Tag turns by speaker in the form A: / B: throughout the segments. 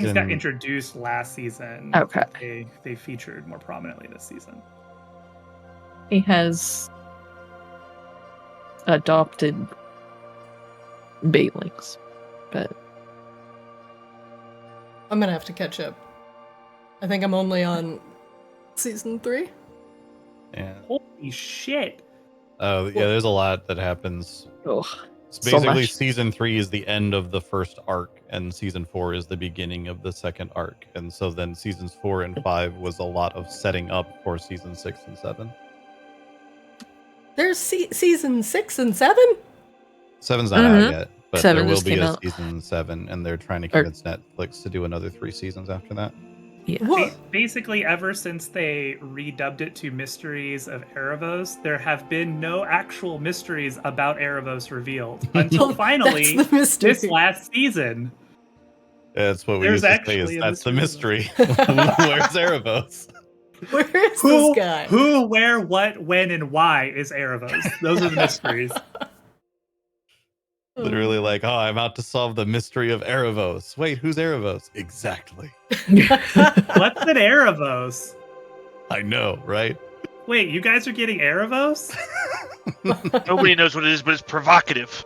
A: He's got introduced last season.
B: Okay.
A: They featured more prominently this season.
B: He has adopted Bailings, but
C: I'm gonna have to catch up. I think I'm only on season 3.
D: Yeah.
A: Holy shit!
D: Oh, yeah, there's a lot that happens.
B: oh,
D: It's basically
B: much.
D: season 3 is the end of the first arc, and season 4 is the beginning of the second arc. And so then seasons 4 and 5 was a lot of setting up for season 6 and 7.
C: There's season 6 and 7?
D: 7's not out yet, but
B: 7
D: there will
B: just
D: be
B: came
D: a
B: out.
D: season 7, and they're trying to convince Netflix to do another 3 seasons after that.
B: Yeah.
A: Basically, ever since they redubbed it to Mysteries of Erebos, there have been no actual mysteries about Erebos revealed until finally this last season.
D: That's what we
A: There's
D: used to say
A: actually
D: is
A: a
D: that's the
A: mystery.
D: Where's Erebos?
C: Where is this guy?
A: Who, where, what, when, and why is Erebos? Those are the mysteries.
D: Literally like, oh, I'm out to solve the mystery of Erebos. Wait, who's Erebos? Exactly.
A: What's an Erebos?
D: I know, right?
A: Wait, you guys are getting Erebos?
E: Nobody knows what it is, but it's provocative.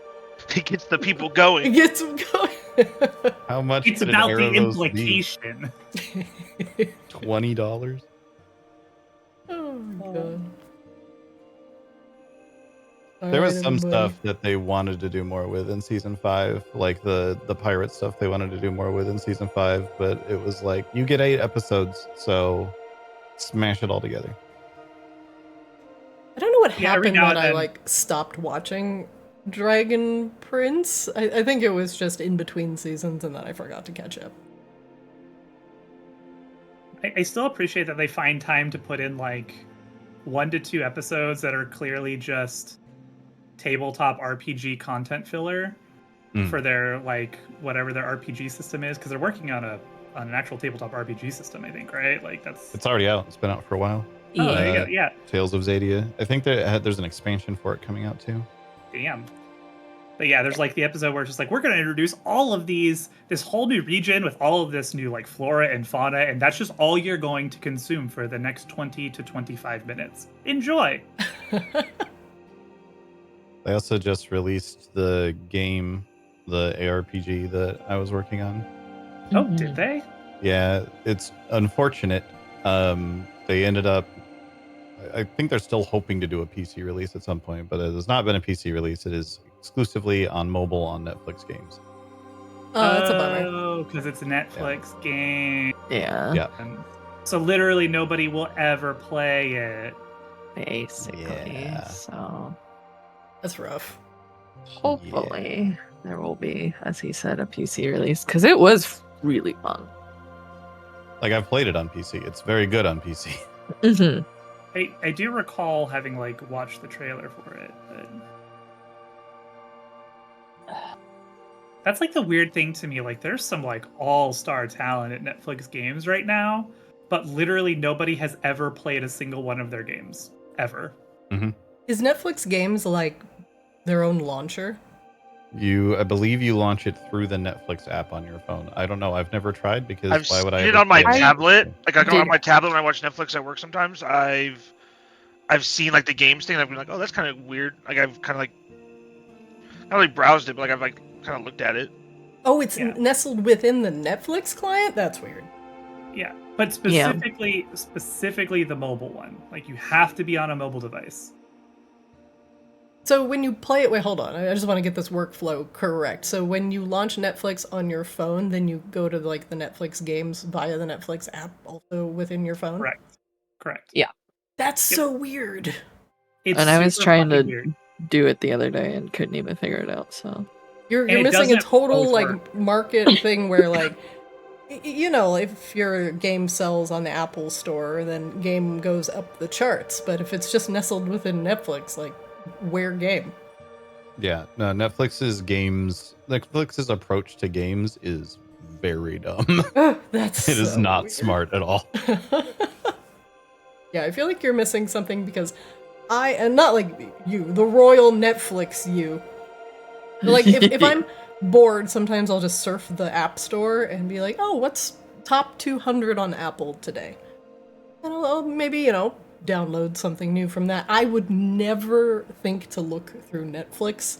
E: It gets the people going.
C: It gets them going.
D: How much?
A: It's
D: could an
A: about the
D: Erebos
A: implication.
D: be? $20?
C: Oh my god.
D: There was some stuff that they wanted to do more with in season 5, like the pirate stuff they wanted to do more with in season 5, but it was like, you get 8 episodes, so smash it all together.
C: I don't know what
A: Yeah, every
C: happened
A: now
C: when
A: and
C: I
A: then-
C: like stopped watching Dragon Prince. I think it was just in between seasons and then I forgot to catch up.
A: I still appreciate that they find time to put in like 1 to 2 episodes that are clearly just tabletop RPG content filler for their like whatever their RPG system is, because they're working on an actual tabletop RPG system, I think, right? Like that's
D: It's already out. It's been out for a while.
A: oh, there you go. Yeah,
D: Tales of Xadia. I think there's an expansion for it coming out too.
A: damn. But yeah, there's like the episode where it's just like, we're going to introduce all of this whole new region with all of this new like flora and fauna, and that's just all you're going to consume for the next 20 to 25 minutes. Enjoy.
D: They also just released the game, the ARPG that I was working on.
A: Oh, did they?
D: Yeah, it's unfortunate. They ended up, I think they're still hoping to do a PC release at some point, but it has not been a PC release. It is exclusively on mobile on Netflix games.
C: Oh, that's a bummer.
A: Oh, because it's a Netflix game.
B: Yeah.
D: Yeah.
A: And so literally nobody will ever play it.
B: Basically.
D: Yeah.
B: So
C: That's rough.
B: hopefully there will be, as he said, a PC release, because it was really fun.
D: Like, I've played it on PC. It's very good on PC.
B: Mm-hmm.
A: I do recall having like watched the trailer for it, but that's like the weird thing to me. Like, there's some like all-star talent at Netflix games right now, but literally nobody has ever played a single one of their games ever.
D: Mm-hmm.
C: Is Netflix games like their own launcher?
D: I believe you launch it through the Netflix app on your phone. I don't know. I've never tried because
E: I've
D: why would I?
E: seen it
D: ever
E: on my
D: play it?
E: tablet. Like I go on
B: Did-
E: my tablet when I watch Netflix at work. Sometimes I've seen like the games thing. And I've been like, oh, that's kind of weird. Like I've kind of like not really browsed it, but like I've like kind of looked at it.
C: Oh, it's
A: Yeah.
C: nestled within the Netflix client? That's weird.
A: Yeah, but specifically the mobile one. Like, you have to be on a mobile device.
C: So when you play it, wait, hold on. I just want to get this workflow correct. So when you launch Netflix on your phone, then you go to like the Netflix games via the Netflix app also within your phone?
A: Correct.
B: Yeah.
C: That's so weird.
A: It's
B: And I was
A: super
B: trying to
A: fucking weird.
B: do it the other day and couldn't even figure it out. So
C: You're
A: And it
C: missing a
A: doesn't
C: total
A: always
C: like
A: work.
C: market thing where like you know, if your game sells on the Apple store, then game goes up the charts. But if it's just nestled within Netflix, like where game?
D: Yeah, no. Netflix's approach to games is very dumb.
C: That's
D: It is
C: so
D: not
C: weird.
D: smart at all.
C: Yeah, I feel like you're missing something because and not like you, the royal Netflix you. Like if I'm bored, sometimes I'll just surf the App Store and be like, oh, what's top 200 on Apple today? And I'll maybe, download something new from that. I would never think to look through Netflix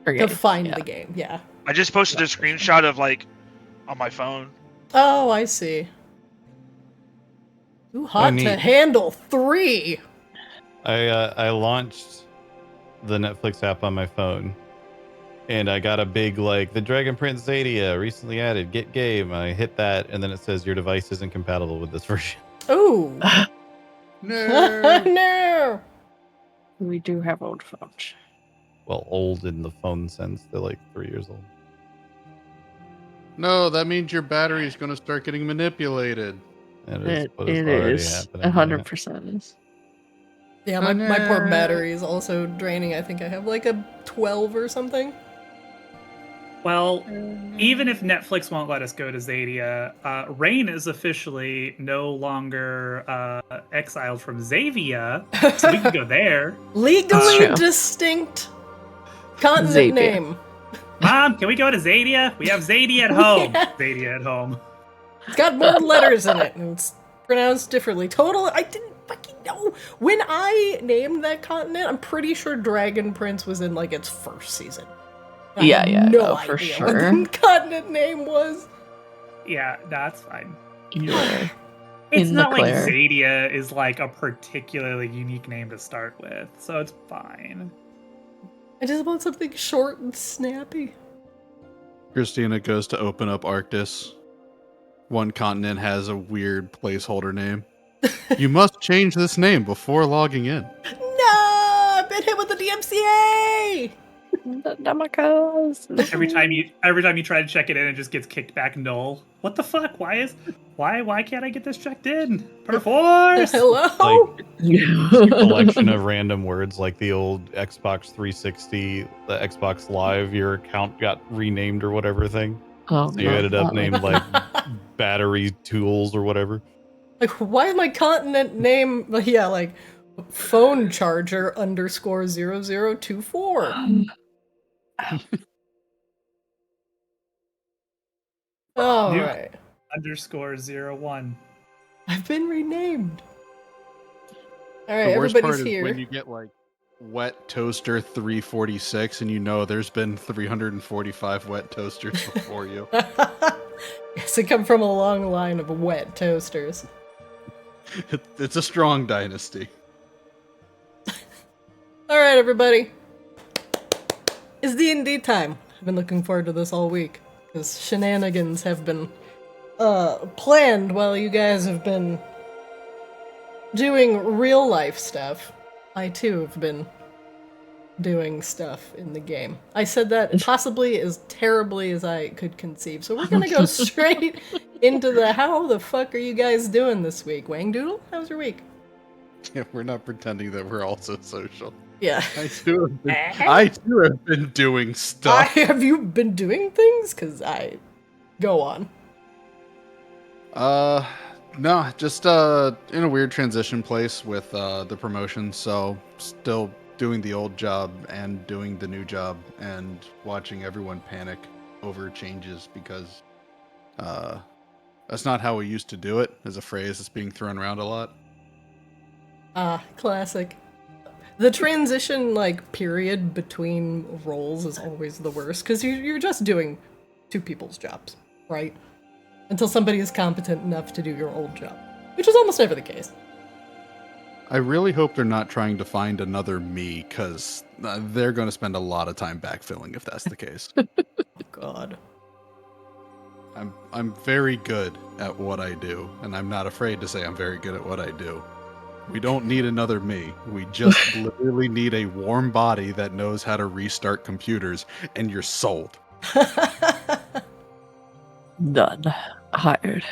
C: to find the game. Yeah.
E: I just posted a screenshot of on my phone.
C: Oh, I see. Too hot to handle 3.
D: I launched the Netflix app on my phone, and I got a big the Dragon Prince Zadia recently added, get game. I hit that, and then it says your device isn't compatible with this version.
C: Ooh.
F: No.
C: No.
B: We do have old phones.
D: Well, old in the phone sense. They're 3 years old.
F: No, that means your battery is going to start getting manipulated.
B: It is 100% is.
C: Yeah, my poor battery is also draining. I think I have a 12 or something.
A: Well, even if Netflix won't let us go to Zadia, Raine is officially no longer exiled from Xavia, so we can go there.
C: Legally distinct continent name.
A: Mom, can we go to Zadia? We have Zadia at home. Yeah. Zadia at home.
C: It's got more letters in it, and it's pronounced differently. I didn't fucking know. When I named that continent, I'm pretty sure Dragon Prince was in its first season. I had no idea
B: for sure.
C: what the continent name was.
A: Yeah, that's fine.
B: Yeah.
A: It's not like Zadia is a particularly unique name to start with, so it's fine.
C: I just want something short and snappy.
F: Christina goes to open up Arctis. One continent has a weird placeholder name. You must change this name before logging in.
C: No! I've been hit with the DMCA!
A: Every time you try to check it in, it just gets kicked back null. What the fuck? Why can't I get this checked in? Perforce!
C: Hello?
D: A collection of random words like the old Xbox 360, the Xbox Live, your account got renamed or whatever thing.
B: Oh,
D: so you ended up named battery tools or whatever.
C: Why is my continent name phone charger _0024? All right.
A: _01.
C: I've been renamed. All right,
F: the worst
C: everybody's
F: part
C: here.
F: Is when you get wet toaster 346 and there's been 345 wet toasters before you.
C: Yes, I come from a long line of wet toasters.
F: It's a strong dynasty.
C: All right, everybody. It's D&D time. I've been looking forward to this all week because shenanigans have been planned while you guys have been doing real life stuff. I too have been doing stuff in the game. I said that possibly as terribly as I could conceive. So we're gonna go straight into the how the fuck are you guys doing this week? Wang Doodle, how's your week?
F: Yeah, we're not pretending that we're also social.
C: Yeah.
F: I too have been doing stuff.
C: Have you been doing things? Because I... Go on.
F: No, just in a weird transition place with the promotion, so still doing the old job and doing the new job and watching everyone panic over changes because that's not how we used to do it, as a phrase that's being thrown around a lot.
C: Classic. The transition, period between roles is always the worst, because you're just doing two people's jobs, right? Until somebody is competent enough to do your old job, which is almost never the case.
F: I really hope they're not trying to find another me, because they're going to spend a lot of time backfilling if that's the case.
C: Oh, God.
F: I'm very good at what I do, and I'm not afraid to say I'm very good at what I do. We don't need another me. We just literally need a warm body that knows how to restart computers, and you're sold.
B: Done. Hired.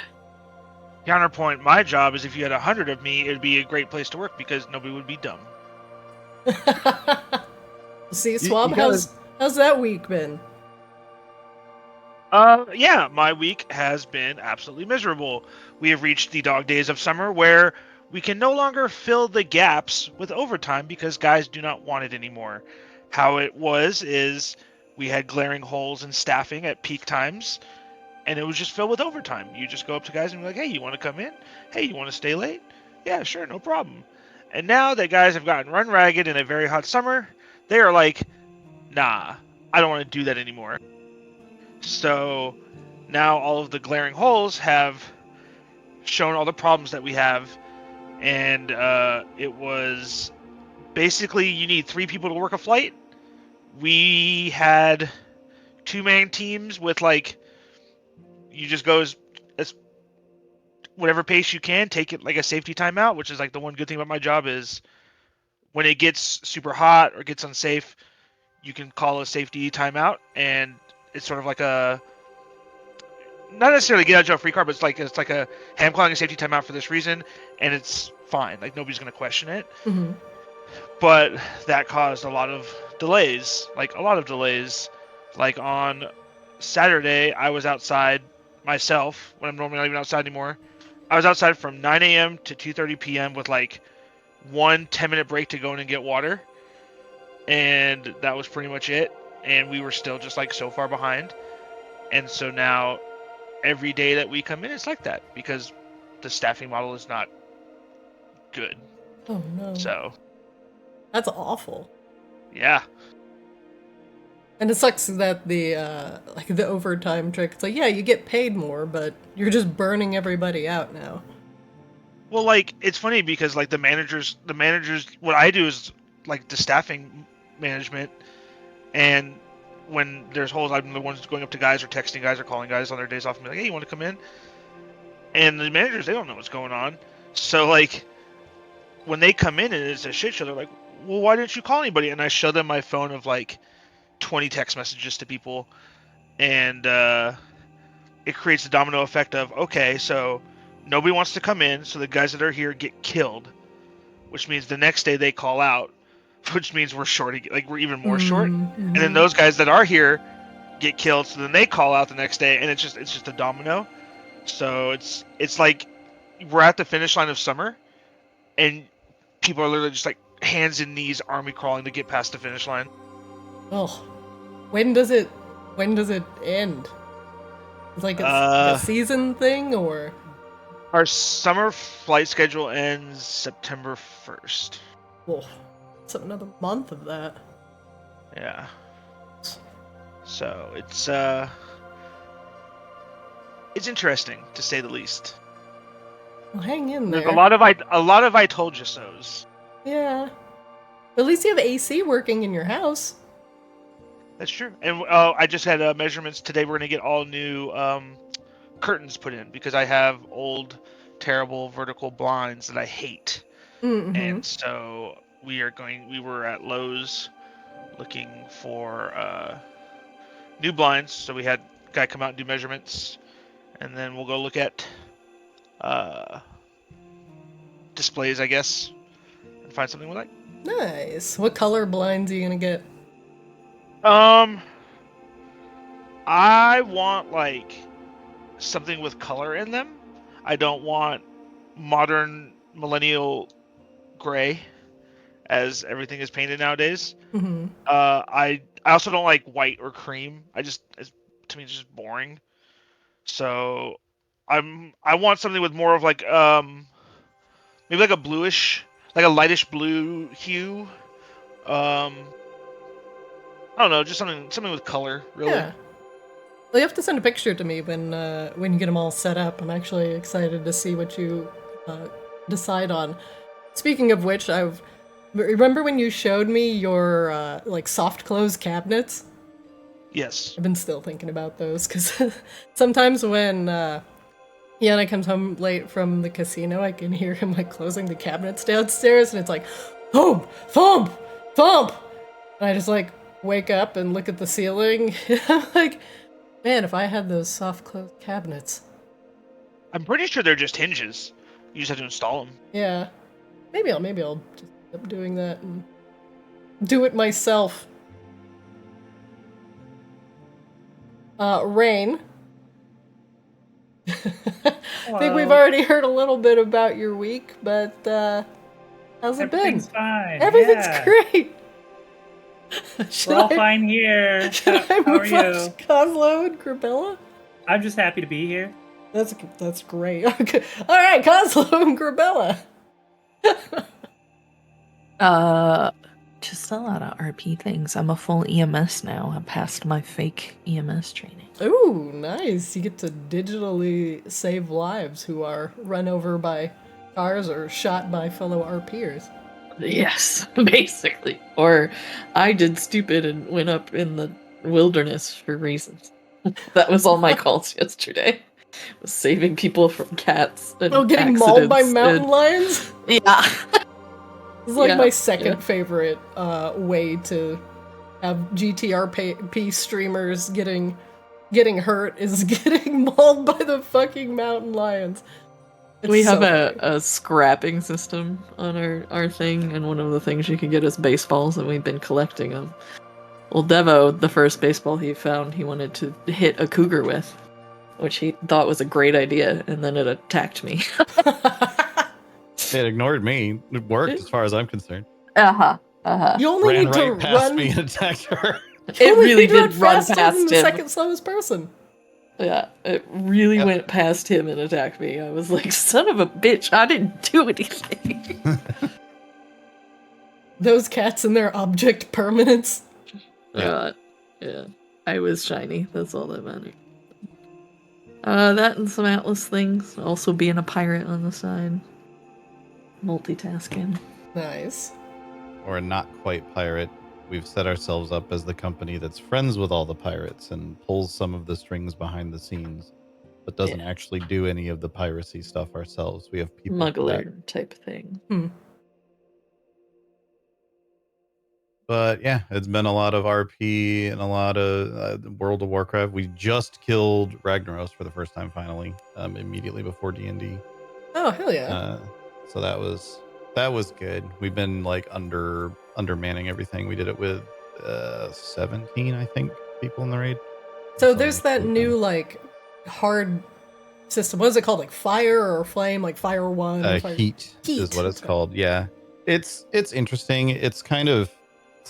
E: Counterpoint, my job is if you had 100 of me, it'd be a great place to work because nobody would be dumb.
C: See, Swab, how's that week been?
E: Yeah, my week has been absolutely miserable. We have reached the dog days of summer where we can no longer fill the gaps with overtime because guys do not want it anymore. How it was is we had glaring holes in staffing at peak times, and it was just filled with overtime. You just go up to guys and be like, hey, you want to come in? Hey, you want to stay late? Yeah, sure, no problem. And now that guys have gotten run ragged in a very hot summer, they are like, nah, I don't want to do that anymore. So now all of the glaring holes have shown all the problems that we have, and it was basically you need 3 people to work a flight. We had 2-man teams with like, you just go as whatever pace you can, take it like a safety timeout, which is like the one good thing about my job is when it gets super hot or gets unsafe, you can call a safety timeout, and it's sort of like a, not necessarily get out of jail free card, but it's like a, hey, I'm calling a safety timeout for this reason, and it's fine. Like nobody's gonna question it.
C: Mm-hmm.
E: But that caused a lot of delays. Like on Saturday, I was outside myself when I'm normally not even outside anymore. I was outside from 9 a.m. to 2:30 p.m. with like 1 10-minute break to go in and get water, and that was pretty much it. And we were still just like so far behind. And so now every day that we come in, it's like that because the staffing model is not good.
C: Oh no.
E: So
C: That's awful.
E: yeah.
C: And it sucks that the overtime trick, it's like, yeah, you get paid more, but you're just burning everybody out now.
E: Well, like, it's funny because, like, the managers, what I do is, like, the staffing management, and when there's holes, I'm the ones going up to guys or texting guys or calling guys on their days off and be like, hey, you want to come in? And the managers, they don't know what's going on. So, like, when they come in and it's a shit show, they're like, well, why didn't you call anybody? And I show them my phone of, like, 20 text messages to people, and it creates a domino effect of, okay, so nobody wants to come in, so the guys that are here get killed, which means the next day they call out, which means we're short, like we're even more short, and then those guys that are here get killed, so then they call out the next day, and it's just a domino. So it's like we're at the finish line of summer, and people are literally just like hands and knees army crawling to get past the finish line.
C: Oh, when does it end? It's like a season thing, or
E: our summer flight schedule ends September 1st.
C: Oh, it's another month of that.
E: Yeah. So it's interesting to say the least.
C: Well, hang in there.
E: There's a lot of I told you so's.
C: Yeah. At least you have AC working in your house.
E: That's true. And I just had measurements today. We're going to get all new curtains put in because I have old, terrible vertical blinds that I hate.
C: Mm-hmm.
E: And so we were at Lowe's looking for new blinds. So we had a guy come out and do measurements. And then we'll go look at displays, I guess, and find something we like.
C: Nice. What color blinds are you going to get?
E: I want like something with color in them. I don't want modern millennial gray, as everything is painted nowadays.
C: Mm-hmm.
E: I also don't like white or cream. To me, it's just boring. So I want something with more of like maybe like a bluish, like a lightish blue hue. I don't know, just something with color, really.
C: Yeah. Well, you have to send a picture to me when you get them all set up. I'm actually excited to see what you decide on. Speaking of which, remember when you showed me your like soft close cabinets?
E: Yes.
C: I've been still thinking about those because sometimes when Yana comes home late from the casino, I can hear him like closing the cabinets downstairs, and it's like thump, thump, thump, and I just like wake up and look at the ceiling. I'm like, man, if I had those soft close cabinets.
E: I'm pretty sure they're just hinges. You just have to install them.
C: Yeah, maybe I'll just end up doing that and do it myself. Raine. I think we've already heard a little bit about your week, but how's it been?
A: Everything's fine.
C: Everything's
A: yeah.
C: great. Should
A: We're all
C: I-
A: fine here.
C: Should I
A: How are
C: move on
A: you?
C: to Coslo and Grebella?
A: I'm just happy to be here.
C: That's great. Okay. All right, Coslo and Grebella.
B: Just a lot of RP things. I'm a full EMS now. I passed my fake EMS training.
C: Ooh, nice. You get to digitally save lives who are run over by cars or shot by fellow RPers.
B: Yes, basically. Or I did stupid and went up in the wilderness for reasons. That was all my calls yesterday. Was saving people from cats and
C: Oh, getting mauled by
B: accidents
C: mountain
B: and-
C: lions?
B: Yeah.
C: This is like
B: Yeah,
C: my second
B: yeah.
C: favorite way to have GTRP streamers getting hurt is getting mauled by the fucking mountain lions. It's
B: We have
C: so funny.
B: a scrapping system on our thing, and one of the things you can get is baseballs, and we've been collecting them. Well, Devo, the first baseball he found, he wanted to hit a cougar with, which he thought was a great idea, and then it attacked me.
D: It ignored me. It worked as far as I'm concerned.
C: You only
D: Ran
C: need to
D: right past
C: run.
D: me and attacked her.
C: You
B: It
C: only
B: really
C: need to
B: did run
C: faster
B: past
C: than the
B: him.
C: second slowest person.
B: Yeah, it really
D: Yep.
B: went past him and attacked me. I was like, son of a bitch, I didn't do anything.
C: Those cats and their object permanence.
B: Yeah. I was shiny. That's all that mattered. That and some Atlas things. Also being a pirate on the side. Multitasking.
C: Nice.
D: Or a not quite pirate. We've set ourselves up as the company that's friends with all the pirates and pulls some of the strings behind the scenes, but doesn't actually do any of the piracy stuff ourselves. We have people for that.
B: Smuggler type thing.
D: But yeah, it's been a lot of RP and a lot of World of Warcraft. We just killed Ragnaros for the first time finally, immediately before D&D.
C: Oh, hell yeah.
D: So that was good. We've been like undermanning everything. We did it with 17, I think, people in the raid.
C: So there's that new, like, hard system. What is it called? Like fire or flame? Like fire 1? Or fire...
D: Heat is what it's called. Yeah. It's interesting. It's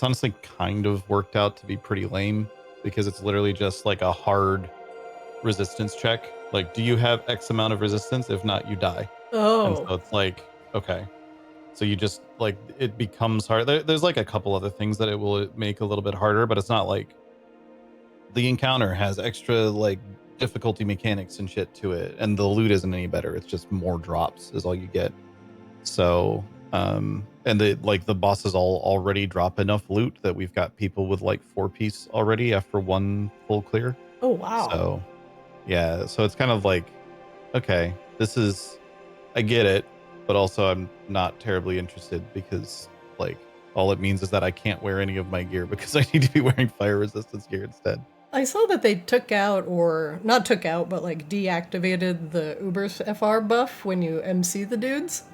D: honestly kind of worked out to be pretty lame because it's literally just like a hard resistance check. Like, do you have X amount of resistance? If not, you die.
C: Oh.
D: And so it's like, okay. So you just like, it becomes hard. There's like a couple other things that it will make a little bit harder, but it's not like the encounter has extra like difficulty mechanics and shit to it. And the loot isn't any better. It's just more drops is all you get. So, and the bosses all already drop enough loot that we've got people with like 4-piece already after one full clear.
C: Oh, wow.
D: So, yeah. So it's kind of like, okay, I get it, but also I'm not terribly interested because like all it means is that I can't wear any of my gear because I need to be wearing fire resistance gear instead.
C: I saw that they took out, or not took out, but like deactivated the Uber's FR buff when you MC the dudes.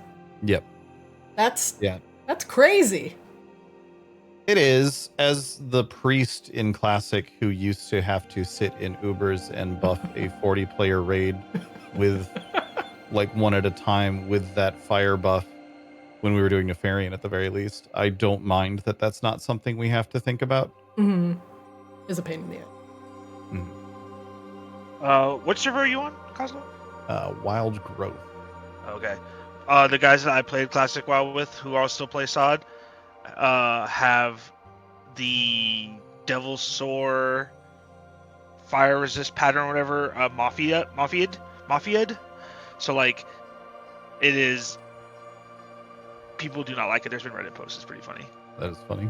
D: Yep.
C: That's crazy.
D: It is. As the priest in Classic who used to have to sit in Ubers and buff a 40-player raid with like one at a time with that fire buff when we were doing Nefarian at the very least, I don't mind that that's not something we have to think about.
C: Mm-hmm. Is a pain in the ass.
E: What server are you on, Cosmo?
D: Wild Growth.
E: Okay. The guys that I played Classic WoW with, who all still play SOD, have the Devil Soar fire resist pattern or whatever, Mafia'd. So like, it is. People do not like it. There's been Reddit posts. It's pretty funny.
D: That is funny.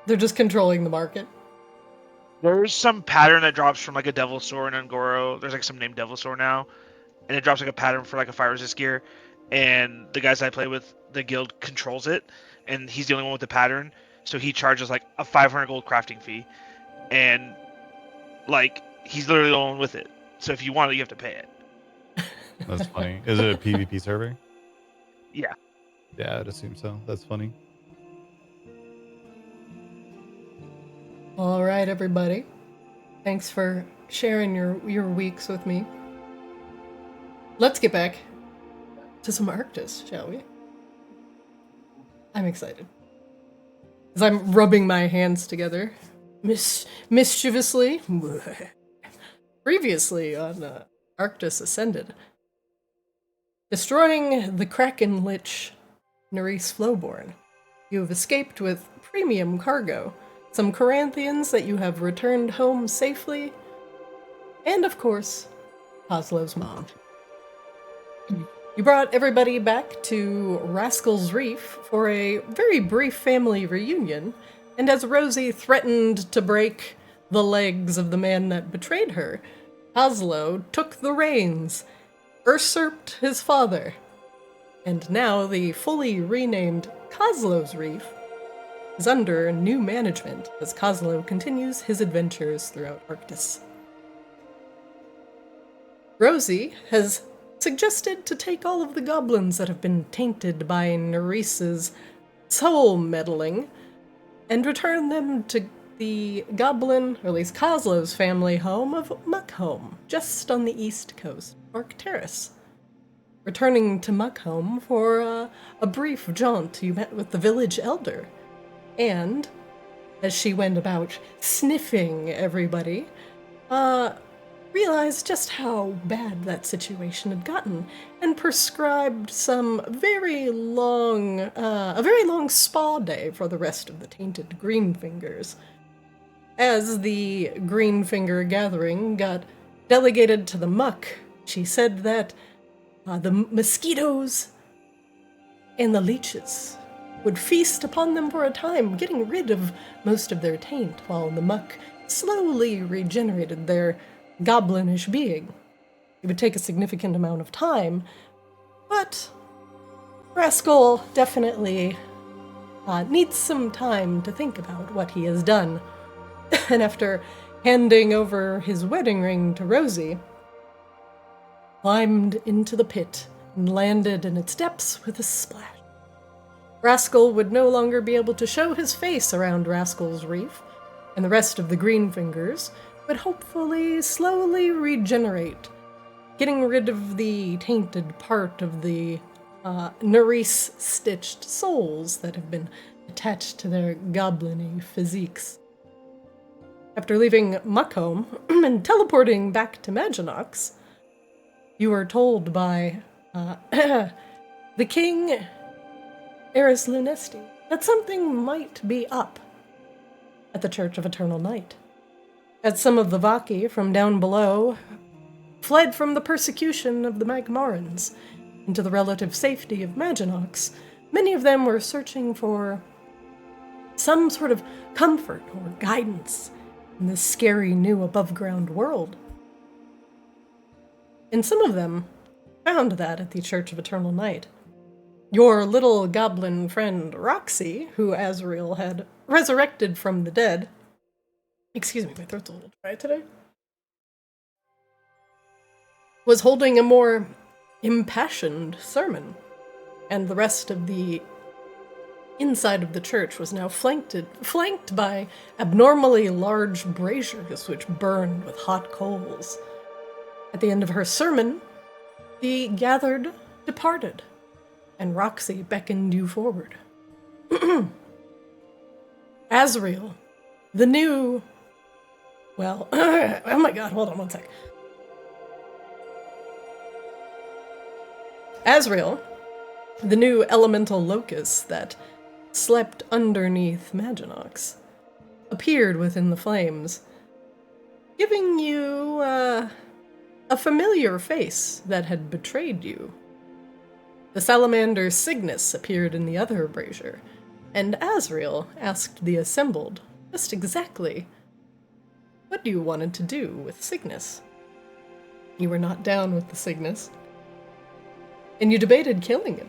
C: They're just controlling the market.
E: There's some pattern that drops from like a Devil Soar and Ungoro. There's like some named Devil Soar now, and it drops like a pattern for like a fire resist gear. And the guys I play with, the guild controls it, and he's the only one with the pattern. So he charges like a 500 gold crafting fee, and like he's literally the only one with it. So if you want it, you have to pay it.
D: That's funny. Is it a PvP server?
E: Yeah.
D: Yeah, I'd assume so. That's funny.
C: All right, everybody. Thanks for sharing your weeks with me. Let's get back to some Arctis, shall we? I'm excited. As I'm rubbing my hands together, mischievously. Previously on Arctis Ascended. Destroying the Kraken Lich, Nerys Flowborn. You have escaped with premium cargo, some Corinthians that you have returned home safely, and of course, Kozlov's mom. You brought everybody back to Rascal's Reef for a very brief family reunion, and as Rosie threatened to break the legs of the man that betrayed her, Kozlo took the reins, usurped his father, and now the fully renamed Kozlo's Reef is under new management as Kozlo continues his adventures throughout Arctis. Rosie has suggested to take all of the goblins that have been tainted by Nerys's soul meddling and return them to the goblin, or at least Kozlo's family home of Muckholm, just on the east coast of Arctis. Returning to Muckholm for a brief jaunt, you met with the village elder, and as she went about sniffing everybody, realized just how bad that situation had gotten, and prescribed some a very long spa day for the rest of the tainted Greenfingers. As the Greenfinger gathering got delegated to the muck, she said that the mosquitoes and the leeches would feast upon them for a time, getting rid of most of their taint, while the muck slowly regenerated their goblinish being. It would take a significant amount of time, but Rascal definitely needs some time to think about what he has done. And after handing over his wedding ring to Rosie, climbed into the pit and landed in its depths with a splash. Rascal would no longer be able to show his face around Rascal's Reef, and the rest of the Greenfingers would hopefully slowly regenerate, getting rid of the tainted part of the Nerys-stitched souls that have been attached to their goblin-y physiques. After leaving Muckholm and teleporting back to Maginox, you are told by the king, Eris Lunesti, that something might be up at the Church of Eternal Night. As some of the Vaki from down below fled from the persecution of the Magmarans into the relative safety of Maginox, many of them were searching for some sort of comfort or guidance in this scary new above-ground world. And some of them found that at the Church of Eternal Night. Your little goblin friend Roxy, who Azrael had resurrected from the dead. Excuse me, my throat's a little dry today. Was holding a more impassioned sermon, and the rest of the inside of the church was now flanked by abnormally large braziers which burned with hot coals. At the end of her sermon, the gathered departed, and Roxy beckoned you forward. Azrael, the new... Well, oh my god, hold on one sec. Azrael, the new elemental locust that slept underneath Maginox, appeared within the flames, giving you a familiar face that had betrayed you. The salamander Cygnus appeared in the other brazier, and Azrael asked the assembled just exactly what you wanted to do with Cygnus. You were not down with the Cygnus, and you debated killing him.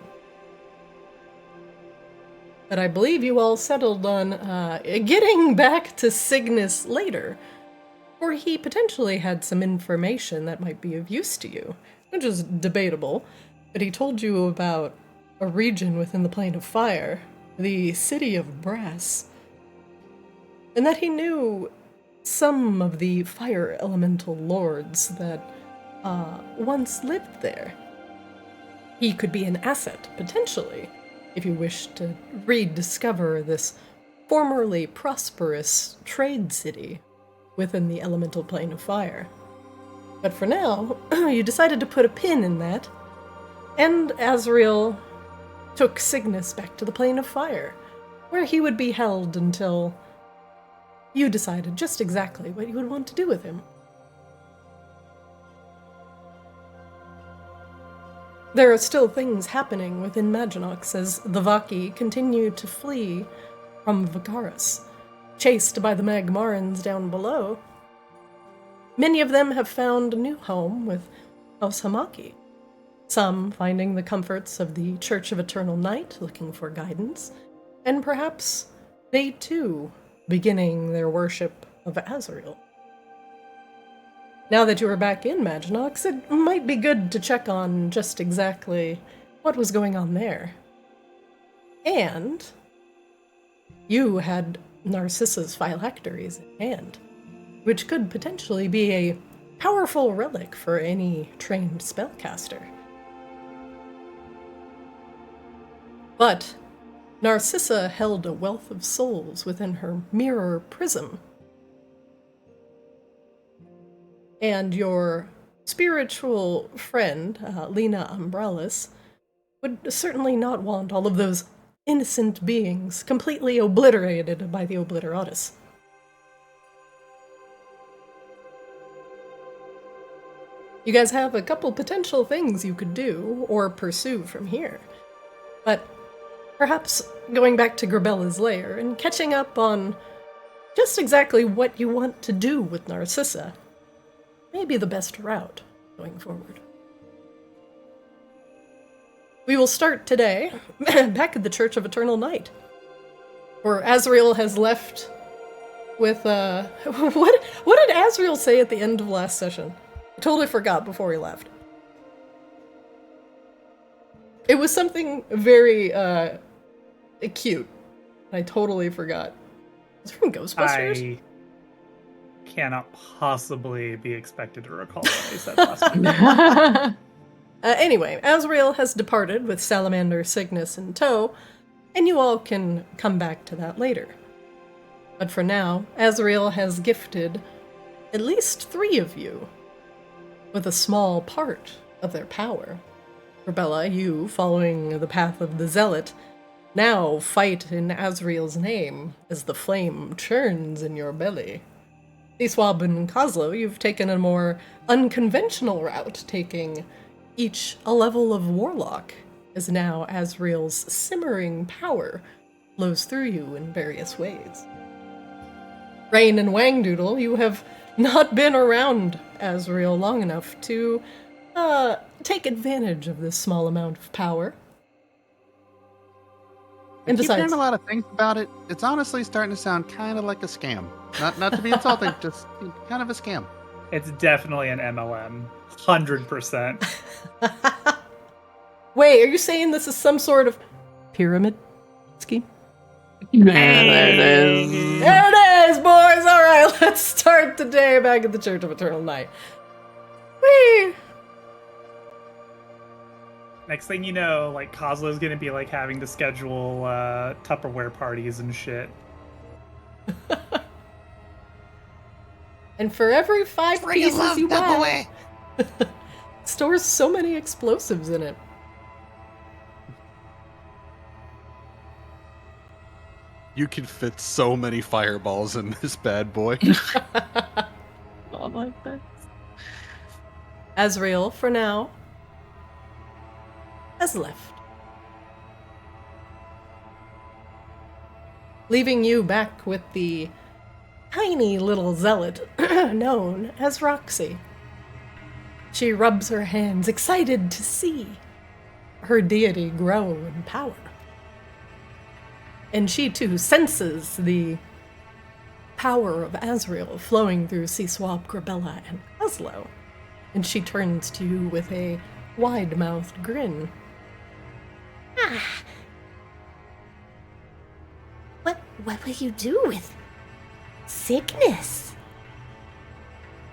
C: But I believe you all settled on getting back to Cygnus later, for he potentially had some information that might be of use to you, which is debatable, but he told you about a region within the Plane of Fire, the City of Brass, and that he knew some of the fire elemental lords that once lived there. He could be an asset, potentially, if you wish to rediscover this formerly prosperous trade city within the elemental plane of fire. But for now, you decided to put a pin in that, and Azrael took Cygnus back to the plane of fire, where he would be held until you decided just exactly what you would want to do with him. There are still things happening within Maginox as the Vaki continue to flee from Vicaris, chased by the Magmarans down below. Many of them have found a new home with House Hamaki, some finding the comforts of the Church of Eternal Night, looking for guidance, and perhaps they too beginning their worship of Azrael. Now that you are back in Maginox, it might be good to check on just exactly what was going on there. And you had Narcissa's phylacteries in hand, which could potentially be a powerful relic for any trained spellcaster. But Narcissa held a wealth of souls within her mirror prism. And your spiritual friend, Lena Umbrellis, would certainly not want all of those innocent beings completely obliterated by the Obliteratus. You guys have a couple potential things you could do or pursue from here, but perhaps going back to Grebella's lair and catching up on just exactly what you want to do with Narcissa may be the best route going forward. We will start today back at the Church of Eternal Night, where Azrael has left with, what did Azrael say at the end of last session? I totally forgot before he left. It was something very, cute. I totally forgot. It's from Ghostbusters?
A: I cannot possibly be expected to recall what they said last week.
C: Anyway, Azrael has departed with Salamander, Cygnus in tow, and you all can come back to that later. But for now, Azrael has gifted at least 3 of you with a small part of their power. Grebella, you, following the path of the Zealot, now fight in Azrael's name as the flame churns in your belly. Swab and Kozlo, you've taken a more unconventional route, taking each a level of Warlock, as now Azrael's simmering power flows through you in various ways. Raine and Wangdoodle, you have not been around Azrael long enough to take advantage of this small amount of power. And
F: I keep
C: besides,
F: hearing a lot of things about it. It's honestly starting to sound kind of like a scam. Not to be insulting, just kind of a scam.
A: It's definitely an MLM. 100%.
C: wait, are you saying this is some sort of pyramid scheme?
B: There it is.
C: There it is, boys! Alright, let's start the day back at the Church of Eternal Night. Whee!
A: Next thing you know, like, Kozlo's gonna be, like, having to schedule Tupperware parties and shit.
C: And for every 5 pieces you buy, stores so many explosives in it.
F: You can fit so many fireballs in this bad boy.
B: Not like this.
C: Azrael, for now, has left. Leaving you back with the tiny little zealot known as Roxy. She rubs her hands, excited to see her deity grow in power. And she too senses the power of Azrael flowing through Swab, Grebella, and Kozlo. And she turns to you with a wide-mouthed grin.
G: Ah. What will you do with Cygnus?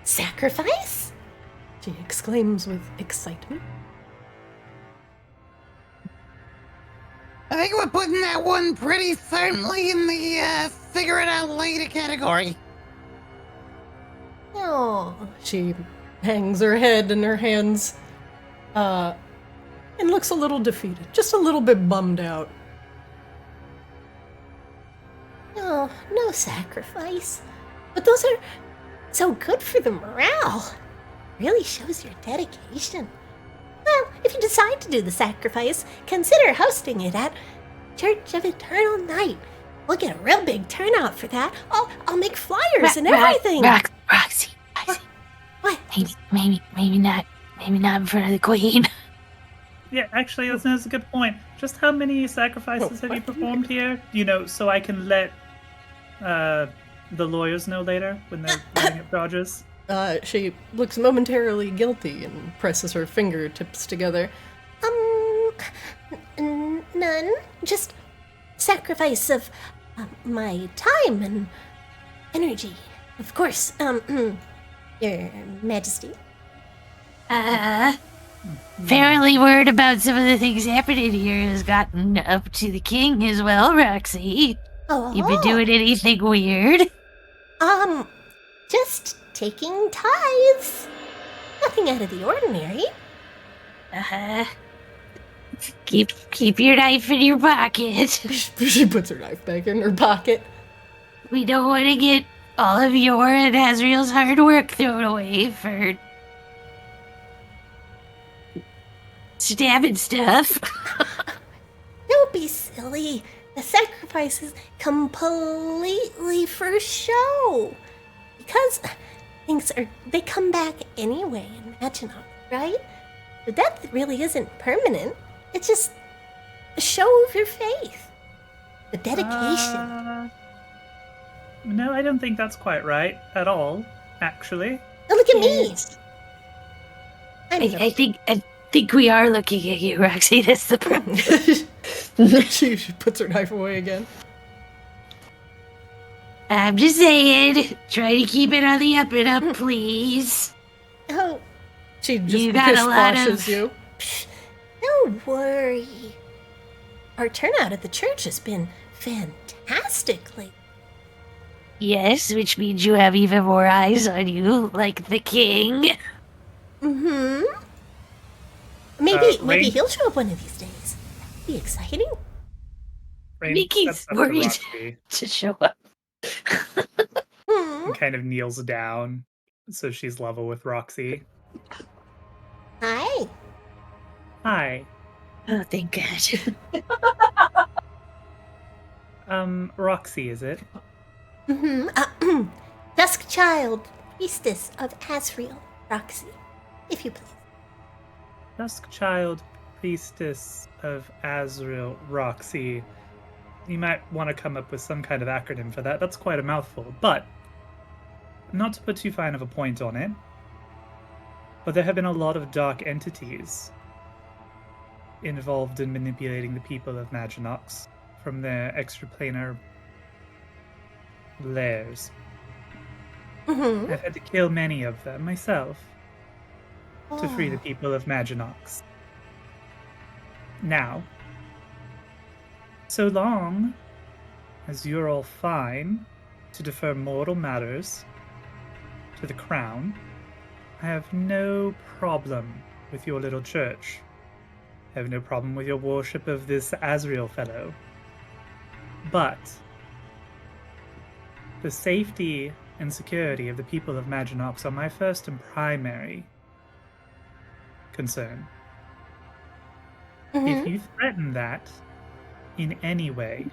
G: Sacrifice?
C: She exclaims with excitement.
H: I think we're putting that one pretty firmly in the figure it out later category.
C: Oh, she hangs her head in her hands, and looks a little defeated, just a little bit bummed out.
G: Oh, no sacrifice. But those are so good for the morale. Really shows your dedication. Well, if you decide to do the sacrifice, consider hosting it at Church of Eternal Night. We'll get a real big turnout for that. I'll make flyers and everything.
I: Roxy.
G: What?
I: Maybe not in front of the queen.
A: Yeah, actually, that's a good point. Just how many sacrifices have you performed here? So I can let the lawyers know later when they're writing up charges.
C: She looks momentarily guilty and presses her fingertips together.
G: None. Just sacrifice of my time and energy. Of course, Your Majesty.
I: Apparently word about some of the things happening here has gotten up to the king as well, Roxy.
G: Oh.
I: You been doing anything weird?
G: Just taking tithes. Nothing out of the ordinary.
I: Keep your knife in your pocket.
C: She puts her knife back in her pocket.
I: We don't want to get all of your and Azriel's hard work thrown away for stabbing stuff.
G: Don't be silly. The sacrifice is completely for show. Because they come back anyway in Maginot, right? The death really isn't permanent. It's just a show of your faith. The dedication.
A: No, I don't think that's quite right at all, actually.
G: Oh, look at me.
I: I think we are looking at you, Roxy. That's the problem.
C: She puts her knife away again.
I: I'm just saying, try to keep it on the up and up, please.
G: Oh,
C: she just
I: You got a lot
C: flashes
I: of-
C: you.
G: don't worry. Our turnout at the church has been fantastic lately.
I: Yes, which means you have even more eyes on you, like the king.
G: Mm-hmm. Maybe
A: Raine-
G: he'll show up one of these days. That'd be exciting.
A: Raine
I: Mickey's
A: steps up to
I: worried
A: Roxy
I: to show up.
G: Hmm.
A: and kind of kneels down so she's level with Roxy.
G: Hi.
A: Hi.
I: Oh, thank God.
A: Roxy, is it?
G: Mm-hmm. Dusk Child, priestess of Azriel, Roxy, if you please.
A: Dusk Child, priestess of Azrael, Roxy. You might want to come up with some kind of acronym for that. That's quite a mouthful, but not to put too fine of a point on it, but there have been a lot of dark entities involved in manipulating the people of Maginox from their extraplanar lairs.
G: Mm-hmm.
A: I've had to kill many of them myself to free the people of Maginox. Now, so long as you're all fine to defer mortal matters to the crown, I have no problem with your little church. I have no problem with your worship of this Azriel fellow. But the safety and security of the people of Maginox are my first and primary concern. If you threaten that in any way,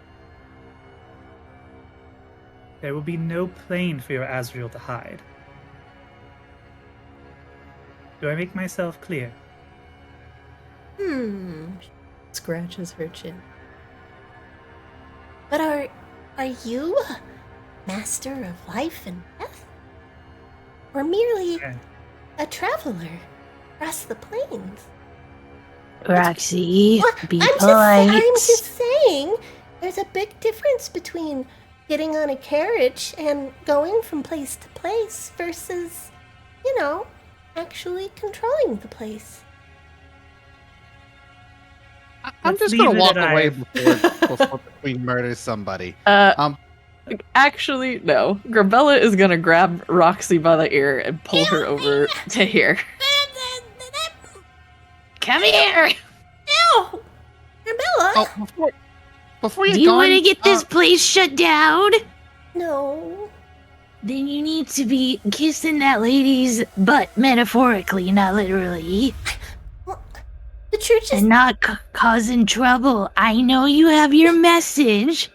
A: there will be no plane for your Azriel to hide. Do I make myself clear?
C: Scratches her chin.
G: But are you master of life and death? Or merely a traveler across the plains?
I: Roxy,
G: Well,
I: be
G: I'm
I: polite.
G: just saying, there's a big difference between getting on a carriage and going from place to place versus, actually controlling the place.
F: I'm
A: Let's
F: just gonna
A: leave it
F: walk
A: at
F: away
A: I've-
F: before the queen murders somebody.
B: Actually, no. Grebella is gonna grab Roxy by the ear and pull her over to here.
I: Come here!
G: Ew! Grebella?
F: Oh, before you
I: Do you
F: gone,
I: want to get this place shut down?
G: No.
I: Then you need to be kissing that lady's butt metaphorically, not literally.
G: The church is...
I: And not causing trouble. I know you have your message,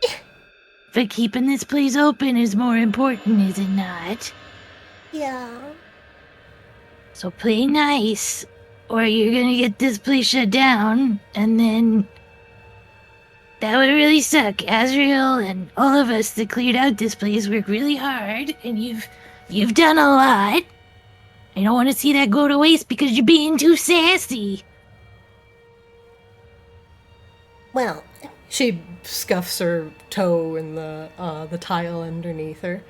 I: but keeping this place open is more important, is it not?
G: Yeah.
I: So play nice, or you're gonna get this place shut down, and then that would really suck. Azrael and all of us that cleared out this place worked really hard, and you've done a lot. I don't want to see that go to waste because you're being too sassy.
G: Well,
C: She scuffs her toe in the tile underneath her.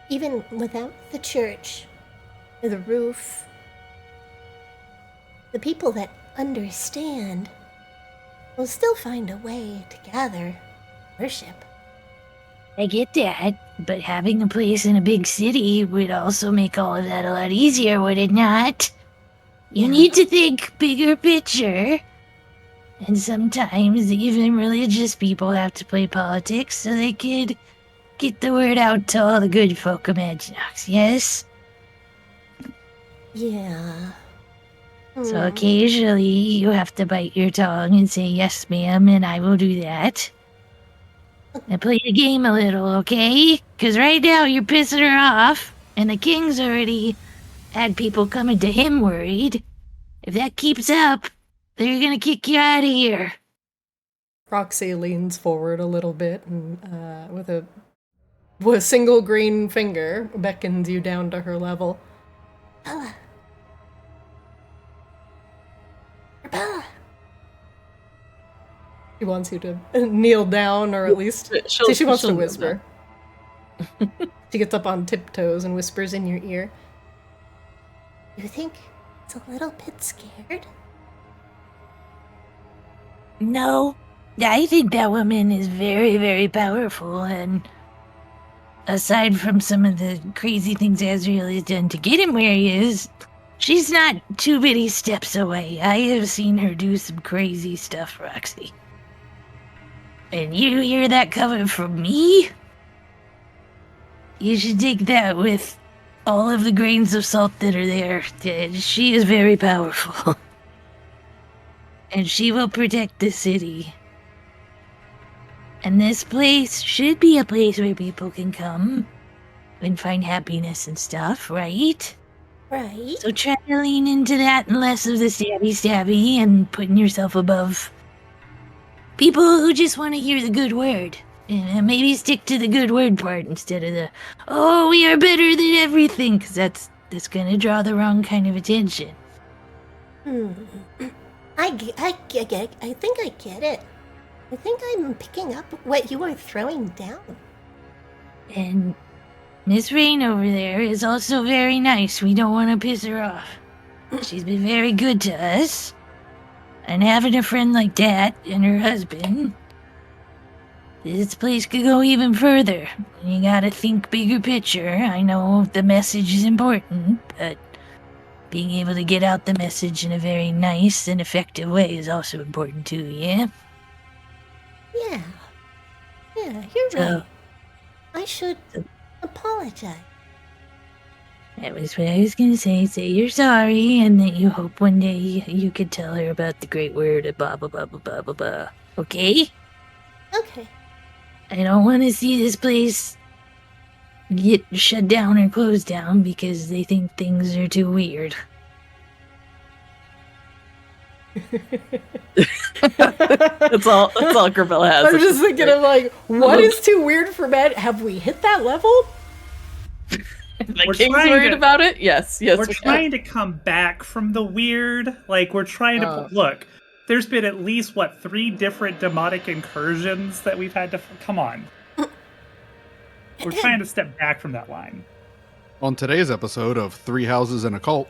G: even without the church, or the roof, the people that understand will still find a way to gather, worship.
I: I get that, but having a place in a big city would also make all of that a lot easier, would it not? You need to think bigger picture. And sometimes even religious people have to play politics so they could get the word out to all the good folk of Maginox, yes?
G: Yeah.
I: So occasionally you have to bite your tongue and say, yes, ma'am, and I will do that. And play the game a little, okay? Because right now you're pissing her off, and the king's already had people coming to him worried. If that keeps up, they're gonna kick you out of here.
C: Roxy leans forward a little bit and with a single green finger beckons you down to her level.
G: Bella. Bella.
C: She wants you to kneel down, or at least she wants to
B: kneel
C: whisper. She gets up on tiptoes and whispers in your ear.
G: You think it's a little bit scared?
I: No, I think that woman is very, very powerful, and aside from some of the crazy things Azrael has done to get him where he is, she's not too many steps away. I have seen her do some crazy stuff, Roxy. And you hear that coming from me? You should take that with all of the grains of salt that are there. She is very powerful. And she will protect the city. And this place should be a place where people can come and find happiness and stuff, right?
G: Right.
I: So try to lean into that and less of the stabby and putting yourself above people who just want to hear the good word. And maybe stick to the good word part instead of the, oh, we are better than everything, because that's going to draw the wrong kind of attention.
G: I think I get it. I think I'm picking up what you are throwing down.
I: And Miss Raine over there is also very nice. We don't want to piss her off. She's been very good to us. And having a friend like that and her husband, this place could go even further. You gotta think bigger picture. I know the message is important, but being able to get out the message in a very nice and effective way is also important too, yeah?
G: Yeah. Yeah, you're right. I should apologize.
I: That was what I was gonna say. Say you're sorry, and that you hope one day you could tell her about the great word of blah blah blah blah blah blah blah. Okay?
G: Okay.
I: I don't want to see this place get shut down or closed down because they think things are too weird.
B: That's all Grebella has.
C: I'm just thinking of like, what is too weird for Matt? Have we hit that level?
B: The
A: We're
B: king's
A: trying
B: worried
A: to-
B: about it? Yes,
A: We're
B: we
A: trying to come back from the weird. Like, we're trying to look. There's been at least 3 different demonic incursions that we've had to. Come on. We're trying to step back from that line.
F: On today's episode of 3 Houses and a Cult.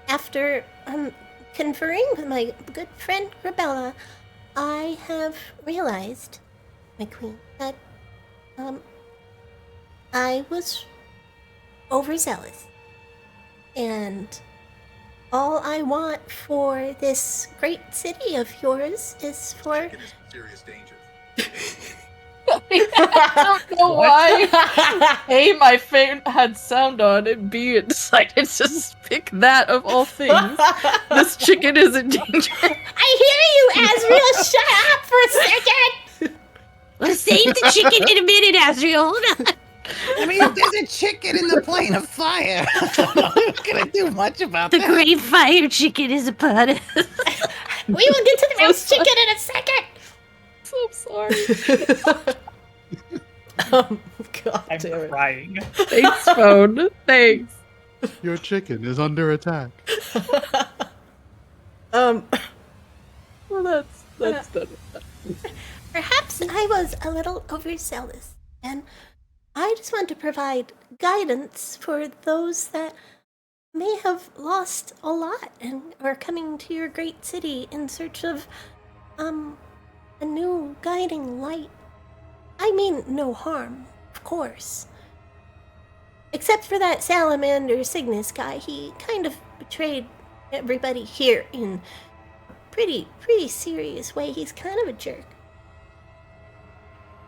G: After conferring with my good friend Grebella, I have realized, my queen, that I was overzealous. And all I want for this great city of yours is for...
J: Serious danger.
B: I don't know why. A, my phone had sound on, and B, it decided to just pick that of all things. This chicken is in danger.
G: I hear you, Azriel! Shut up for a second!
I: We'll save the chicken in a minute, Azriel. Hold on.
H: I mean, if there's a chicken in the plane of fire, I'm not gonna do much about
I: The
H: that.
I: great fire chicken is upon us.
G: We will get to the roast chicken in a second!
B: So sorry.
C: God
A: I'm
C: damn it.
A: crying.
B: Thanks, phone. Thanks.
F: Your chicken is under attack.
B: Well, that's done.
G: Perhaps I was a little overzealous, and I just want to provide guidance for those that may have lost a lot and are coming to your great city in search of, a new guiding light. I mean no harm, of course. Except for that salamander Cygnus guy, he kind of betrayed everybody here in a pretty serious way. He's kind of a jerk.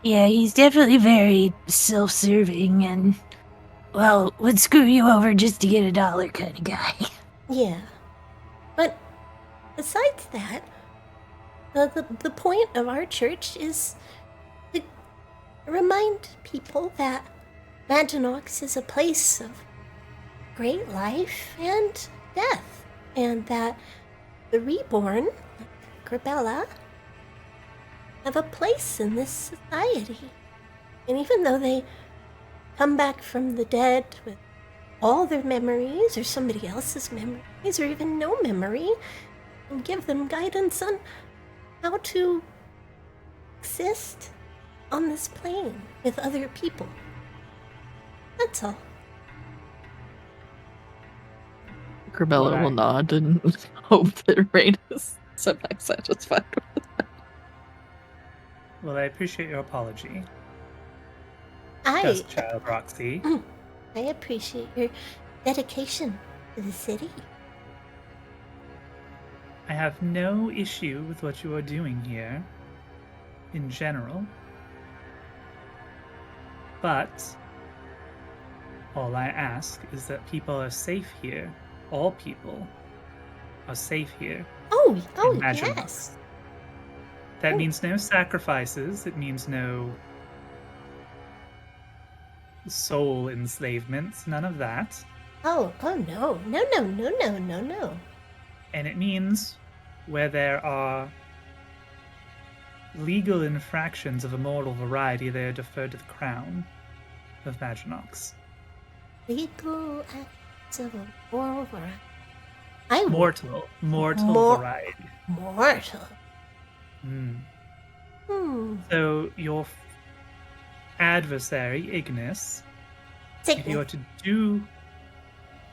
I: Yeah, he's definitely very self-serving and, well, would screw you over just to get $1 kind of guy.
G: Yeah. But besides that, the point of our church is to remind people that Maginox is a place of great life and death, and that the reborn, Grebella, have a place in this society. And even though they come back from the dead with all their memories, or somebody else's memories, or even no memory, and give them guidance on how to exist on this plane with other people. That's all.
B: Grebella will nod and hope that Raine is semi-satisfied with that.
A: Well, I appreciate your apology.
G: I
A: Yes, child Roxy.
G: appreciate your dedication to the city.
A: I have no issue with what you are doing here, in general. But all I ask is that people are safe here. All people are safe here.
G: Oh,
A: Imagine
G: yes.
A: That means no sacrifices. It means no soul enslavements. None of that.
G: Oh no. No.
A: And it means where there are legal infractions of a moral variety, they are deferred to the crown of Maginox.
G: Legal acts of a moral variety.
A: Mortal variety.
G: Mortal.
A: So your adversary, Ignis, if you were to do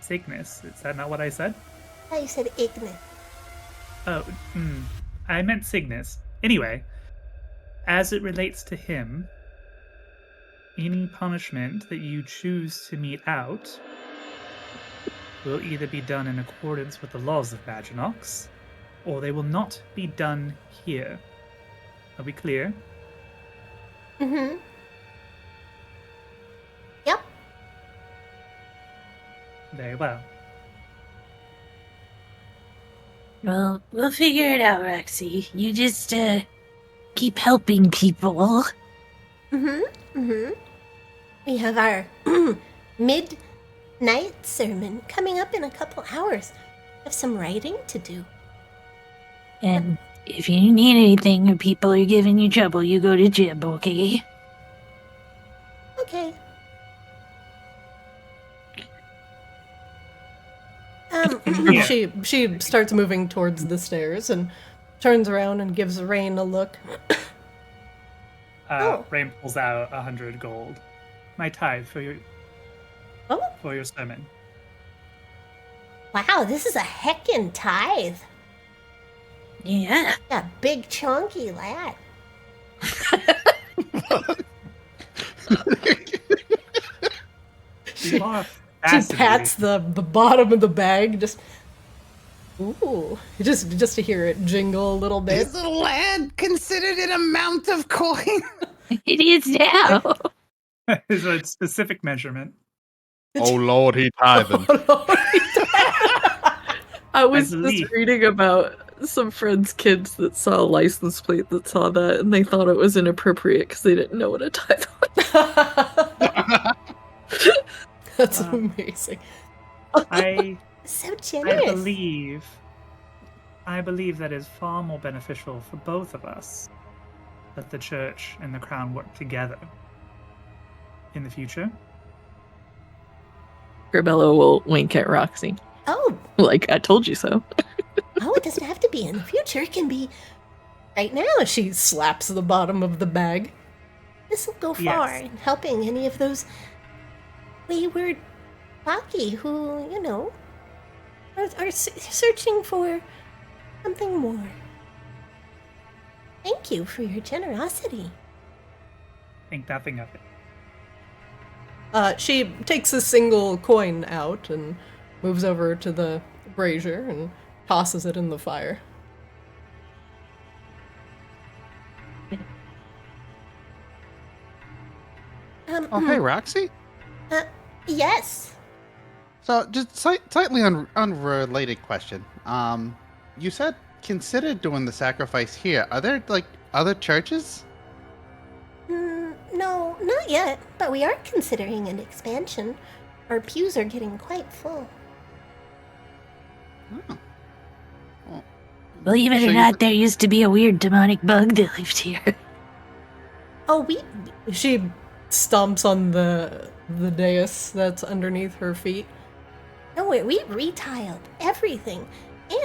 A: Cygnus, is that not what I said?
G: I thought you said Ignis.
A: Oh, I meant Cygnus. Anyway, as it relates to him, any punishment that you choose to mete out will either be done in accordance with the laws of Maginox, or they will not be done here. Are we clear?
G: Mm-hmm. Yep.
A: Very well.
I: Well, we'll figure it out, Roxy. You just, keep helping people.
G: We have our midnight sermon coming up in a couple hours. Have some writing to do.
I: And if you need anything or people are giving you trouble, you go to Jib, okay?
G: Okay.
C: She starts moving towards the stairs and turns around and gives Raine a look.
A: Raine pulls out 100 gold. My tithe for your sermon.
G: Wow, this is a heckin' tithe.
I: Yeah.
G: A big chunky lad.
C: She pats the bottom of the bag, just just to hear it jingle a little bit.
H: Is the lad considered an amount of coin?
I: It is now.
A: Is a specific measurement.
F: Oh Lord, he tithing.
B: I was
A: believe-
B: just reading about some friends' kids that saw a license plate that saw that, and they thought it was inappropriate because they didn't know what a tithe was.
C: That's amazing.
G: So generous.
A: I believe that is far more beneficial for both of us that the church and the crown work together in the future.
B: Grebella will wink at Roxy.
G: Oh.
B: Like, I told you so.
G: Oh, it doesn't have to be in the future. It can be right now.
C: She slaps the bottom of the bag.
G: This will go far
A: Yes.
G: in helping any of those wayward Baki who, are searching for something more. Thank you for your generosity.
A: Think nothing of it.
C: She takes a single coin out and moves over to the brazier and tosses it in the fire.
F: Oh, hey, Roxy.
G: Yes.
F: So, just slightly unrelated question. You said consider doing the sacrifice here. Are there other churches?
G: No, not yet. But we are considering an expansion. Our pews are getting quite full.
F: Oh. Well,
I: Believe it
F: so
I: or
F: you-
I: not, there used to be a weird demonic bug that lived here.
G: Oh,
C: She stomps on the dais that's underneath her feet.
G: no, we retiled everything,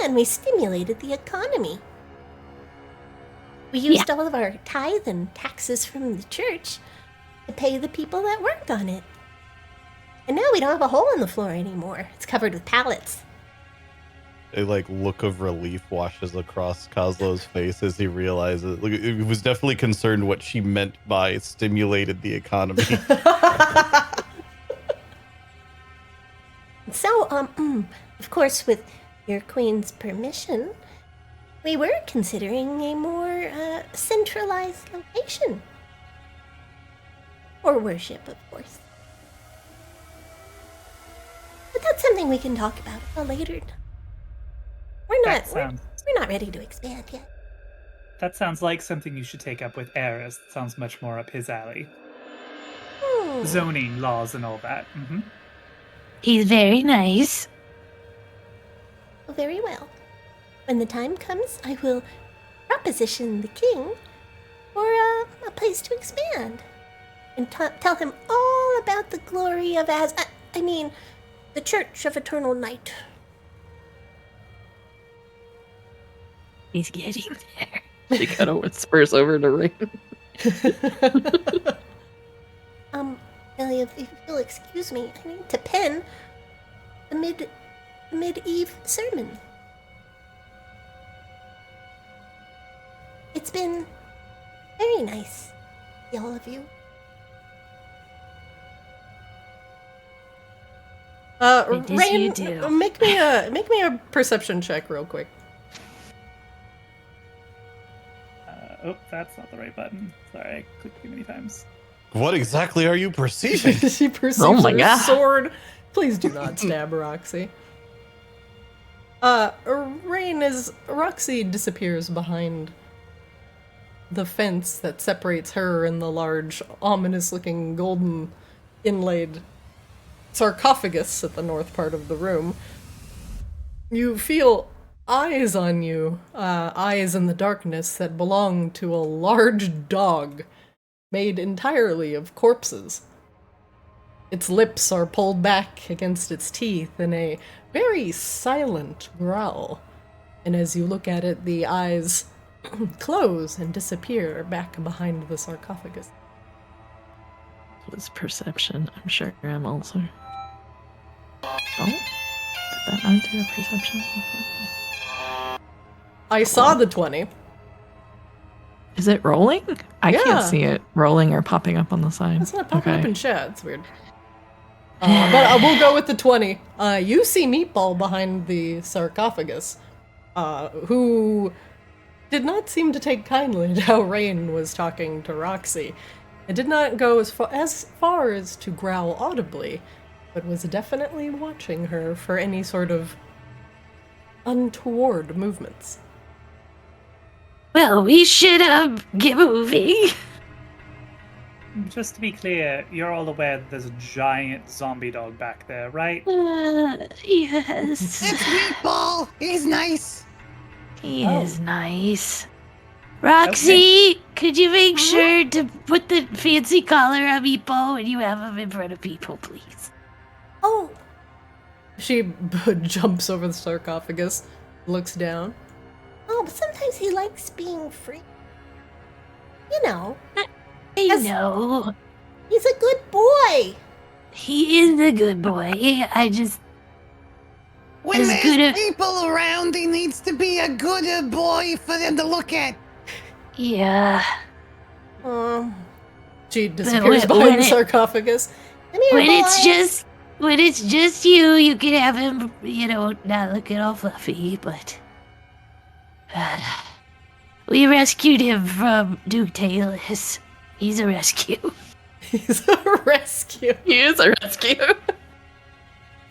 G: and we stimulated the economy. We used all of our tithe and taxes from the church to pay the people that worked on it. And now we don't have a hole in the floor anymore. It's covered with pallets.
D: A look of relief washes across Kozlo's face as he realizes. Look, he was definitely concerned what she meant by stimulated the economy.
G: So, of course, with your queen's permission, we were considering a more centralized location. For worship, of course. But that's something we can talk about at a later time. We're not ready to expand yet.
A: That sounds like something you should take up with Eris. It sounds much more up his alley. Zoning laws and all that. Mm-hmm.
I: He's very nice.
G: Very well. When the time comes, I will proposition the king for a place to expand. And tell him all about the glory of the Church of Eternal Night.
I: He's getting there.
B: She kind of whispers over to Raine.
G: Billy, if you'll excuse me, I need to pen the mid-eve sermon. It's been very nice, all of you.
I: It is
C: Raine,
I: you do.
C: make me a perception check real quick.
A: Oh, that's not the right button. Sorry, I clicked too many times.
D: What exactly are you perceiving?
C: She perceives
B: Oh my
C: her
B: God.
C: sword. Please do not stab Roxy. Roxy disappears behind the fence that separates her and the large, ominous-looking golden inlaid sarcophagus at the north part of the room. You feel eyes on you, eyes in the darkness that belong to a large dog made entirely of corpses. Its lips are pulled back against its teeth in a very silent growl. And as you look at it, the eyes close and disappear back behind the sarcophagus.
B: What's perception? I'm sure I'm also. Oh. that onto a perception.
C: I saw the 20.
B: Is it rolling? I
C: Yeah.
B: can't see it rolling or popping up on the side.
C: It's not popping up in chat. It's weird. But we'll go with the 20. You see Meatball behind the sarcophagus, who did not seem to take kindly to how Raine was talking to Roxy. It did not go as far as to growl audibly, but was definitely watching her for any sort of untoward movements.
I: Well, we should get moving.
A: Just to be clear, you're all aware that there's a giant zombie dog back there, right?
I: Yes.
H: It's Meatball. He's nice.
I: He is nice. Roxy, could you make sure to put the fancy collar on Meatball when you have him in front of people, please?
G: Oh,
C: She jumps over the sarcophagus, looks down.
G: oh, but sometimes he likes being free. You know,
I: I
G: Yes.
I: know.
G: he's a good boy.
I: He is a good boy. I just...
H: When
I: As
H: there's
I: good a-
H: people around, he needs to be a good boy for them to look at.
I: Yeah.
C: She disappears
I: when
C: behind the
I: it-
C: sarcophagus.
G: Come here,
I: When
G: boy.
I: it's just you can have him, not looking all fluffy, but... we rescued him from Duke Talus. He's a rescue.
C: He's a rescue.
B: He is a rescue.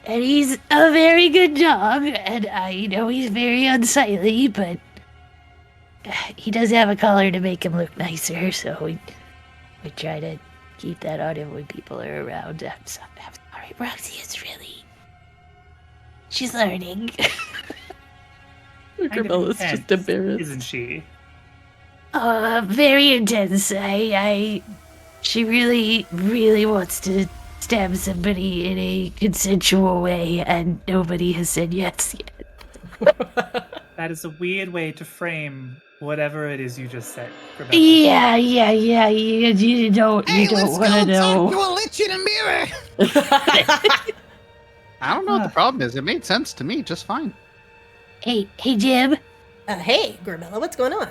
I: And he's a very good dog, and I know he's very unsightly, but he does have a collar to make him look nicer, so we try to keep that on him when people are around. I'm sorry, Roxy is really... She's learning.
A: Kind of
B: Grebella's just
A: intense,
B: embarrassed.
A: isn't she?
I: Very intense. She really, really wants to stab somebody in a consensual way, and nobody has said yes yet.
A: That is a weird way to frame whatever it is you just said. Grebella.
I: Yeah. You don't
H: Hey,
I: want
H: let's
I: to
H: go talk to
I: know.
H: a lich in a mirror.
F: I don't know what the problem is. It made sense to me just fine.
I: Hey, Jib.
G: Hey, Grebella, what's going on?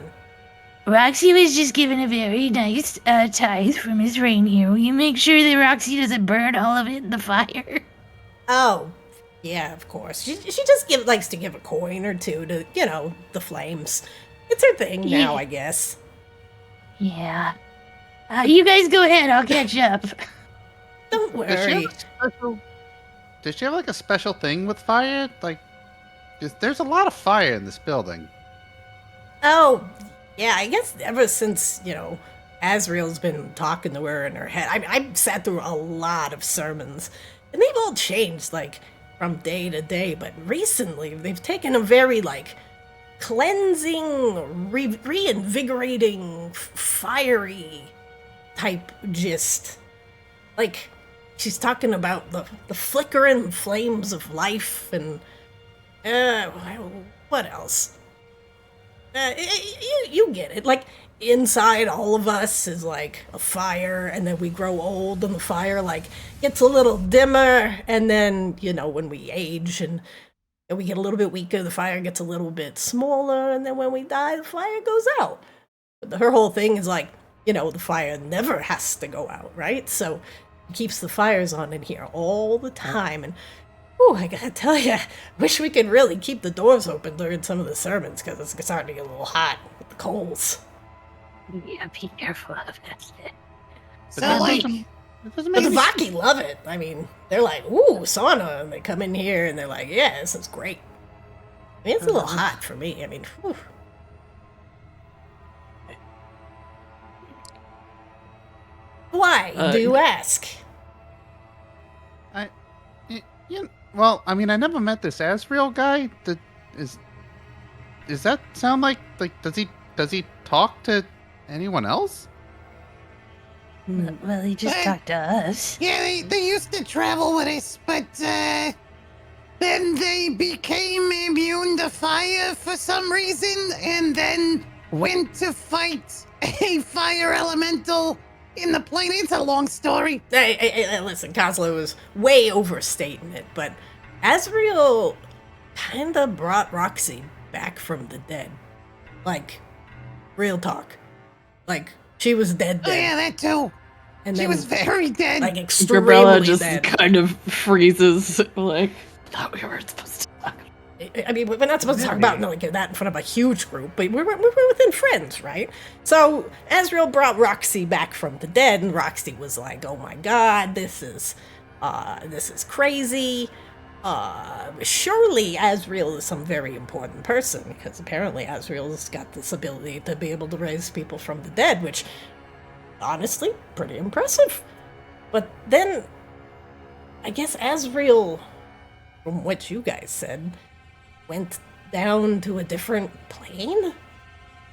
I: Roxy was just given a very nice tithe from Miss Raine here. Will you make sure that Roxy doesn't burn all of it in the fire?
G: Oh, yeah, of course. She just likes to give a coin or two to, the flames. It's her thing
I: Yeah.
G: now, I guess.
I: Yeah. You guys go ahead. I'll catch up.
G: Don't worry.
F: Does she have like a special thing with fire? Like, there's a lot of fire in this building.
G: Oh, yeah, I guess ever since, Azriel's been talking to her in her head, I sat through a lot of sermons, and they've all changed, from day to day, but recently they've taken a very, cleansing, reinvigorating, fiery type gist. She's talking about the flickering flames of life, and, what else? You get it. Inside all of us is a fire, and then we grow old, and the fire gets a little dimmer, and then when we age and we get a little bit weaker, the fire gets a little bit smaller, and then when we die, the fire goes out. But her whole thing is the fire never has to go out, right? So it keeps the fires on in here all the time, and I gotta tell you, wish we could really keep the doors open during some of the sermons, because it's starting to get a little hot with the coals.
I: Yeah, be careful of that.
H: So,
G: But the Vaki love it. I mean, they're like, ooh, sauna, and they come in here, and they're like, yeah, this is great. I mean, it's a little hot for me. I mean, whew. Why do you ask?
F: Well, I mean, I never met this Azrael guy. Does that sound like does he talk to anyone else?
I: Well, he just talked to us.
H: Yeah, they used to travel with us, but then they became immune to fire for some reason, and then went to fight a fire elemental in the plane. It's a long story.
G: Hey, listen, Kozlo was way overstating it, but Azriel
C: kinda brought Roxy back from the dead. Like, real talk. Like, she was dead.
H: Oh yeah, that too.
C: And
H: She
C: then,
H: was very dead.
C: like, extremely
B: Grebella just
C: dead.
B: kind of freezes, like, thought we weren't supposed to talk.
C: I mean, we're not supposed to talk about like that in front of a huge group, but we're within friends, right? So Azrael brought Roxy back from the dead, and Roxy was like, "Oh my God, this is crazy. Surely Azrael is some very important person, because apparently Azrael's got this ability to be able to raise people from the dead, which, honestly, pretty impressive." But then, I guess Azrael, from what you guys said, went down to a different plane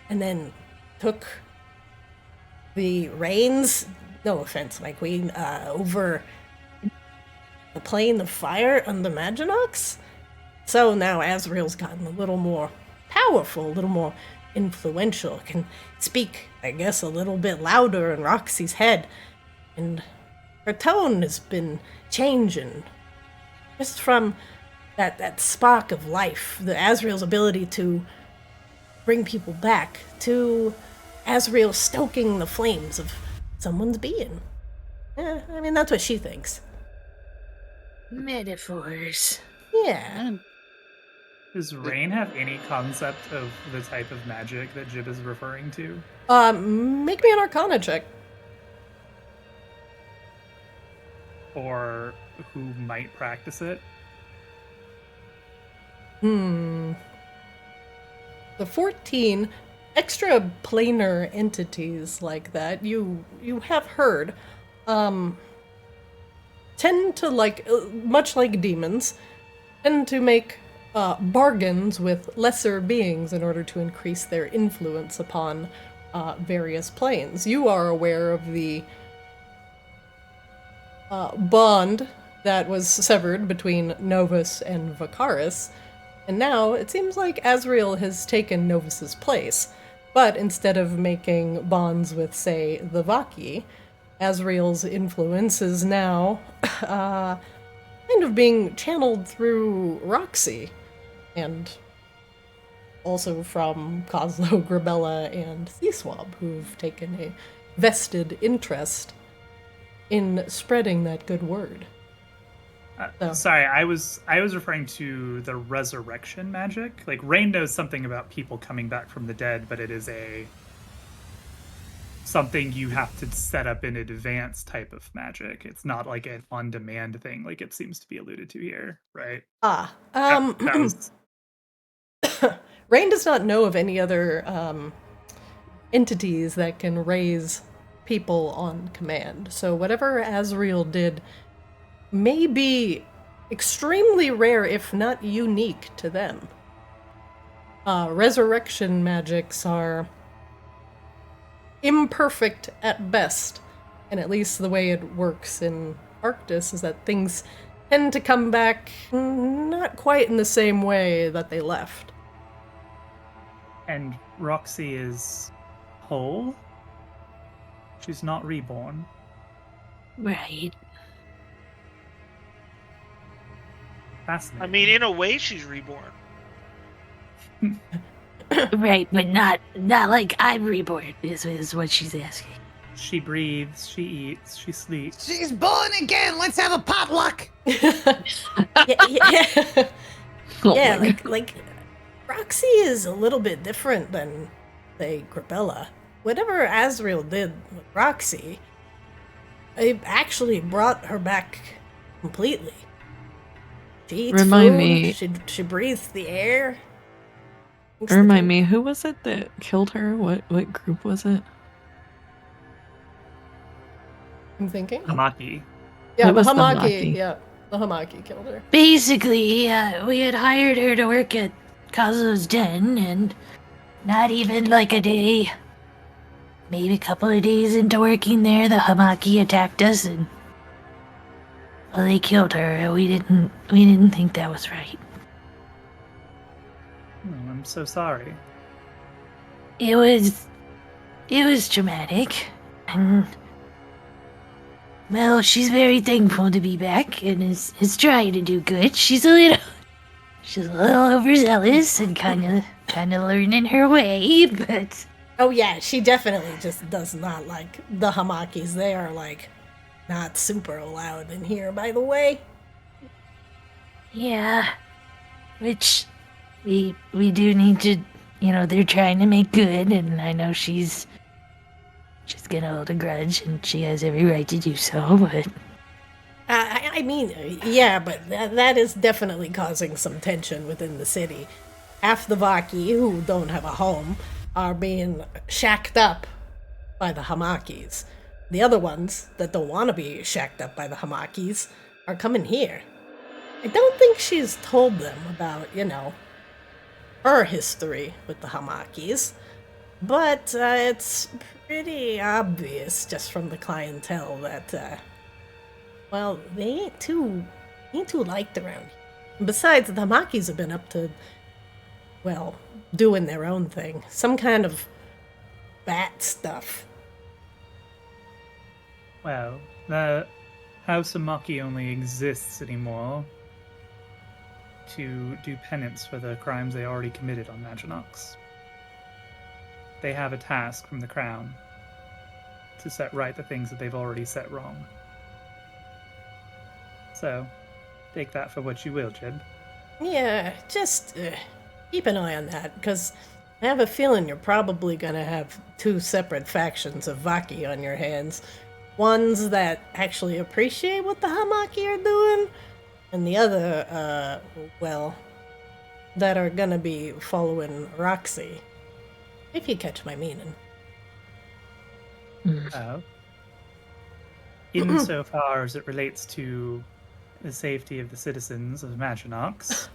C: and then took the reins, no offense, my queen, over the plane of fire on the Maginox. So now Azrael's gotten a little more powerful, a little more influential, can speak, I guess, a little bit louder in Roxy's head, and her tone has been changing just from that spark of life, the Azrael's ability to bring people back, to Azrael stoking the flames of someone's being. Yeah, I mean, that's what she thinks.
I: Metaphors.
C: Yeah.
A: Does Raine have any concept of the type of magic that Jib is referring to?
C: Make me an Arcana check.
A: Or who might practice it?
C: The 14 extra planar entities like that you have heard tend to, like, much like demons, tend to make bargains with lesser beings in order to increase their influence upon various planes. You are aware of the bond that was severed between Novus and Vicaris, and now it seems like Azrael has taken Novus's place. But instead of making bonds with, say, the Vaki, Azrael's influence is now kind of being channeled through Roxy, and also from Kozlo, Grebella, and Seaswab, who've taken a vested interest in spreading that good word. So.
A: Sorry, I was referring to the resurrection magic. Like, Raine knows something about people coming back from the dead, but it is something you have to set up in advance type of magic. It's not like an on-demand thing, like it seems to be alluded to here, right?
C: Raine does not know of any other entities that can raise people on command. So whatever Azrael did may be extremely rare, if not unique, to them. Resurrection magics are imperfect at best, and at least the way it works in Arctis is that things tend to come back not quite in the same way that they left.
A: And Roxy is whole? She's not reborn.
I: Right.
A: Fascinating.
E: I mean, in a way, she's reborn.
I: Right, but not like I'm reborn, is what she's asking.
A: She breathes, she eats, she sleeps.
H: She's born again. Let's have a potluck.
C: Yeah.
B: Oh
C: Yeah,
B: my
C: like Roxy is a little bit different than, say, Grebella. Whatever Azrael did with Roxy, it actually brought her back completely. She eats
B: Remind
C: food,
B: me.
C: She breathes the air.
B: Remind me, who was it that killed her? What group was it?
C: I'm thinking.
A: Hamaki.
C: Yeah,
B: It
C: the
B: was the
C: Hamaki.
B: Hamaki.
C: Yeah, the Hamaki killed her.
I: Basically, we had hired her to work at Kozlo's den, and not even like a day, maybe a couple of days into working there, the Hamaki attacked us, and well, they killed her. And we didn't think that was right.
A: Oh, I'm so sorry.
I: It was traumatic, and well, she's very thankful to be back and is trying to do good. She's a she's a little overzealous and kind of learning her way, but
C: Oh yeah, she definitely just does not like the Hamakis. They are like not super loud in here, by the way.
I: yeah, which we do need to, they're trying to make good, and I know she's gonna hold a grudge, and she has every right to do so, but
C: I mean, yeah, but that is definitely causing some tension within the city. Half the Vaki who don't have a home are being shacked up by the Hamakis. The other ones that don't want to be shacked up by the Hamakis are coming here. I don't think she's told them about, her history with the Hamakis, but it's pretty obvious just from the clientele that, well, they ain't too liked around here. Besides, the Hamakis have been up to, well, doing their own thing. Some kind of bat stuff.
A: Well, the House of Maki only exists anymore to do penance for the crimes they already committed on Maginox. They have a task from the Crown to set right the things that they've already set wrong. So, take that for what you will, Jib.
C: Yeah, just keep an eye on that, because I have a feeling you're probably going to have two separate factions of Vaki on your hands. Ones that actually appreciate what the Hamaki are doing, and the other, well, that are going to be following Roxy. If you catch my meaning.
A: Well, insofar as it relates to the safety of the citizens of Maginox,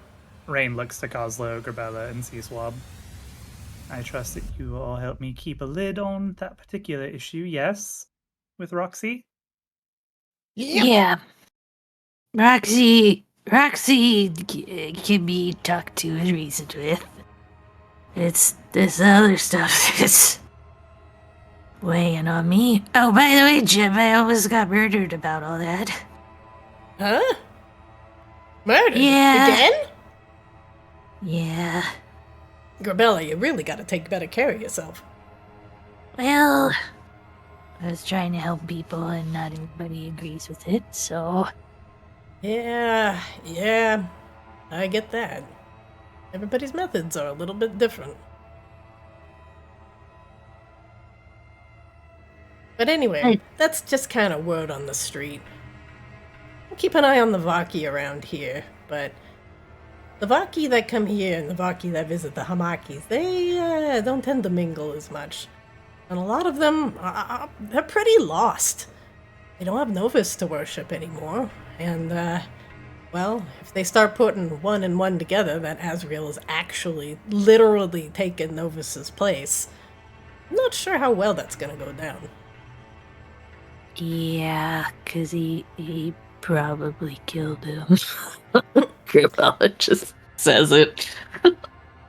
A: Raine looks to Coslo, Grebella, and Seaswab. I trust that you will all help me keep a lid on that particular issue, yes? With Roxy?
I: yeah. Roxy can be talked to and reasoned with. It's this other stuff that's weighing on me. Oh, by the way, Jim, I almost got murdered about all that.
C: Huh? Murdered?
I: Yeah.
C: Again?
I: Yeah.
C: Grebella, you really gotta take better care of yourself.
I: Well, I was trying to help people and not everybody agrees with it, so...
C: Yeah, I get that. Everybody's methods are a little bit different. But anyway, that's just kind of word on the street. Keep an eye on the Vaki around here, but the Vaki that come here and the Vaki that visit the Hamakis, they don't tend to mingle as much. And a lot of them, they're pretty lost. They don't have Novus to worship anymore, and, well, if they start putting one and one together, that Azrael is actually literally taking Novus's place, I'm not sure how well that's gonna go down.
I: Yeah, 'cause he probably killed him.
B: Grebella just says it.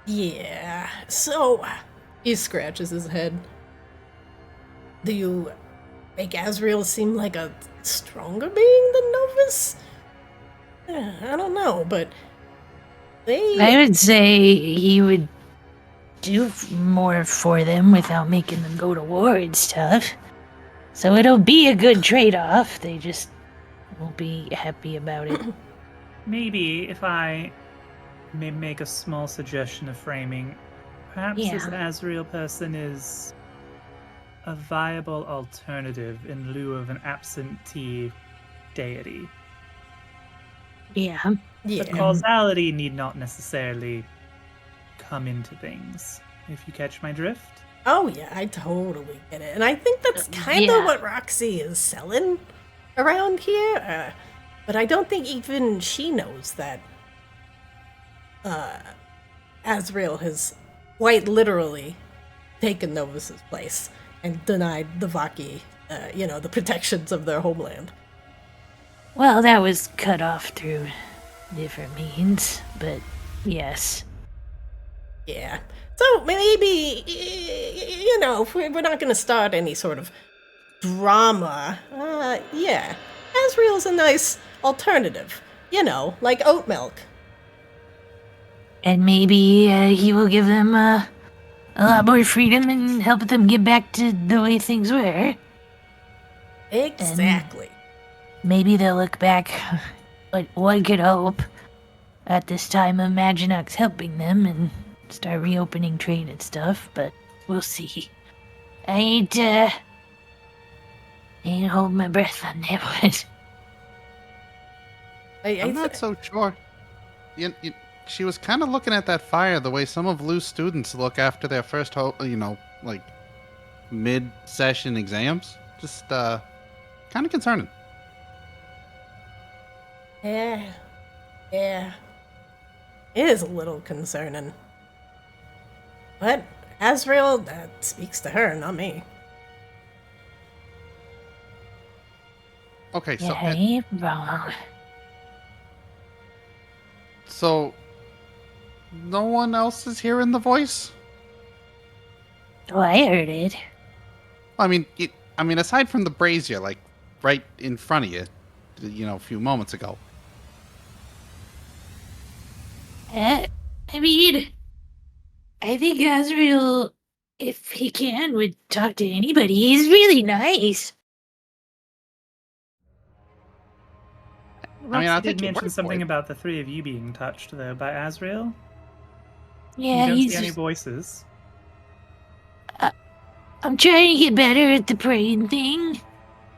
C: Yeah, so he scratches his head. Do you make Azrael seem like a stronger being than Novus? I don't know, but
I: I would say he would do more for them without making them go to war and stuff. So it'll be a good trade-off. They just won't be happy about it.
A: Maybe if I may make a small suggestion of framing, perhaps this Azrael person is a viable alternative in lieu of an absentee deity.
I: Yeah.
A: The causality need not necessarily come into things, if you catch my drift.
C: Oh yeah, I totally get it. And I think that's kind of what Roxy is selling around here. But I don't think even she knows that Azrael has quite literally taken Novus's place and denied the Vaki, the protections of their homeland.
I: Well, that was cut off through different means, but yes.
C: Yeah. So maybe, if we're not going to start any sort of drama, Azrael's a nice alternative, like oat milk.
I: And maybe he will give them a lot more freedom and help them get back to the way things were.
C: Exactly.
I: Maybe they'll look back, but one could hope, at this time of Maginox helping them and start reopening trade and stuff, but we'll see. I ain't hold my breath on that one.
F: I'm not so sure. She was kind of looking at that fire the way some of Lou's students look after their first, like mid-session exams. Just kind of concerning.
C: Yeah. It is a little concerning. But Azrael, that speaks to her, not me.
F: Okay, so...
I: Yeah, you ain't wrong.
F: So, no one else is hearing the voice?
I: Oh, I heard it.
F: I mean, aside from the brazier, like, right in front of you, a few moments ago.
I: I mean, I think Azrael, if he can, would talk to anybody. He's really nice.
A: Roxy
F: I'll
A: did
F: take your
A: mention
F: word for
A: something
F: it.
A: about the three of you being touched, though, by Azrael.
I: Yeah,
A: you don't
I: he's
A: see any
I: just,
A: voices.
I: I'm trying to get better at the praying thing,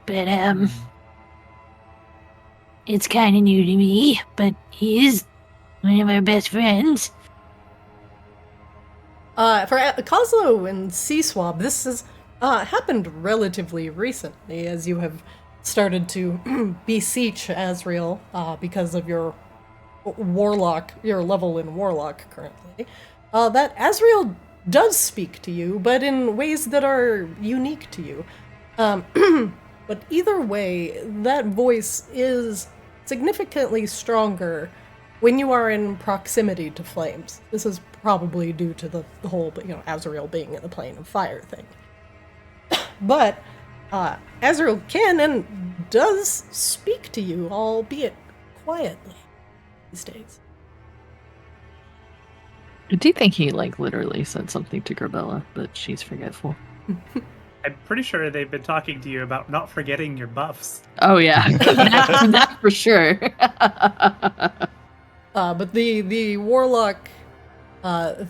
I: but it's kind of new to me. But he is one of our best friends.
C: For Kozlo and Sea-Swab, this has happened relatively recently, as you have started to beseech Azrael because of your level in Warlock currently. That Azrael does speak to you, but in ways that are unique to you. But either way, that voice is significantly stronger when you are in proximity to flames. This is probably due to the whole, Azrael being in the plane of fire thing. But Azrael can and does speak to you, albeit quietly these days.
B: I do think he, literally said something to Grebella, but she's forgetful.
A: I'm pretty sure they've been talking to you about not forgetting your buffs.
B: Oh, yeah. That for sure.
C: But the Warlock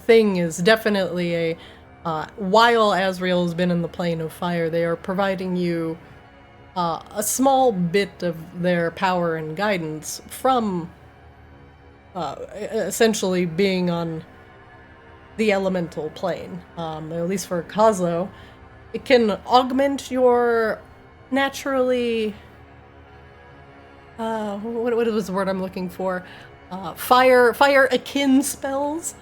C: thing is definitely a... while Azrael has been in the plane of fire, they are providing you a small bit of their power and guidance from essentially being on the elemental plane. At least for Kozlo, it can augment your naturally... what was the word I'm looking for? Fire-akin spells.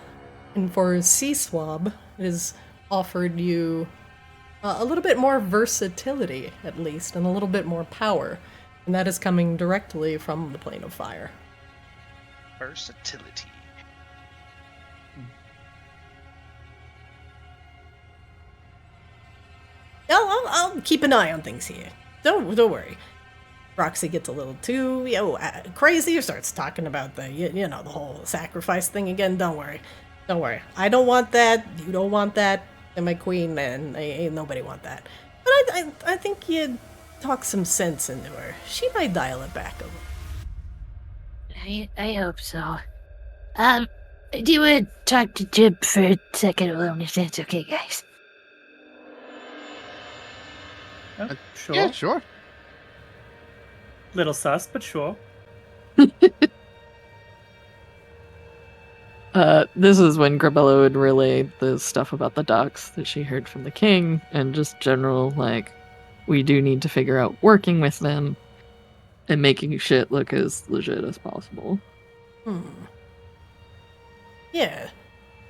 C: And for Sea-Swab, it has offered you a little bit more versatility, at least, and a little bit more power. And that is coming directly from the plane of fire.
E: Versatility.
C: I'll keep an eye on things here. Don't worry. Roxy gets a little too crazy, starts talking about the the whole sacrifice thing again. Don't worry. I don't want that. You don't want that. And my queen, and ain't nobody want that. But I think you talk some sense into her. She might dial it back a little.
I: I hope so. Do you want to talk to Jib for a second alone, if that's okay, guys?
A: Sure.
F: Yeah, sure.
A: Little sus, but sure.
B: This is when Grebella would relay the stuff about the ducks that she heard from the king, and just general, we do need to figure out working with them and making shit look as legit as possible.
C: Yeah,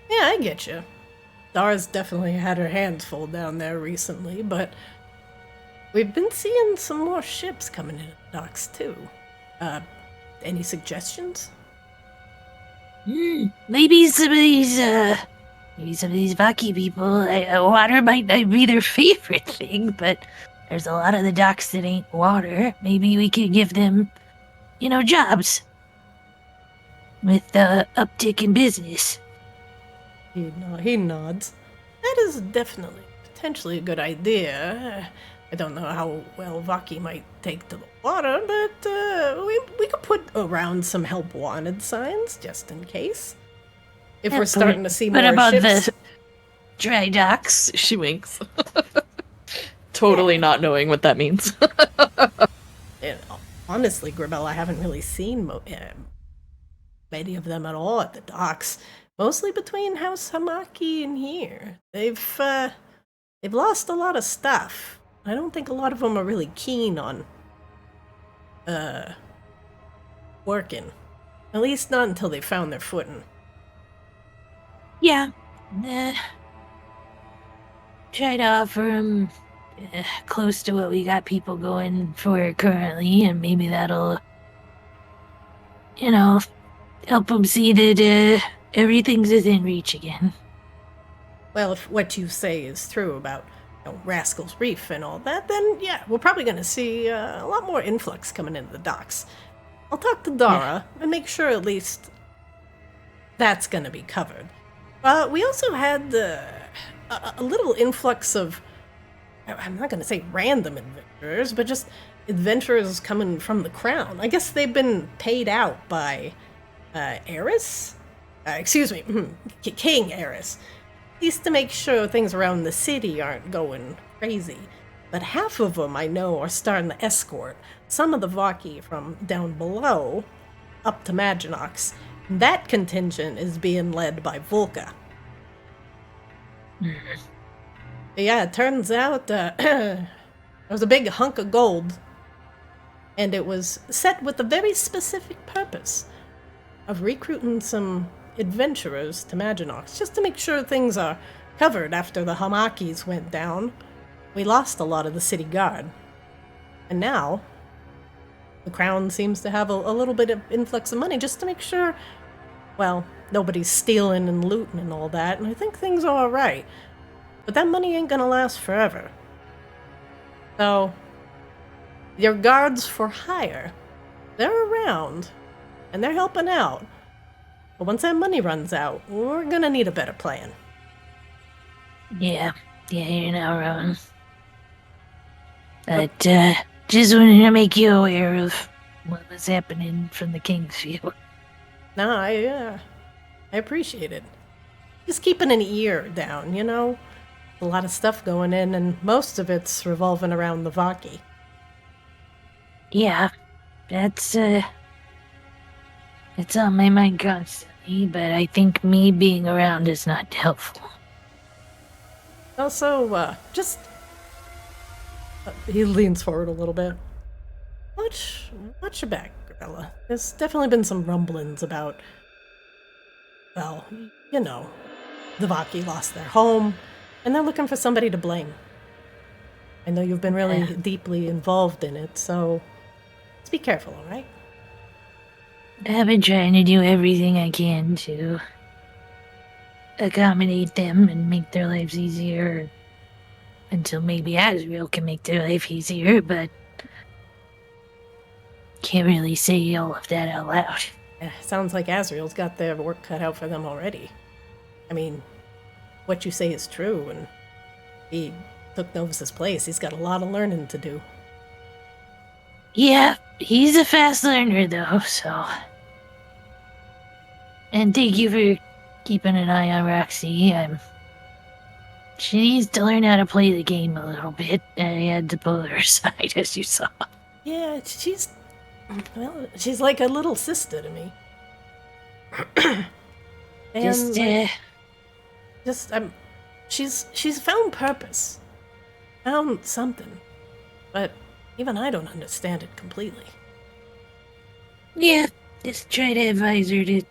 C: I get you. Dara's definitely had her hands full down there recently, but we've been seeing some more ships coming in at docks too. Any suggestions?
I: Maybe some of these Vaki people, water might not be their favorite thing, but there's a lot of the docks that ain't water. Maybe we could give them, jobs. with the uptick in business.
C: He nods. That is definitely, potentially a good idea. I don't know how well Vaki might take to the water, but we could put around some help wanted signs just in case. If we're starting to see more
I: What about
C: ships.
I: the dry docks?
B: She winks. Totally not knowing what that means.
C: And honestly, Grebella, I haven't really seen many of them at all at the docks. Mostly between House Hamaki and here. They've lost a lot of stuff. I don't think a lot of them are really keen on working. At least not until they found their footing.
I: Yeah. Try to offer them close to what we got people going for currently, and maybe that'll, help them see that everything's within reach again.
C: Well, if what you say is true about Rascal's Reef and all that, then yeah, we're probably going to see a lot more influx coming into the docks. I'll talk to Dara and make sure at least that's going to be covered. We also had a little influx of, I'm not going to say random adventurers, but just adventurers coming from the crown. I guess they've been paid out by Eris? King Eris. At least to make sure things around the city aren't going crazy. But half of them I know are starting to escort some of the Vaki from down below up to Maginox. That contingent is being led by Vulka. Yeah, it turns out there was a big hunk of gold, and it was set with a very specific purpose of recruiting some adventurers to Maginox, just to make sure things are covered after the Hamakis went down. We lost a lot of the city guard. And now, the crown seems to have a little bit of influx of money just to make sure, well, nobody's stealing and looting and all that, and I think things are alright. But that money ain't gonna last forever. So, your guards for hire, they're around, and they're helping out. But once that money runs out, we're gonna need a better plan.
I: Yeah, you're not wrong. But, just wanted to make you aware of what was happening from the King's view.
C: No, I appreciate it. Just keeping an ear down, A lot of stuff going in, and most of it's revolving around the Vaki.
I: Yeah, it's on my mind constantly, but I think me being around is not helpful.
C: Also, he leans forward a little bit. Watch your back, Grebella. There's definitely been some rumblings about, well, the Vaki lost their home, and they're looking for somebody to blame. I know you've been really deeply involved in it, so let's be careful, alright?
I: I've been trying to do everything I can to accommodate them and make their lives easier until maybe Asriel can make their life easier, but can't really say all of that out loud.
C: Sounds like Asriel's got their work cut out for them already. I mean, what you say is true, and he took Novus's place. He's got a lot of learning to do.
I: Yeah, he's a fast learner, though, so... And thank you for keeping an eye on Roxy. She needs to learn how to play the game a little bit. I had to pull her aside, as you saw.
C: Yeah, she's like a little sister to me. And she's found purpose. Found something. But even I don't understand it completely.
I: Yeah, just try to advise her to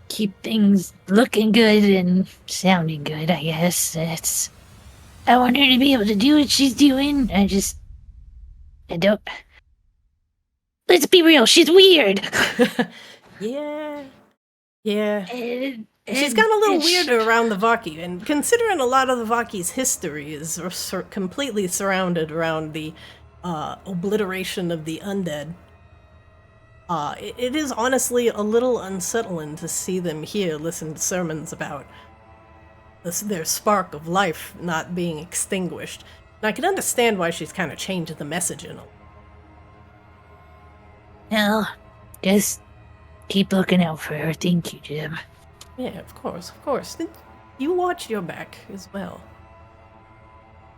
I: keep things looking good and sounding good, I guess. I want her to be able to do what she's doing. I don't... Let's be real, she's weird!
C: Yeah. She's gotten a little weirder around the Vaki, and considering a lot of the Vaki's history is completely surrounded around the obliteration of the undead, It is honestly a little unsettling to see them here listen to sermons about their spark of life not being extinguished. And I can understand why she's kind of changed the messaging.
I: Well, just keep looking out for her. Thank you, Jib.
C: Yeah, of course, of course. You watch your back as well.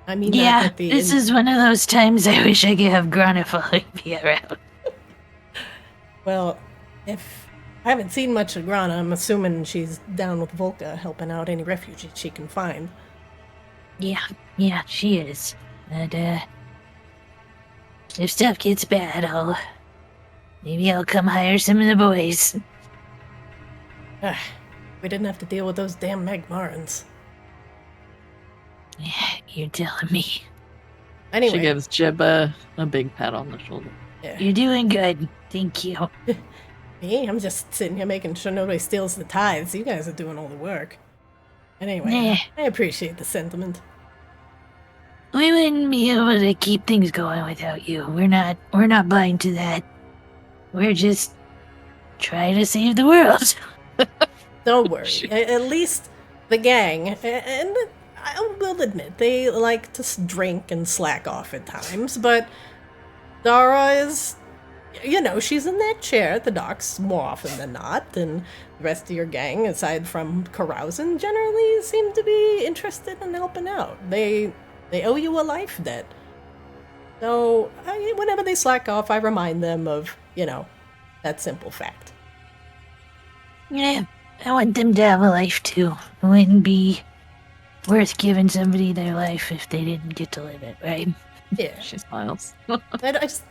C: I mean,
I: Yeah,
C: that at the
I: this
C: end.
I: is one of those times I wish I could have Grana following me around.
C: Well, if I haven't seen much of Grana, I'm assuming she's down with Vulka, helping out any refugees she can find.
I: Yeah, she is. And, if stuff gets bad, maybe I'll come hire some of the boys.
C: We didn't have to deal with those damn Magmarans.
I: Yeah, you're telling me.
C: Anyway.
B: She gives Jib a big pat on the shoulder.
C: Yeah.
I: You're doing good. Thank you.
C: Me? I'm just sitting here making sure nobody steals the tithes. You guys are doing all the work. Anyway,
I: Nah.
C: I appreciate the sentiment.
I: We wouldn't be able to keep things going without you. We're not blind to that. We're just trying to save the world.
C: Don't worry. At least the gang, and I will admit, they like to drink and slack off at times, but Dara is, she's in that chair at the docks more often than not, and the rest of your gang, aside from carousing, generally seem to be interested in helping out. They owe you a life debt. So, whenever they slack off, I remind them of, that simple fact.
I: Yeah, I want them to have a life too. It wouldn't be worth giving somebody their life if they didn't get to live it, right?
C: Yeah.
B: She smiles.
C: I just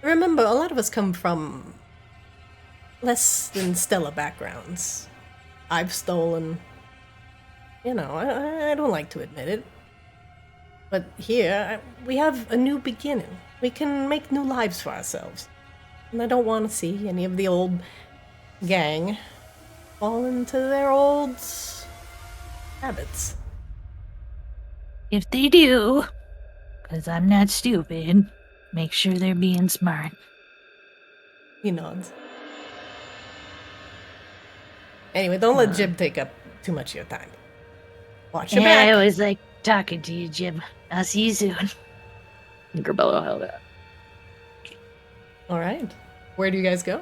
C: remember a lot of us come from less than stellar backgrounds. I've stolen, I don't like to admit it. But here, we have a new beginning. We can make new lives for ourselves. And I don't want to see any of the old gang fall into their old habits.
I: If they do, because I'm not stupid, make sure they're being smart.
C: He nods. Anyway, don't let Jib take up too much of your time. Watch your back.
I: I always like talking to you, Jib. I'll see you soon.
B: Grebella held out.
C: All right. Where do you guys go?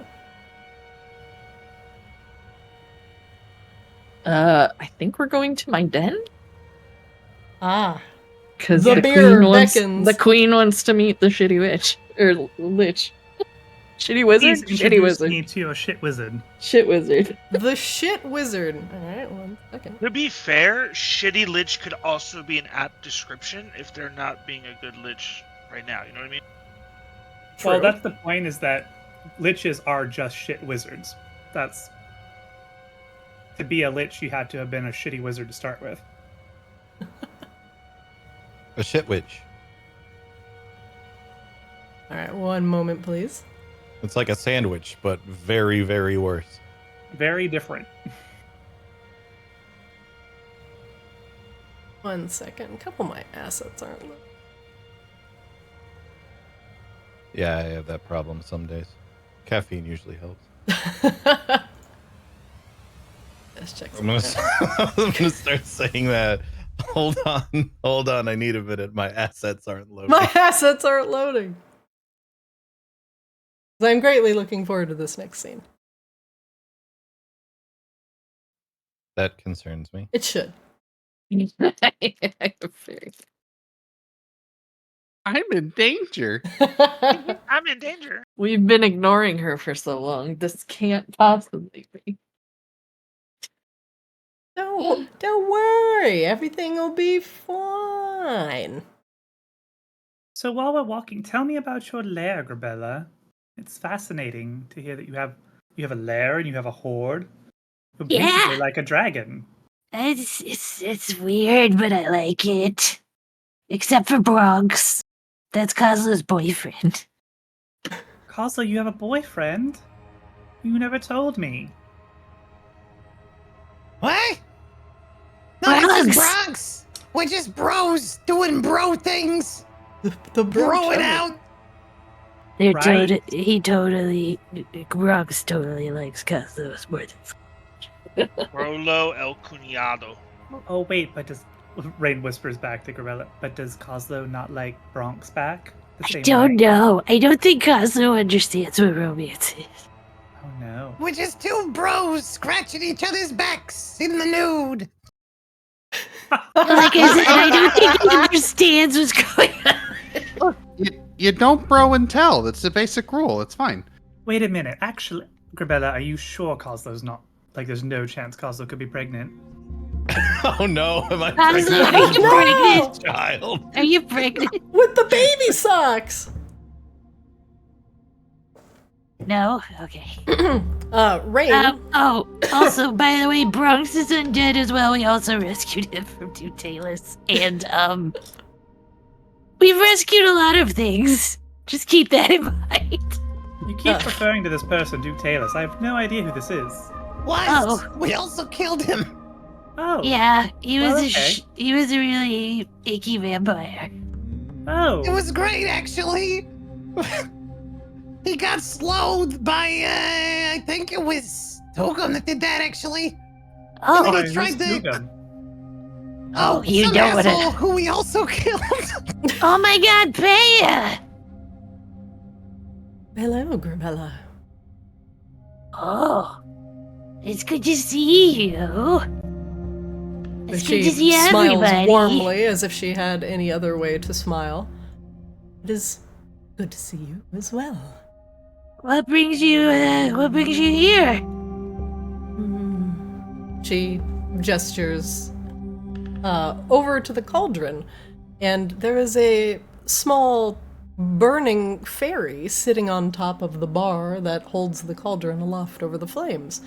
B: I think we're going to my den.
C: Ah.
B: Because
C: The beer beckons.
B: The queen wants to meet the shitty witch. Or lich. Shitty wizard?
A: Please
B: Shitty
A: introduce
B: wizard.
A: me to a shit wizard.
B: Shit wizard.
C: The shit wizard. All right, 1 second.
E: To be fair, shitty Lich could also be an apt description if they're not being a good Lich right now. You know what I mean?
C: True.
A: Well, that's the point, is that liches are just shit wizards. That's... To be a lich, you had to have been a shitty wizard to start with.
D: A shit witch.
C: All right, 1 moment, please.
D: It's like a sandwich, but very, very worse.
A: Very different.
C: 1 second. A couple of my assets aren't.
D: Yeah, I have that problem some days. Caffeine usually helps.
C: Let's check.
D: I'm gonna start saying that. Hold on. I need a minute. My assets aren't loading.
C: My assets aren't loading. I'm greatly looking forward to this next scene.
D: That concerns me.
C: It should.
F: I'm in danger.
E: I'm in danger.
B: We've been ignoring her for so long. This can't possibly be.
C: Don't worry. Everything will be fine.
A: So while we're walking, tell me about your lair, Grebella. It's fascinating to hear that you have a lair and you have a horde. You're basically like a dragon.
I: It's weird, but I like it. Except for Bronx. That's Kozlo's boyfriend.
A: Kozlo, you have a boyfriend? You never told me.
H: What? No, it's
I: Bronx.
H: just Bronx. We're just bros doing bro things.
C: The
H: Bro it
C: challenge.
H: out.
I: They're
A: Right.
I: Grox totally likes Cosmos more than
E: Rolo El Cunado.
A: Oh wait, but does Raine whispers back to Grebella? But does Coslo not like Bronx back the
I: I
A: same
I: don't
A: way?
I: know. I don't think Cosmo understands what romance is.
A: Oh no.
H: We're just two bros scratching each other's backs in the nude.
I: Like I said, I don't think he understands what's going on.
F: You don't bro and tell. That's the basic rule. It's fine.
A: Wait a minute. Actually, Grebella, are you sure Coslo's not like? There's no chance Coslo could be pregnant.
D: Oh no, am I
I: Cosmo,
D: pregnant?
I: are you pregnant?
D: Child.
I: Are you pregnant?
C: With the baby socks!
I: No? Okay.
C: Raine.
I: Also, by the way, Bronx is undead as well. We also rescued him from two tailors. And, we've rescued a lot of things. Just keep that in mind.
A: You keep referring to this person, Duke Talus. I have no idea who this is.
H: What?
I: Oh.
H: We also killed him.
A: Oh.
I: Yeah, he was
A: Well,
I: he was a really icky vampire.
A: Oh.
H: It was great, actually. He got slowed by, I think it was Togum that did that, actually.
I: Oh,
H: And then
A: Who's
H: he tried to...
A: Tugum?
H: Oh,
I: you
H: some
I: don't wanna-
H: asshole who we also killed.
I: oh my God, Paya!
C: Hello, Grebella.
I: Oh, it's good to see you. It's
C: She
I: good to see
C: smiles
I: everybody.
C: warmly as if she had any other way to smile. It is good to see you as well.
I: What brings you here?
C: She gestures over to the cauldron, and there is a small burning fairy sitting on top of the bar that holds the cauldron aloft over the flames.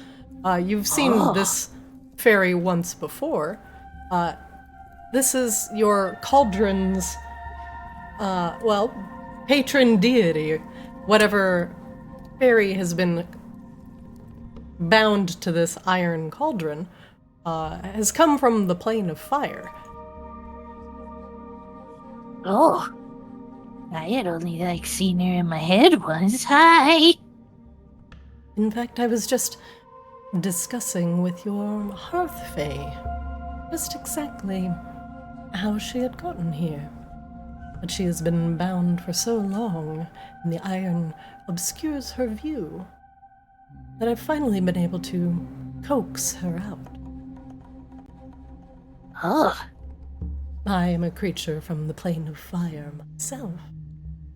C: You've seen this fairy once before. This is your cauldron's, patron deity. Whatever fairy has been bound to this iron cauldron has come from the plane of fire.
I: Oh, I had only seen her in my head once. Hi.
C: In fact, I was just discussing with your hearth fae just exactly how she had gotten here. But she has been bound for so long, and the iron obscures her view, that I've finally been able to coax her out.
I: Oh,
C: I am a creature from the plane of fire myself.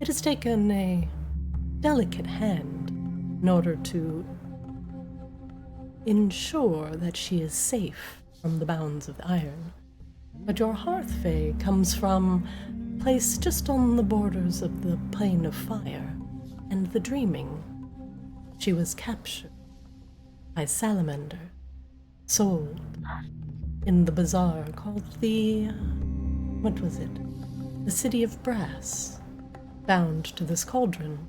C: It has taken a delicate hand in order to ensure that she is safe from the bounds of the iron. But your hearth fae comes from a place just on the borders of the plane of fire and the dreaming. She was captured by Salamander, sold in the bazaar called the... what was it? The City of Brass, bound to this cauldron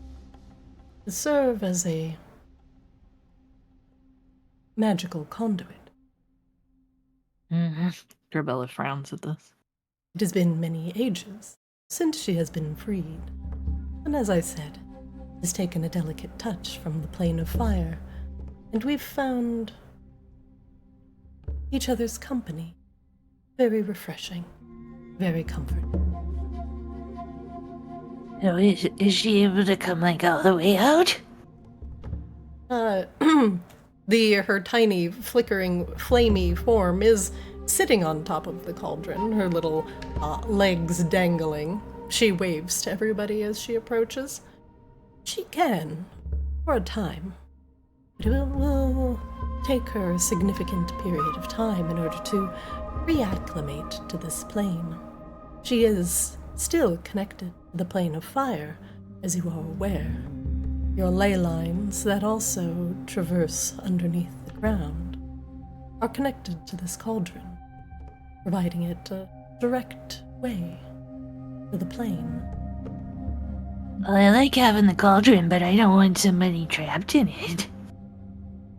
C: to serve as a magical conduit.
B: Grebella frowns at this.
C: It has been many ages since she has been freed, and as I said, it has taken a delicate touch from the plane of fire, and we've found each other's company very refreshing, very comforting.
I: so is she able to come all the way out?
C: Her tiny, flickering, flamey form is sitting on top of the cauldron, her little legs dangling. She waves to everybody as she approaches. She can, for a time, but it will take her a significant period of time in order to reacclimate to this plane. She is still connected to the plane of fire, as you are aware. Your ley lines that also traverse underneath the ground are connected to this cauldron, providing it a direct way to the plane.
I: Well, I like having the cauldron, but I don't want somebody trapped in it.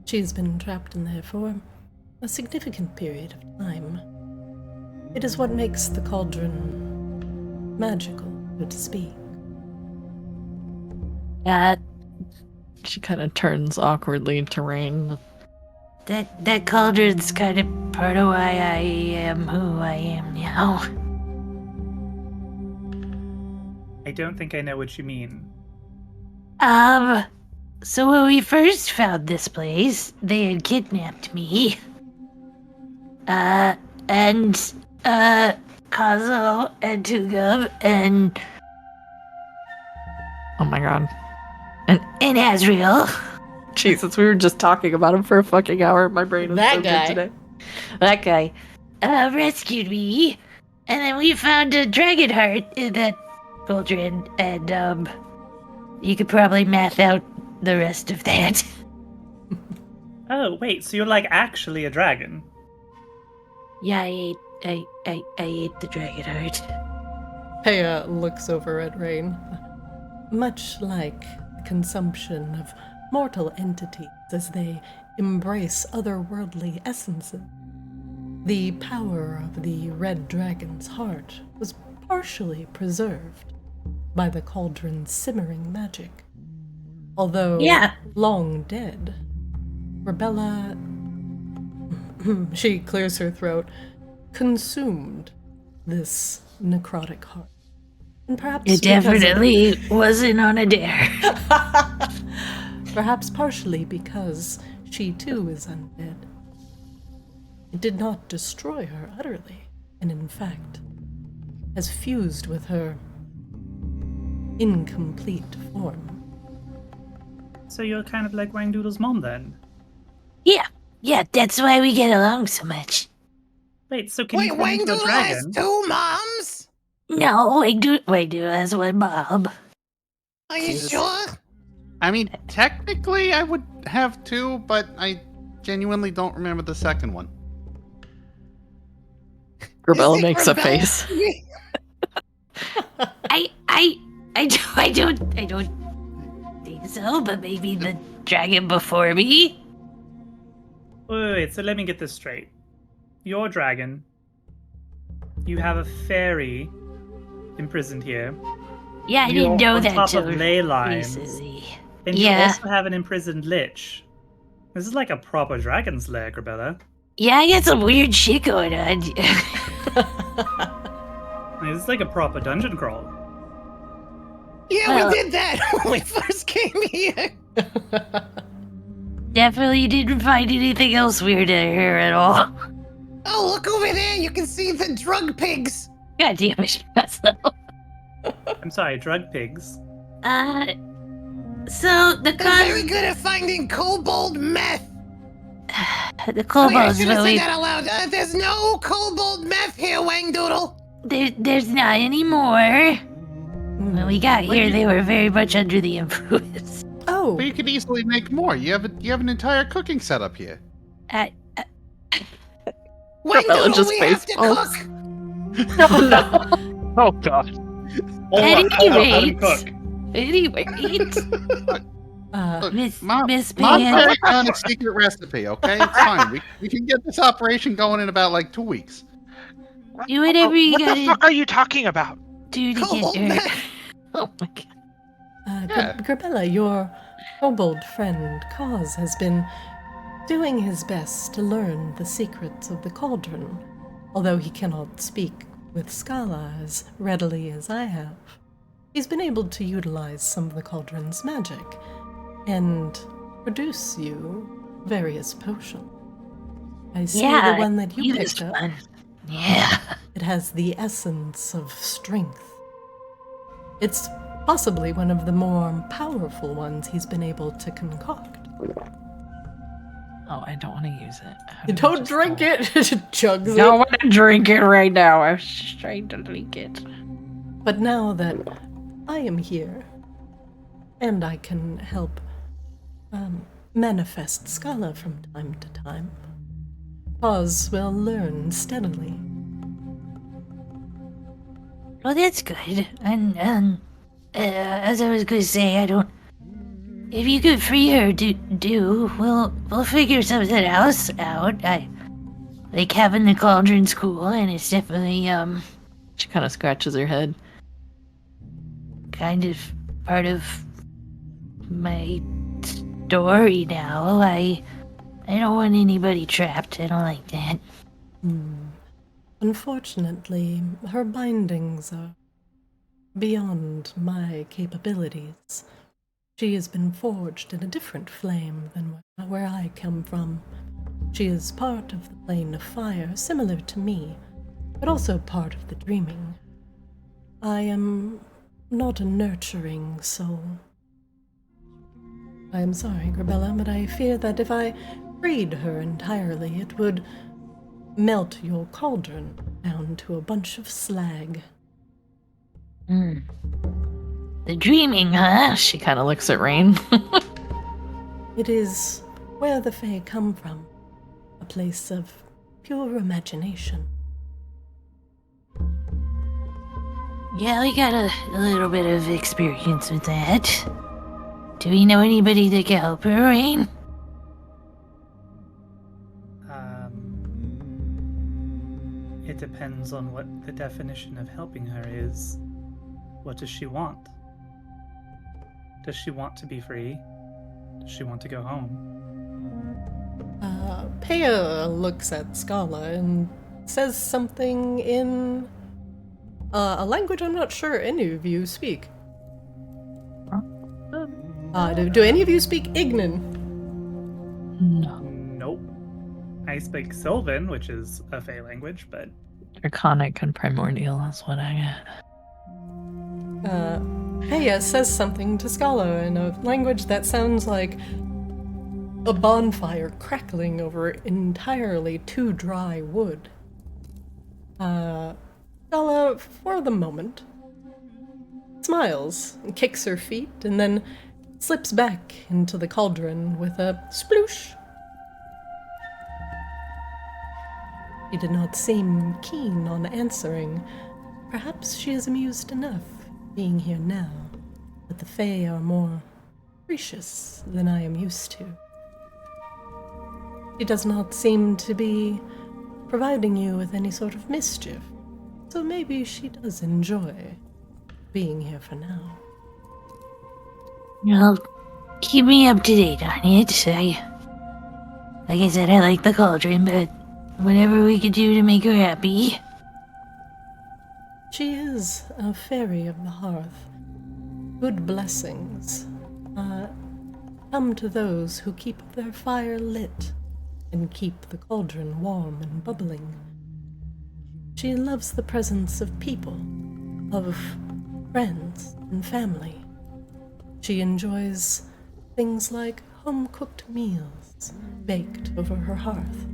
C: She's been trapped in there for a significant period of time. It is what makes the cauldron magical, so to speak.
B: She kind of turns awkwardly to Raine.
I: That cauldron's kind of part of why I am who I am now.
A: I don't think I know what you mean.
I: So when we first found this place, they had kidnapped me. And Kazo and Tugub and...
B: Oh my god.
I: And Azrael.
B: Jesus, we were just talking about him for a fucking hour. My brain is
C: That
B: so
C: guy.
B: good today.
I: That guy rescued me, and then we found a dragon heart in that cauldron, and you could probably math out the rest of that.
A: Oh, wait, so you're like actually a dragon?
I: Yeah, I ate the dragon heart.
C: Paya looks over at Raine. Much like the consumption of mortal entities as they embrace otherworldly essences, the power of the red dragon's heart was partially preserved by the cauldron's simmering magic. Although long dead, Grebella, she clears her throat, consumed this necrotic heart. And perhaps
I: It definitely wasn't on a dare.
C: Perhaps partially because she too is undead. It did not destroy her utterly, and in fact, has fused with her incomplete form.
A: So you're kind of like Wang Doodle's mom then?
I: Yeah, that's why we get along so much.
A: Wait, so can you turn into a
H: Doodle has
A: dragon?
H: 2 moms?
I: No, Wang Doodle has one mom.
H: Are you sure?
F: I mean, technically I would have 2, but I genuinely don't remember the second one.
B: Grebella makes a face.
I: I don't think so, but maybe the dragon before me?
A: Wait, so let me get this straight. You're a dragon. You have a fairy imprisoned here.
I: Yeah, I
A: You're
I: didn't know
A: on
I: that
A: top
I: till
A: of ley lines.
I: recently.
A: And you
I: Yeah.
A: also have an imprisoned lich. This is like a proper dragon's lair, Grebella.
I: Yeah, I got some weird shit going on.
A: This is like a proper dungeon crawl.
H: Yeah,
I: Well-
H: we did that when we first came here.
I: Definitely didn't find anything else weird in here at all.
H: Oh, look over there. You can see the drug pigs.
I: God damn it, Russell.
A: I'm sorry, drug pigs.
I: So the
H: They're very good at finding kobold meth.
I: the
H: Wait, I
I: kobolds
H: should have
I: really
H: said that out loud. There's no kobold meth here, Wang Doodle.
I: there's not anymore. When we got here, they were very much under the influence.
C: Oh,
F: But you could easily make more. You have an entire cooking setup here.
H: Wang
B: Grebella
H: Doodle,
B: just
H: we have to
B: facepalms.
H: cook.
B: Oh no.
F: Oh god.
I: Anyway, Miss
F: Mom
I: Pan.
F: put down a secret recipe, okay? It's fine. We can get this operation going in about like 2 weeks.
I: Do whatever you
E: What the
I: gotta
E: fuck are you talking about?
I: do to
H: Kobold
I: get her.
H: meth.
I: Oh my god.
F: Yeah.
C: Grebella, your kobold friend Kaz has been doing his best to learn the secrets of the cauldron, although he cannot speak with Scala as readily as I have. He's been able to utilize some of the cauldron's magic and produce you various potions. I see
I: Yeah,
C: the one that you
I: he was
C: picked up.
I: fun. Yeah.
C: It has the essence of strength. It's possibly one of the more powerful ones he's been able to concoct.
B: Oh, I don't want to use it. How
C: You
B: do I
C: don't
B: just
C: drink
B: don't-
C: it. Chugs
B: I don't
C: it.
B: want to drink it right now. I was just trying to drink it.
C: But now that I am here, and I can help manifest Scala from time to time, Oz will learn steadily.
I: Well, that's good. And as I was gonna say, I don't. If you could free her, we'll figure something else out. Like having the cauldron's cool, and it's definitely
B: She kind of scratches her head.
I: kind of part of my story now. I don't want anybody trapped. I don't like that.
C: Unfortunately, her bindings are beyond my capabilities. She has been forged in a different flame than where I come from. She is part of the plane of fire, similar to me, but also part of the dreaming. I am not a nurturing soul. I am sorry, Grebella, but I fear that if I freed her entirely, it would melt your cauldron down to a bunch of slag.
I: The dreaming, huh?
B: She kind of looks at Raine.
C: It is where the Fae come from, a place of pure imagination.
I: Yeah, we got a little bit of experience with that. Do we know anybody that can help her, Raine?
A: It depends on what the definition of helping her is. What does she want? Does she want to be free? Does she want to go home?
C: Peya looks at Scala and says something in a language I'm not sure any of you speak. Do any of you speak Ignan?
B: No.
A: Nope. I speak Sylvan, which is a Fae language, but...
B: Draconic and Primordial, that's what I got.
C: Peya says something to Scala in a language that sounds like a bonfire crackling over entirely too dry wood. Scala, for the moment, smiles and kicks her feet and then slips back into the cauldron with a sploosh. She did not seem keen on answering. Perhaps she is amused enough being here now, but the Fae are more gracious than I am used to. She does not seem to be providing you with any sort of mischief, so maybe she does enjoy being here for now.
I: Well, keep me up to date on it. Like I said, I like the cauldron, but whatever we could do to make her happy.
C: She is a fairy of the hearth. Good blessings come to those who keep their fire lit and keep the cauldron warm and bubbling. She loves the presence of people, of friends and family. She enjoys things like home-cooked meals baked over her hearth.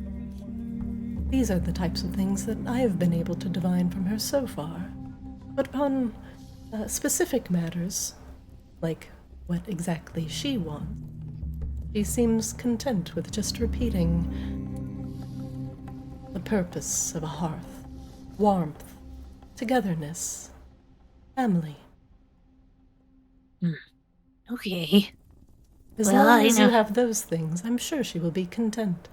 C: These are the types of things that I have been able to divine from her so far. But upon specific matters, like what exactly she wants, she seems content with just repeating the purpose of a hearth, warmth, togetherness, family.
I: Okay.
C: As long as you have those things, I'm sure she will be content.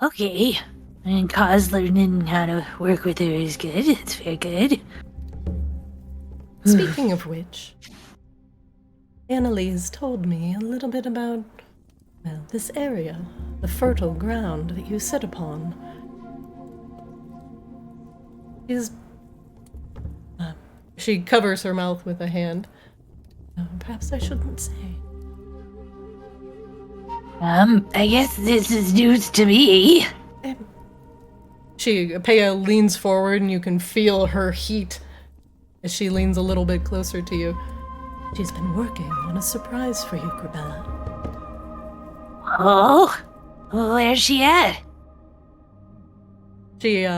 I: Okay. And Kaz learning how to work with her is good. It's very good.
C: Speaking of which, Annalise told me a little bit about, well, this area, the fertile ground that you sit upon. She covers her mouth with a hand. Perhaps I shouldn't say.
I: I guess this is news to me.
C: Peya leans forward and you can feel her heat as she leans a little bit closer to you. She's been working on a surprise for you, Grebella.
I: Oh? Where's she at?
C: She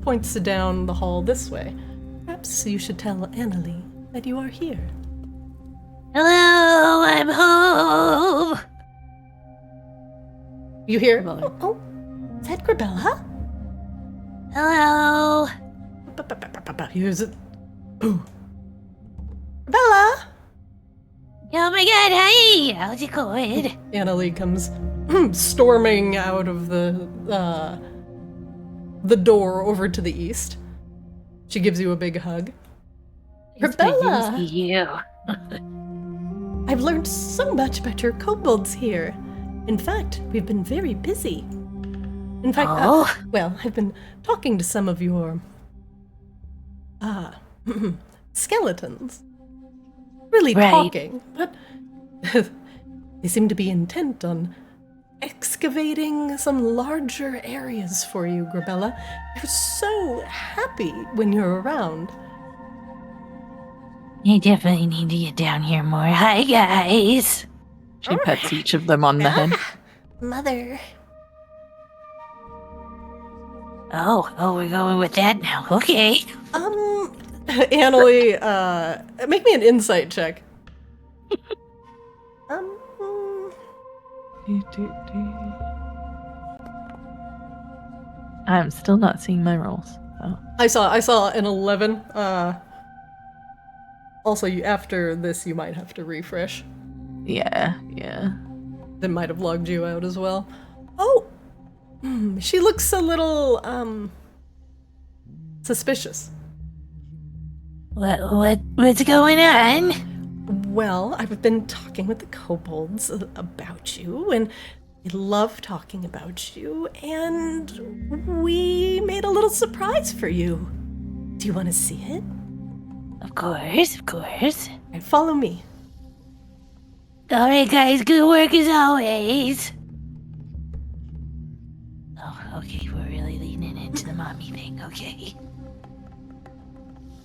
C: points down the hall this way. Perhaps you should tell Annalie that you are here.
I: Hello, I'm home.
C: You hear?
G: Oh, is that Grebella?
I: Hello.
C: Here's it. Ooh. Grebella!
I: Oh my god, hi! How's it going?
C: Annalie comes storming out of the door over to the east. She gives you a big hug.
I: It's
C: Grebella!
I: good to see you.
C: I've learned so much about your kobolds here. In fact, we've been very busy. In fact, I've been talking to some of your skeletons. Really talking, but they seem to be intent on excavating some larger areas for you, Grebella. They're so happy when you're around.
I: You definitely need to get down here more. Hi, guys.
B: She pets each of them on the head.
G: Mother.
I: Oh, we're going with that now. Okay.
C: Annalie, make me an insight check.
B: I'm still not seeing my rolls. Oh.
C: I saw an 11. Also, after this, you might have to refresh.
B: Yeah.
C: That might have logged you out as well. Oh, she looks a little suspicious.
I: What's going on?
C: Well, I've been talking with the kobolds about you, and they love talking about you, and we made a little surprise for you. Do you want to see it?
I: Of course.
C: All right, follow me.
I: All right, guys, good work as always. Oh, okay, we're really leaning into the mommy thing, okay.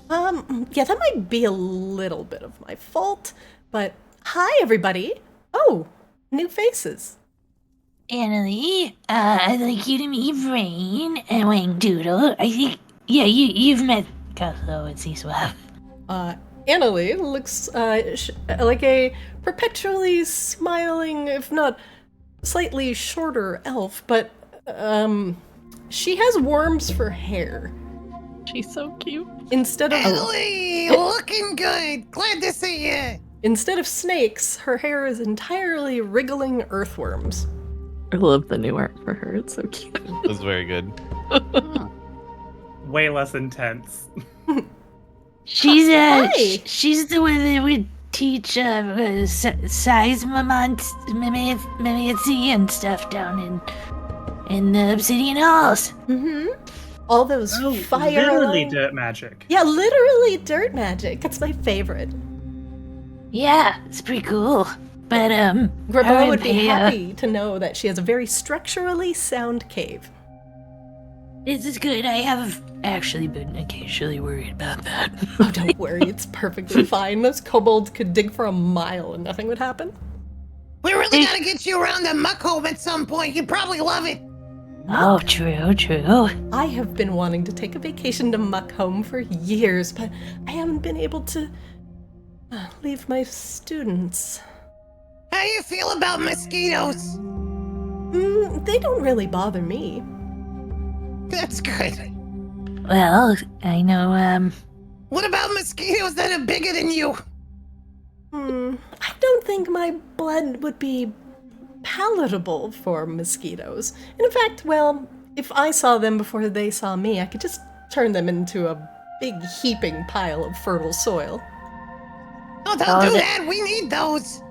C: Yeah, that might be a little bit of my fault, but hi, everybody. Oh, new faces.
I: Annalie, I'd like you to meet Raine and Wang Doodle. I think, you've met Coslow and Seaswap.
C: Annalie looks like a perpetually smiling, if not slightly shorter elf, but she has worms for hair.
B: She's so cute.
C: Instead of
H: Ellie, looking good. Glad to see you.
C: Instead of snakes, her hair is entirely wriggling earthworms.
B: I love the new art for her. It's so cute.
D: That's very good.
A: Way less intense.
I: She's
C: Hi.
I: she's the one that would teach seismomancy and stuff down in the Obsidian Halls.
C: Mm-hmm. All those fire.
A: Literally dirt magic.
C: Yeah, literally dirt magic. That's my favorite.
I: Yeah, it's pretty cool. But
C: Grebella would be happy to know that she has a very structurally sound cave.
I: This is good. I have actually been occasionally worried about that.
C: Oh, don't worry, it's perfectly fine. Those kobolds could dig for a mile and nothing would happen.
H: We really gotta get you around to Muck Home at some point. You'd probably love it.
I: Oh, true.
C: I have been wanting to take a vacation to Muck Home for years, but I haven't been able to leave my students.
H: How you feel about mosquitoes?
C: They don't really bother me.
H: That's good.
I: Well, I know,
H: What about mosquitoes that are bigger than you?
C: I don't think my blood would be palatable for mosquitoes. And in fact, well, if I saw them before they saw me, I could just turn them into a big heaping pile of fertile soil.
H: Oh, don't do that. We need those.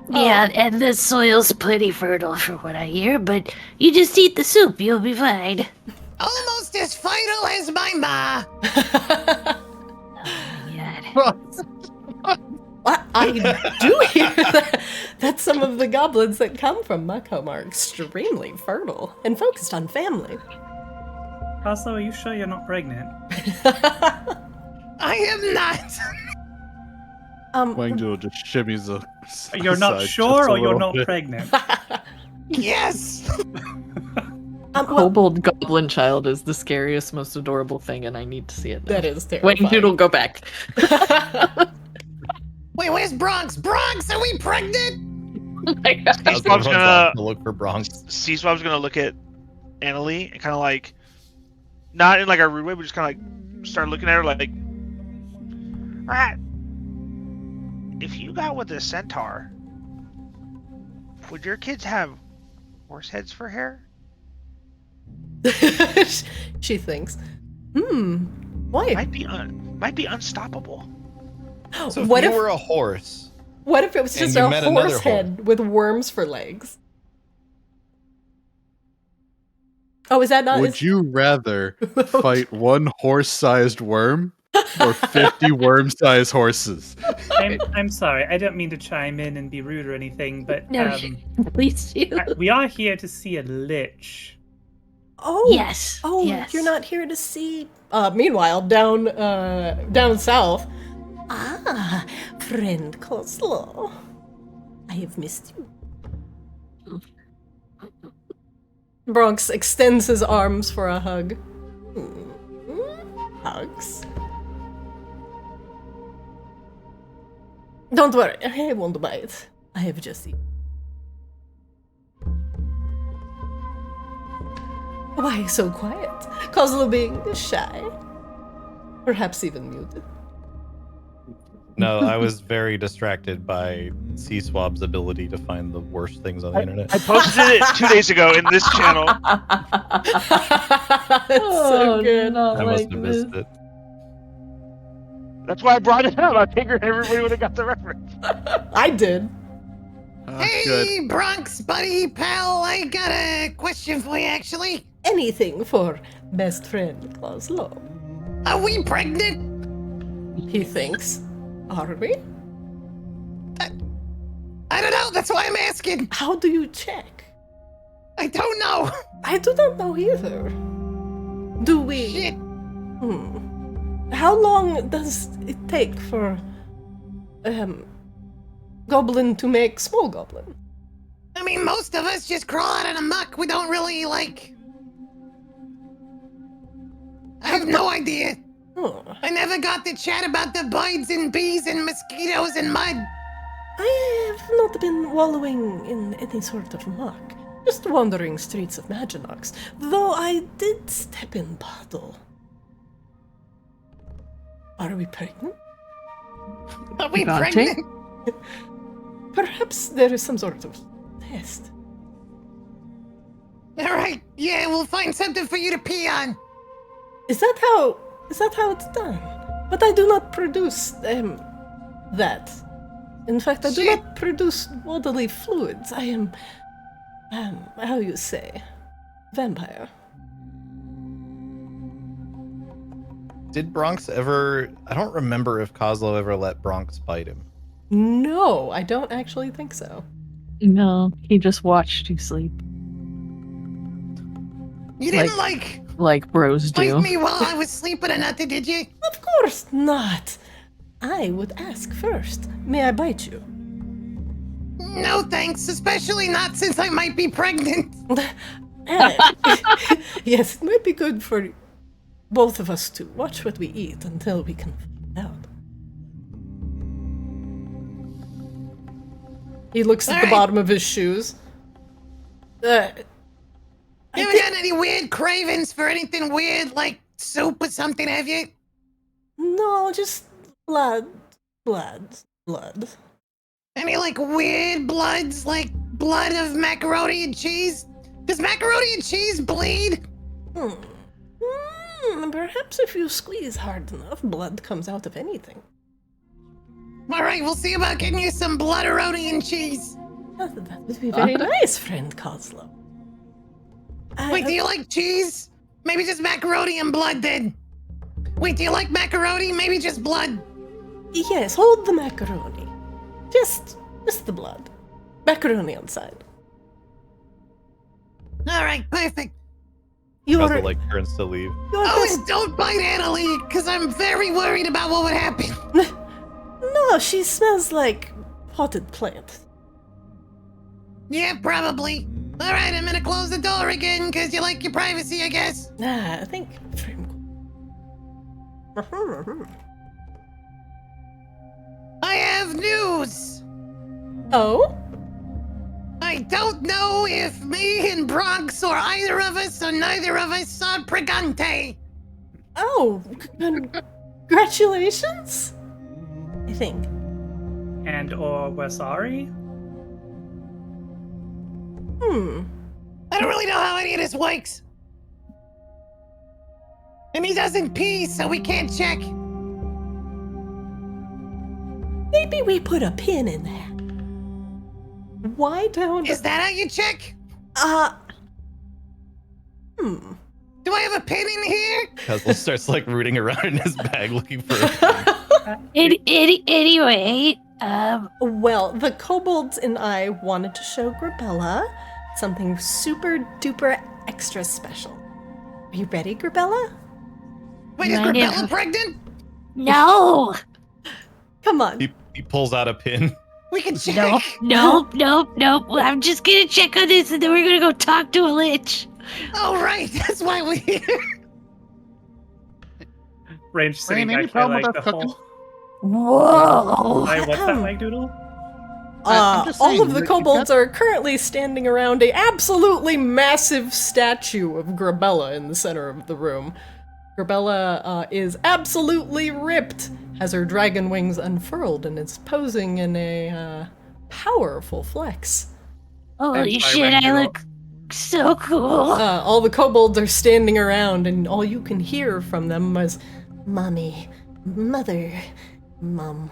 I: Yeah, and the soil's pretty fertile for what I hear, but you just eat the soup, you'll be fine.
H: Almost as vital as my ma.
C: I do hear that some of the goblins that come from Muck Home are extremely fertile and focused on family.
A: Also, are you sure you're not pregnant?
H: I am not.
F: Wang Doodle just shimmies the
A: You're not
F: side
A: sure
F: just a
A: or you're
F: little
A: not
F: bit.
A: pregnant?
H: Yes.
B: Kobold Goblin Child is the scariest, most adorable thing, and I need to see it now.
C: That is terrifying.
B: Wait, Doodle, go back.
H: Wait, where's Bronx? Bronx, are we pregnant?
E: Seaswap's gonna
D: look for Bronx.
E: Seaswap's gonna look at Annalie and kind of like, not in like a rude way, but just kind of like start looking at her like, alright, if you got with a centaur, would your kids have horse heads for hair?
C: She thinks, why?
E: Might be unstoppable.
D: So if
C: What
D: you
C: if-
D: were a horse
C: What if it was
D: And
C: just
D: you
C: a
D: met another
C: horse head with worms for legs? Oh, is that not?
F: Would you rather fight one horse-sized worm or 50 worm-sized horses?
A: I'm sorry. I don't mean to chime in and be rude or anything, but
I: No, please do.
A: we are here to see a lich.
C: Oh,
I: Yes.
C: Oh,
I: yes.
C: you're not here to see. Meanwhile, down south. Ah, friend Coleslaw, I have missed you. Bronx extends his arms for a hug. Hugs. Don't worry, I won't bite. I have just eaten. Why so quiet? Kozlo being shy? Perhaps even muted.
D: No, I was very distracted by C-Swab's ability to find the worst things on the internet.
E: I posted it 2 days ago in this channel.
C: It's so good.
D: I must have missed it.
E: That's why I brought it up. I figured everybody would have got the reference.
C: I did.
H: Hey,
F: Good.
H: Bronx, buddy, pal, I got a question for you, actually.
C: Anything for best friend Kozlo.
H: Are we pregnant?
C: He thinks. Are we?
H: I don't know, that's why I'm asking.
C: How do you check?
H: I don't know.
C: I do not know either. Do we?
H: Shit.
C: How long does it take for goblin to make small goblin?
H: I mean, most of us just crawl out of the muck. We don't really, like... I have no idea.
C: Oh,
H: I never got to chat about the birds and bees and mosquitoes and mud.
C: I have not been wallowing in any sort of muck. Just wandering streets of Maginox. Though I did step in puddle. Are we pregnant?
H: Are we
B: Dante?
H: pregnant?
C: Perhaps there is some sort of test.
H: All right, yeah, we'll find something for you to pee on.
C: Is that how it's done? But I do not produce that. In fact, I do
H: Shit.
C: not produce bodily fluids. I am how you say, vampire.
D: Did Bronx ever... I don't remember if Kozlo ever let Bronx bite him.
C: No, I don't actually think so.
B: No, he just watched you sleep,
H: You didn't, like
B: like bros
H: bite
B: do.
H: me while I was sleeping or nothing, did you?
C: Of course not. I would ask first. May I bite you?
H: No thanks, especially not since I might be pregnant.
C: Yes, it might be good for both of us to watch what we eat until we can find out. He looks at the
H: Alright.
C: bottom of his shoes.
H: You haven't got any weird cravings for anything weird, like soup or something, have you?
C: No, just blood.
H: Any, like, weird bloods, like blood of macaroni and cheese? Does macaroni and cheese bleed?
C: Perhaps if you squeeze hard enough, blood comes out of anything.
H: Alright, we'll see about getting you some blooderoni and cheese.
C: That would be very nice, friend Kozlo.
H: Wait, do you like cheese? Maybe just macaroni and blood then. Wait, do you like macaroni? Maybe just blood.
C: Yes, hold the macaroni. Just the blood. Macaroni on side.
H: Alright, perfect.
D: Kozlo, like, turns to leave.
H: Oh, and don't bite Annalie, because I'm very worried about what would happen.
C: No, she smells like potted plant.
H: Yeah, probably. Alright, I'm gonna close the door again, because you like your privacy, I guess.
C: I think.
H: I have news.
C: Oh?
H: I don't know if me and Bronx or either of us or neither of us are pregante.
C: Oh, congratulations? I think.
A: And or we're sorry?
H: I don't really know how any of this works. And he doesn't pee, so we can't check.
C: Maybe maybe we put a pin in that. Why don't...
H: Is that how you check? Do I have a pin in here?
D: Hazel starts like rooting around in his bag looking for a pin.
I: Anyway,
C: Well, the kobolds and I wanted to show Grebella something super duper extra special. Are you ready, Grebella?
H: Wait, is
I: Mine
H: Grebella
I: is-
H: pregnant?
I: no,
C: Come on.
D: He pulls out a pin.
H: We can check.
I: nope. Well, I'm just gonna check on this, and then we're gonna go talk to a lich.
H: Oh, right. That's why we're here.
A: Range sitting
F: Raine, any
A: back by
F: problem
A: like
F: with
A: the
F: us cooking?
A: whole.
I: Whoa!
A: Wait, what's that like, Doodle?
F: I'm just
C: All
F: saying,
C: of the
F: you
C: kobolds
F: got-
C: are currently standing around a absolutely massive statue of Grebella in the center of the room. Grebella is absolutely ripped, has her dragon wings unfurled, and is posing in a powerful flex.
I: Holy
A: I'm sorry,
I: shit!
A: Ranger.
I: I look so cool.
C: All the kobolds are standing around, and all you can hear from them is,
G: Mommy, mother, mom,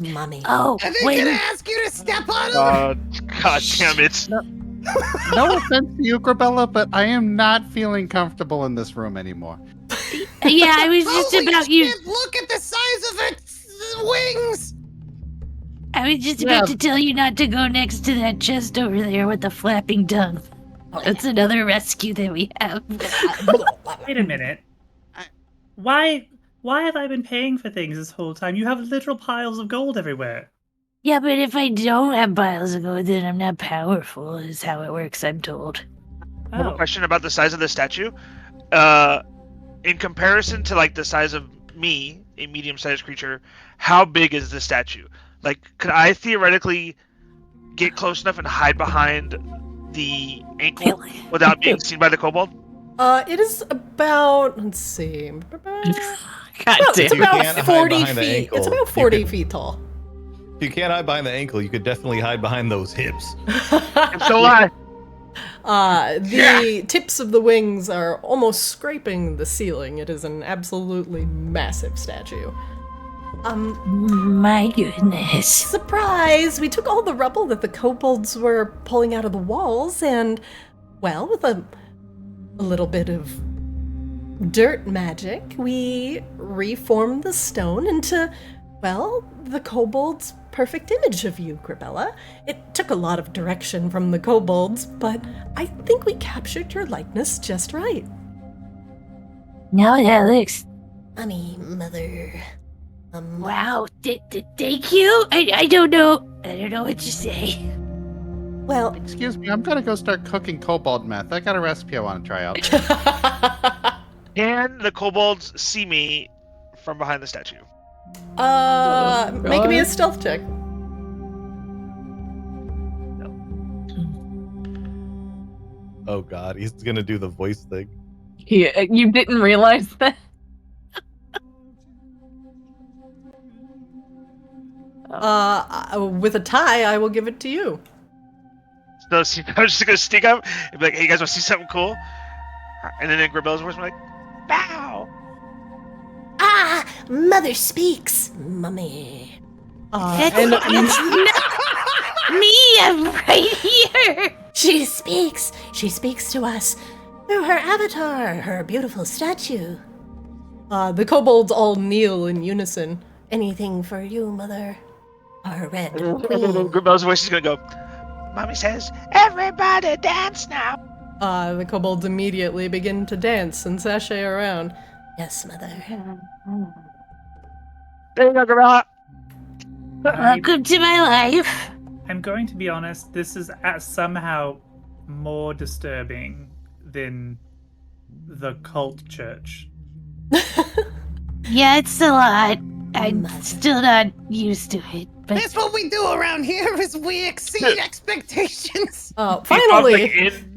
G: mommy.
I: Oh,
H: Are they
I: wait.
H: gonna ask you to step on them?
E: God damn it.
F: No offense to you, Grebella, but I am not feeling comfortable in this room anymore.
I: Yeah, I was just
H: Holy
I: about
H: shit,
I: you.
H: look at the size of its wings!
I: I was just about to tell you not to go next to that chest over there with the flapping tongue. That's another rescue that we have.
A: Wait a minute. Why have I been paying for things this whole time? You have literal piles of gold everywhere.
I: Yeah, but if I don't have piles of gold, then I'm not powerful, is how it works, I'm told.
E: I have a
A: Oh.
E: question about the size of the statue. In comparison to like the size of me, a medium-sized creature, how big is the statue? Like, could I theoretically get close enough and hide behind the ankle without being seen by the kobold?
C: it is about, let's see,
B: God
C: it's
B: damn.
D: You
C: about
D: can't hide
C: 40
D: behind the
C: feet.
D: ankle.
C: It's about
D: You
C: 40
D: could-
C: feet tall.
D: If you can't hide behind the ankle, you could definitely hide behind those hips.
E: And so I.
C: The tips of the wings are almost scraping the ceiling. It is an absolutely massive statue.
I: My goodness.
C: Surprise! We took all the rubble that the kobolds were pulling out of the walls, and, well, with a little bit of dirt magic, we reformed the stone into, well, the kobold's perfect image of you, Grebella. It took a lot of direction from the kobolds, but I think we captured your likeness just right.
I: Now that looks...
G: Mommy, mother,
I: Wow, thank you? I don't know. I don't know what to say.
C: Well,
F: Excuse me, I'm gonna go start cooking cobalt meth. I got a recipe I want to try out.
E: Can the kobolds see me from behind the statue?
C: make me a stealth check.
D: Oh god, he's gonna do the voice thing.
B: You didn't realize that?
C: With a tie, I will give it to you.
E: So I'm just gonna sneak up and be like, "Hey, you guys want to see something cool?" And then in Grebella's voice, I'm like, "Bow."
G: Ah, mother speaks, mommy.
C: And
I: Me, I'm right here.
G: She speaks to us through her avatar, her beautiful statue.
C: the kobolds all kneel in unison.
G: Anything for you, mother. Our red queen.
E: Grebella's voice is gonna go, "Mommy says, everybody dance now."
C: The kobolds immediately begin to dance and sashay around.
G: Yes, mother.
E: There you go, Grebella.
I: Welcome to my life.
A: I'm going to be honest, this is somehow more disturbing than the cult church.
I: Yeah, it's a lot. I'm still not used to it, but
H: That's what we do around here, is we exceed expectations.
C: Finally,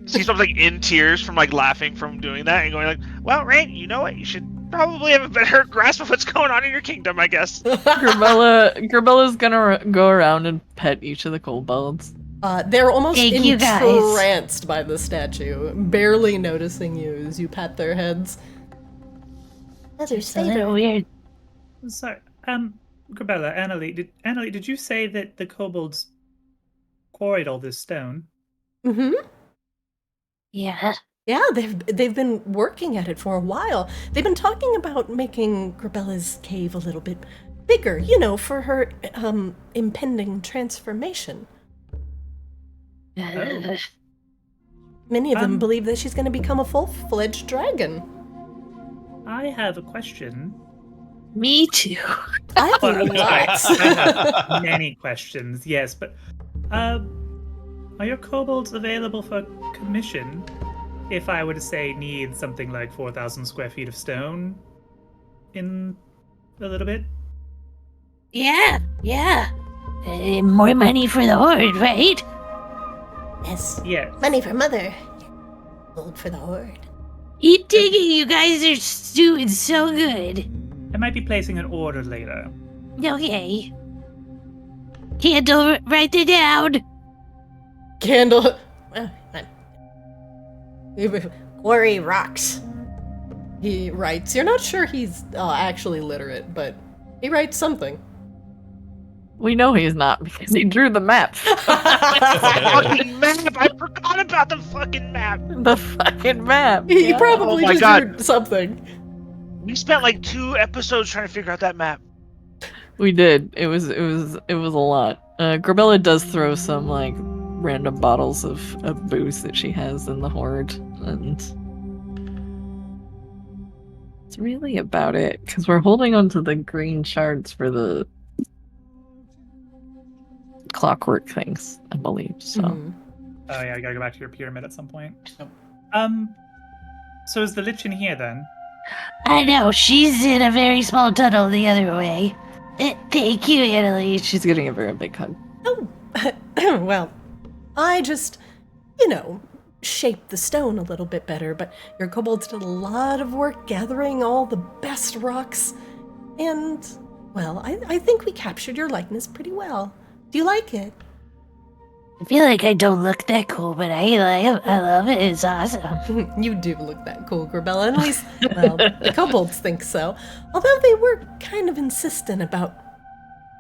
E: He stops like in tears from like laughing from doing that and going like, "Well, Raine, you know what? You should probably have a better grasp of what's going on in your kingdom, I guess."
B: Grebella's gonna go around and pet each of the kobolds.
C: they're almost
I: Thank you, guys.
C: entranced by the statue, barely noticing you as you pat their heads.
G: Mother's
I: it's a little
G: favorite.
I: weird.
A: So, Grebella, Annalie, did you say that the kobolds quarried all this stone?
C: Mm-hmm.
I: Yeah.
C: Yeah, they've been working at it for a while. They've been talking about making Grebella's cave a little bit bigger, for her impending transformation.
A: Oh.
C: Many of them believe that she's going to become a full-fledged dragon.
A: I have a question.
I: Me too.
C: I have
A: Well,
C: lots.
A: I have many questions, yes, but are your kobolds available for commission if I were to say need something like 4,000 square feet of stone in a little bit?
I: Yeah. More money for the horde, right?
G: Yes.
A: Yes.
G: Money for mother. Gold for the horde.
I: Eat digging, you guys are doing so good.
A: I might be placing an order later.
I: Okay. Candle, write it down.
C: Candle.
G: Quarry rocks.
C: He writes. You're not sure he's actually literate, but he writes something.
B: We know he's not because he drew the map.
E: Fucking map! I forgot about the fucking map.
B: The fucking map.
C: He
B: yeah.
C: probably
E: Oh my
C: just
E: God.
C: drew something.
E: We spent like 2 episodes trying to figure out that map.
B: We did. It was a lot. Grebella does throw some like random bottles of booze that she has in the horde, and it's really about it because we're holding on to the green shards for the clockwork things, I believe. So
C: Mhm.
A: Oh yeah, I gotta go back to your pyramid at some point. So is the Lich in here then?
I: I know, she's in a very small tunnel the other way. Thank you, Annalie.
B: she's getting a very big hug.
C: Oh, well, I just, shaped the stone a little bit better, but your kobolds did a lot of work gathering all the best rocks, and, well, I think we captured your likeness pretty well. Do you like it?
I: I feel like I don't look that cool, but I love it. It's awesome.
C: You do look that cool, Grebella. At least, well, the kobolds think so. Although they were kind of insistent about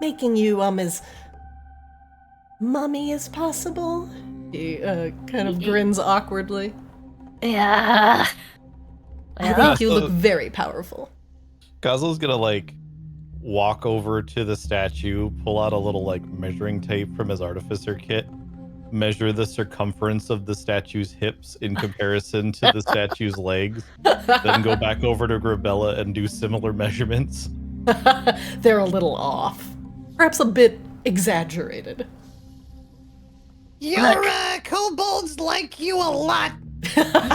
C: making you, as mummy as possible. He, kind of grins awkwardly.
I: Yeah.
C: I
I: Well,
C: think you look very powerful.
D: Gazzo's gonna walk over to the statue, pull out a little measuring tape from his artificer kit, measure the circumference of the statue's hips in comparison to the statue's legs, then go back over to Grebella and do similar measurements.
C: They're a little off. Perhaps a bit exaggerated.
H: Your kobolds like you a lot.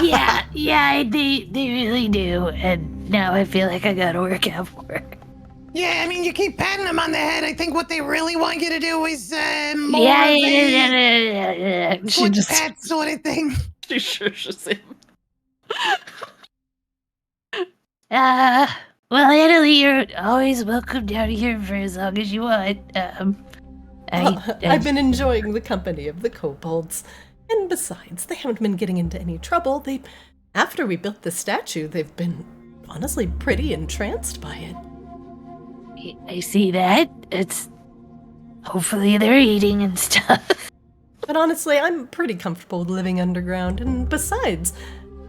I: yeah, they really do. And now I feel like I gotta work out for it.
H: Yeah, I mean, you keep patting them on the head. I think what they really want you to do is more
I: Yeah. She
H: foot
I: just
H: pat sort of thing.
B: She shushes him.
I: Well, Annalie, you're always welcome down here for as long as you want.
C: I've been enjoying the company of the kobolds. And besides, they haven't been getting into any trouble. After we built the statue, they've been honestly pretty entranced by it.
I: I see that. It's hopefully they're eating and stuff.
C: But honestly, I'm pretty comfortable with living underground. And besides,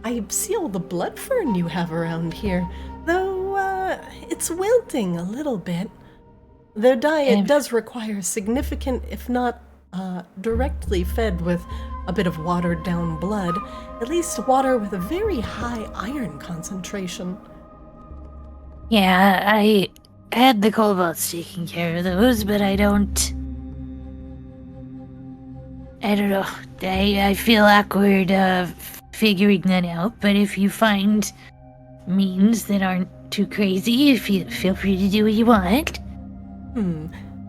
C: I see all the blood fern you have around here. Though, it's wilting a little bit. Their diet does require significant, if not directly fed with a bit of watered down blood, at least water with a very high iron concentration.
I: Yeah, I had the kobolds taking care of those, but I don't know. I feel awkward figuring that out, but if you find means that aren't too crazy, if you feel free to do what you want.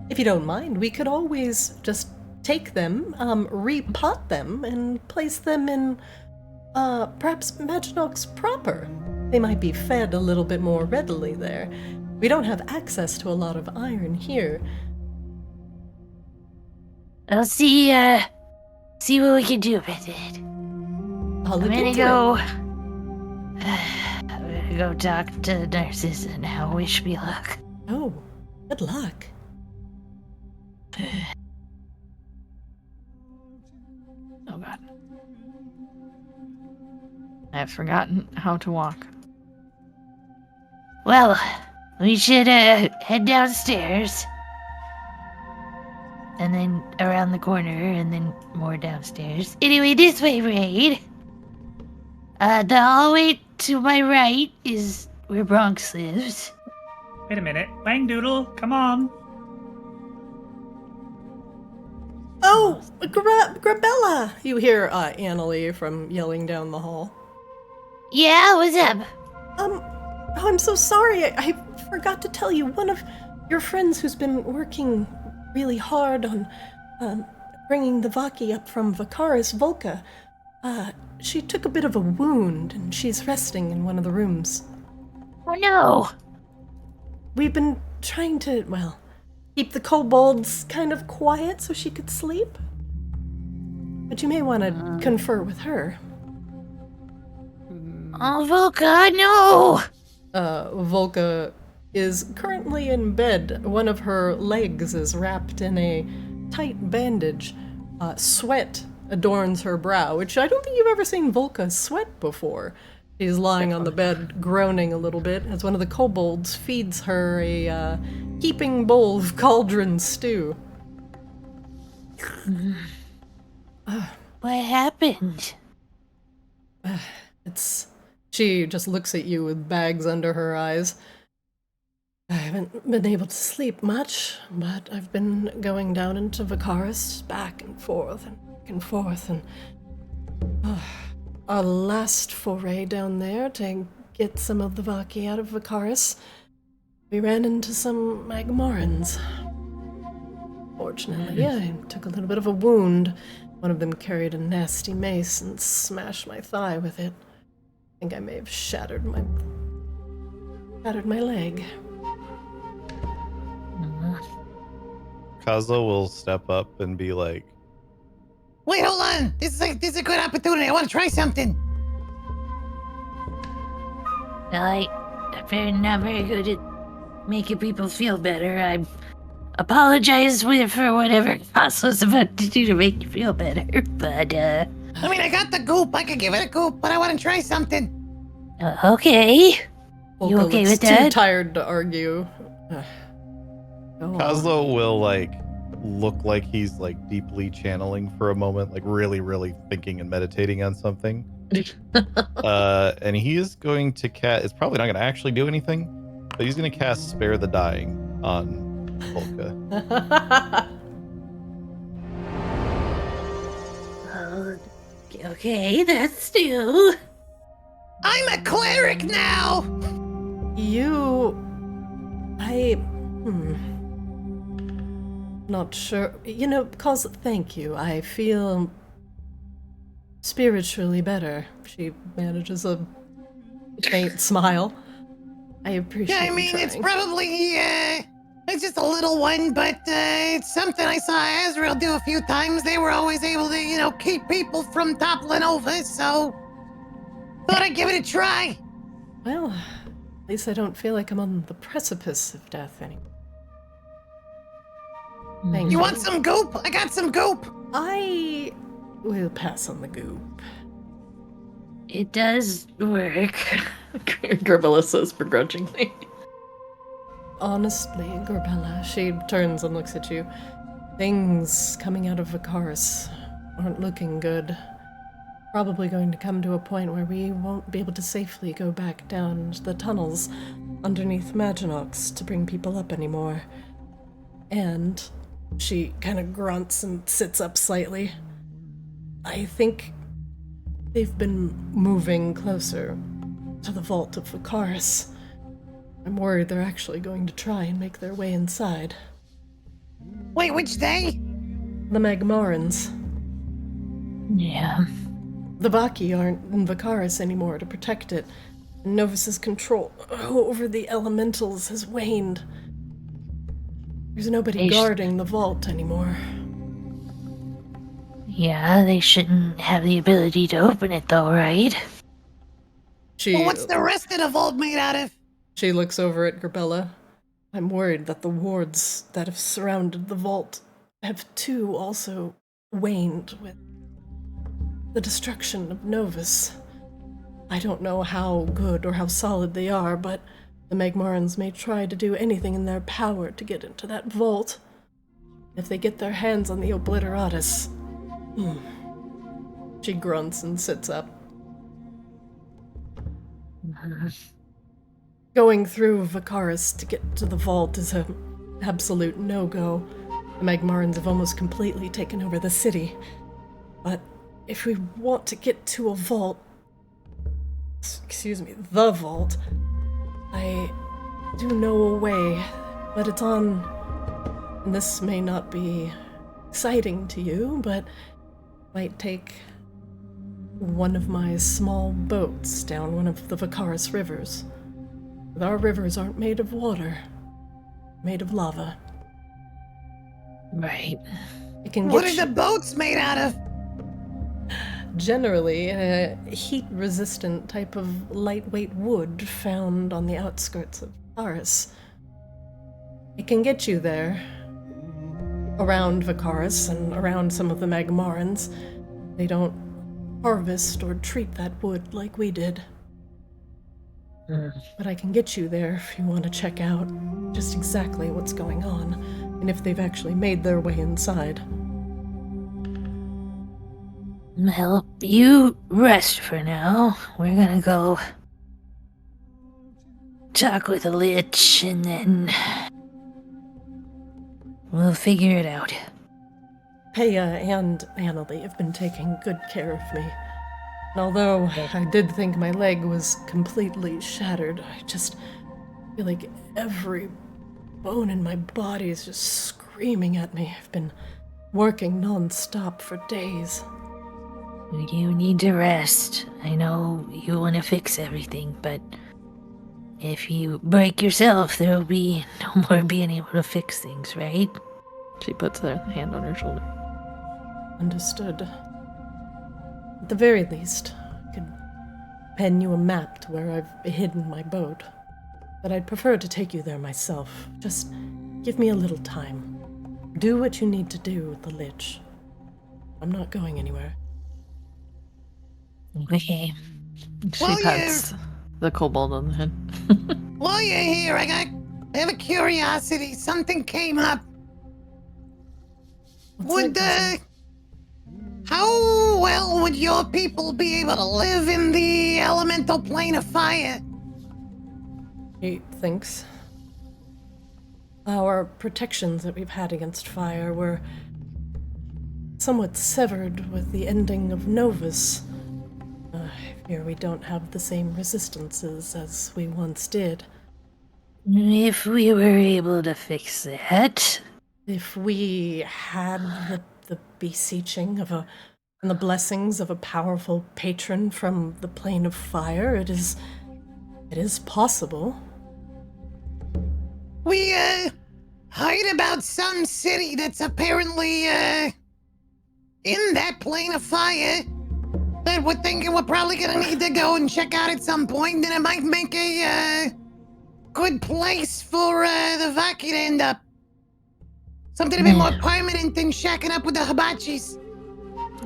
C: If you don't mind, we could always just take them, repot them, and place them in, perhaps Maginox proper. They might be fed a little bit more readily there. We don't have access to a lot of iron here.
I: I'll see what we can do with it.
C: I'll
I: I'm
C: look
I: gonna
C: into
I: go.
C: it.
I: I'm gonna go talk to the nurses and now wish me luck.
C: Oh, Good luck.
B: Oh god. I've forgotten how to walk.
I: Well, we should head downstairs. And then around the corner, and then more downstairs. Anyway, this way, Raine. The hallway to my right is where Bronx lives.
A: Wait a minute. Wang Doodle, come on.
C: Oh, Grebella! You hear Annalie from yelling down the hall.
I: Yeah, what's up?
C: Oh, I'm so sorry. I forgot to tell you. One of your friends who's been working really hard on bringing the Vaki up from Vakaris, Vulka, she took a bit of a wound and she's resting in one of the rooms.
I: Oh no!
C: We've been trying to, well, keep the kobolds kind of quiet so she could sleep. But you may want to confer with her.
I: Oh, Vulka, no!
C: Vulka is currently in bed. One of her legs is wrapped in a tight bandage. Sweat adorns her brow, which I don't think you've ever seen Vulka sweat before. She's lying on the bed, groaning a little bit, as one of the kobolds feeds her a heaping bowl of cauldron stew.
I: What happened?
C: She just looks at you with bags under her eyes. I haven't been able to sleep much, but I've been going down into Vakaris, back and forth, and our last foray down there to get some of the Vaki out of Vakaris, we ran into some Magmorans. Fortunately, I took a little bit of a wound. One of them carried a nasty mace and smashed my thigh with it. I think I may have shattered my leg.
D: Kazo will step up and be like,
H: Wait, hold on. This is a good opportunity. I want to try something.
I: I'm not very good at making people feel better. I apologize for whatever Cosmo's about to do to make you feel better, but,
H: I mean, I got the goop. I could give it a goop, but I want to try something.
I: Okay.
C: Vulka
I: You okay
C: looks
I: with
C: too
I: that?
C: tired to argue. Go on.
D: Kazo will look like he's deeply channeling for a moment, really, really thinking and meditating on something. And he is going to cast. It's probably not going to actually do anything, but he's going to cast Spare the Dying on Vulka.
I: Okay, that's still.
H: I'm a cleric now.
C: Not sure. Because thank you. I feel spiritually better. She manages a faint smile. I appreciate
H: Yeah, I mean,
C: trying.
H: it's probably, it's just a little one, but it's something I saw Azrael do a few times. They were always able to, keep people from toppling over, so thought I'd give it a try.
C: Well, at least I don't feel like I'm on the precipice of death anymore. Thank
H: You want some goop? I got some goop.
C: I will pass on the goop.
I: It does work.
B: Grebella says begrudgingly.
C: Honestly, Grebella, she turns and looks at you. Things coming out of Vakaris aren't looking good. Probably going to come to a point where we won't be able to safely go back down the tunnels underneath Maginox to bring people up anymore. And she kind of grunts and sits up slightly. I think they've been moving closer to the vault of Vakaris. I'm worried they're actually going to try and make their way inside.
H: Wait, which day?
C: The Magmorans.
I: Yeah.
C: The Vaki aren't in Vakaris anymore to protect it, and Novus's control over the elementals has waned. There's nobody guarding the vault anymore.
I: Yeah, they shouldn't have the ability to open it though, right?
H: Well, what's the rest of the vault made out of?
C: She looks over at Grebella. I'm worried that the wards that have surrounded the vault have too also waned with the destruction of Novus. I don't know how good or how solid they are, but the Magmarans may try to do anything in their power to get into that vault. If they get their hands on the Obliteratus... She grunts and sits up. Going through Vicaris to get to the vault is an absolute no-go. The Magmarans have almost completely taken over the city. But if we want to get to a vault... the vault... I do know a way, but it's on... And this may not be exciting to you, but might take one of my small boats down one of the Vicaris rivers. But our rivers aren't made of water, made of lava.
I: Right.
C: It can
H: What are the boats made out of?
C: Generally, a heat-resistant type of lightweight wood found on the outskirts of Paris. It can get you there, around Vicaris and around some of the Magmarans. They don't harvest or treat that wood like we did. But I can get you there if you want to check out just exactly what's going on, and if they've actually made their way inside.
I: Well, you rest for now. We're gonna go talk with a Lich, and then we'll figure it out.
C: Peya and Annalie have been taking good care of me. And although I did think my leg was completely shattered, I just feel like every bone in my body is just screaming at me. I've been working non-stop for days.
I: You need to rest. I know you want to fix everything, but if you break yourself, there'll be no more being able to fix things, right?
B: She puts her hand on her shoulder.
C: Understood. At the very least, I could pen you a map to where I've hidden my boat. But I'd prefer to take you there myself. Just give me a little time. Do what you need to do with the Lich. I'm not going anywhere.
I: Okay.
B: She
H: Well,
B: pats the kobold on the head.
H: While you're here, I have a curiosity. Something came up. How well would your people be able to live in the elemental plane of fire?
C: He thinks. Our protections that we've had against fire were somewhat severed with the ending of Novus. Here we don't have the same resistances as we once did.
I: If we were able to fix that...
C: If we had the beseeching of and the blessings of a powerful patron from the plane of fire, it is possible.
H: We, heard about some city that's apparently, in that plane of fire that we're thinking we're probably gonna need to go and check out at some point, and it might make a, good place for, the Vaki to end up. Something a bit more permanent than shacking up with the Hibachis.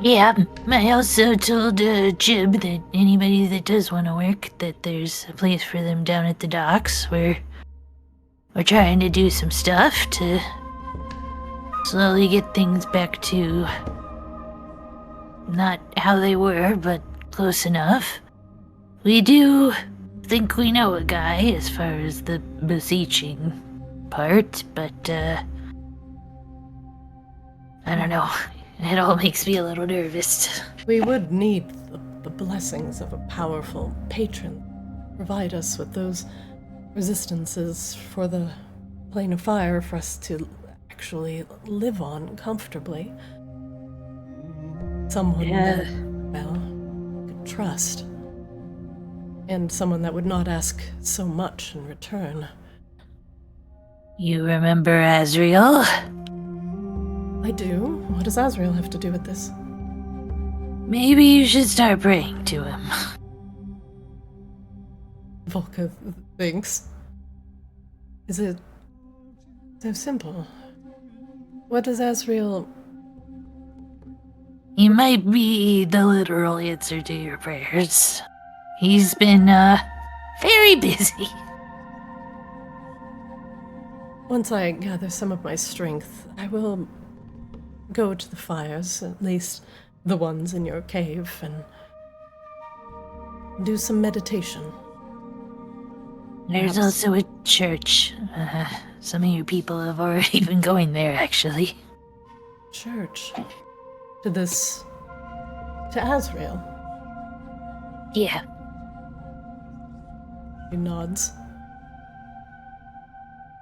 I: Yeah, I also told Jib that anybody that does want to work, that there's a place for them down at the docks. We're trying to do some stuff to slowly get things back to not how they were, but close enough. We do think we know a guy as far as the beseeching part, but I don't know. It all makes me a little nervous.
C: We would need the blessings of a powerful patron. Provide us with those resistances for the plane of fire for us to actually live on comfortably. Someone that, well, could trust. And someone that would not ask so much in return.
I: You remember Azrael?
C: I do. What does Azrael have to do with this?
I: Maybe you should start praying to him.
C: Vulka thinks. Is it So simple. What does Asriel...
I: He might be the literal answer to your prayers. He's been, very busy.
C: Once I gather some of my strength, I will go to the fires, at least the ones in your cave, and do some meditation.
I: There's
C: Perhaps-
I: also a church. Some of your people have already been going there, actually.
C: Church. To Asriel.
I: Yeah.
C: He nods.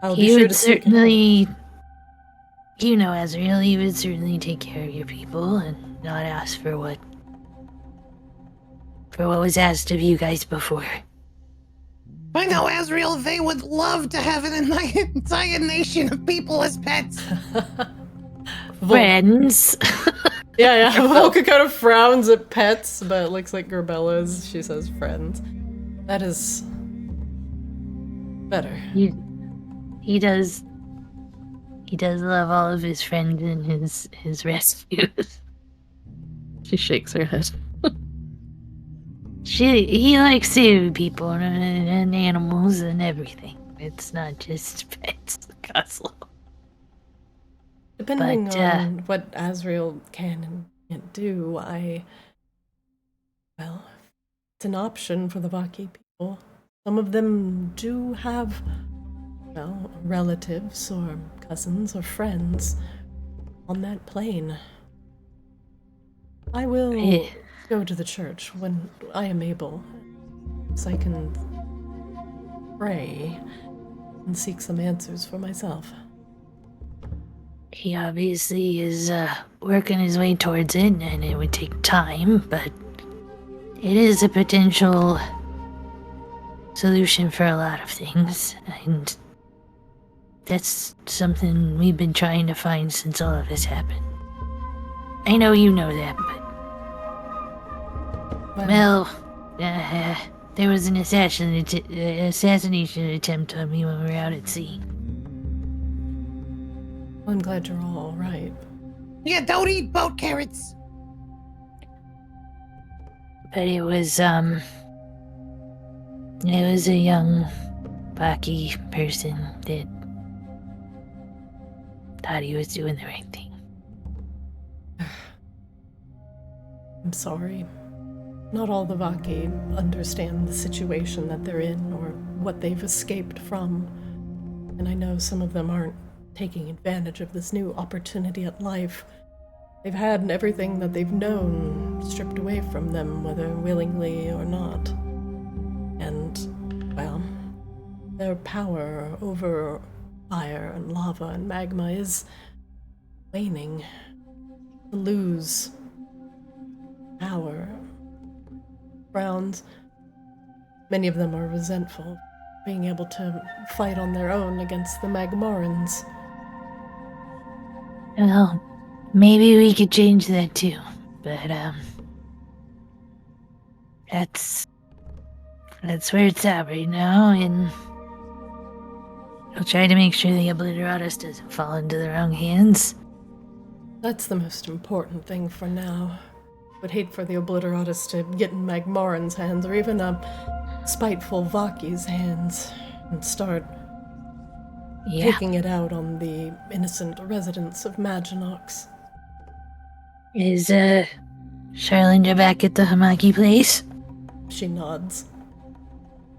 C: I'll be
I: He
C: sure
I: would
C: to seek it out.
I: certainly, you know, Azrael, he would certainly take care of your people and not ask for what was asked of you guys before.
H: I know, Asriel, they would love to have an entire nation of people as pets.
I: Friends.
C: Yeah. Vulka kind of frowns at pets, but it looks like Grebella's. She says friends. That is better.
I: He does love all of his friends and his rescues.
B: She shakes her head.
I: He likes saving people and animals and everything. It's not just pets.
B: Castle.
C: Depending
I: But,
C: on what Asriel can and can't do, well, it's an option for the Vaki people. Some of them do have, well, relatives or cousins or friends on that plane. I will go to the church when I am able, so I can pray and seek some answers for myself.
I: He obviously is working his way towards it, and it would take time, but it is a potential solution for a lot of things, and that's something we've been trying to find since all of this happened. I know you know that, but... Well, there was an assassination attempt on me when we were out at sea.
C: I'm glad you're all right.
H: Yeah, don't eat boat carrots.
I: But it was a young, Vaki person that thought he was doing the right thing.
C: I'm sorry. Not all the Vaki understand the situation that they're in or what they've escaped from. And I know some of them aren't taking advantage of this new opportunity at life. They've had everything that they've known stripped away from them, whether willingly or not. And, well, their power over fire and lava and magma is waning. To lose power. Browns, many of them are resentful, being able to fight on their own against the Magmorans.
I: Well, maybe we could change that too, but that's where it's at right now, and I'll try to make sure the Obliteratus doesn't fall into the wrong hands.
C: That's the most important thing for now. Would hate for the Obliteratus to get in Magmoran's hands, or even a spiteful Vaki's hands, and start taking it out on the innocent residents of Maginox.
I: Is Charlinda back at the Hamaki place?
C: She nods.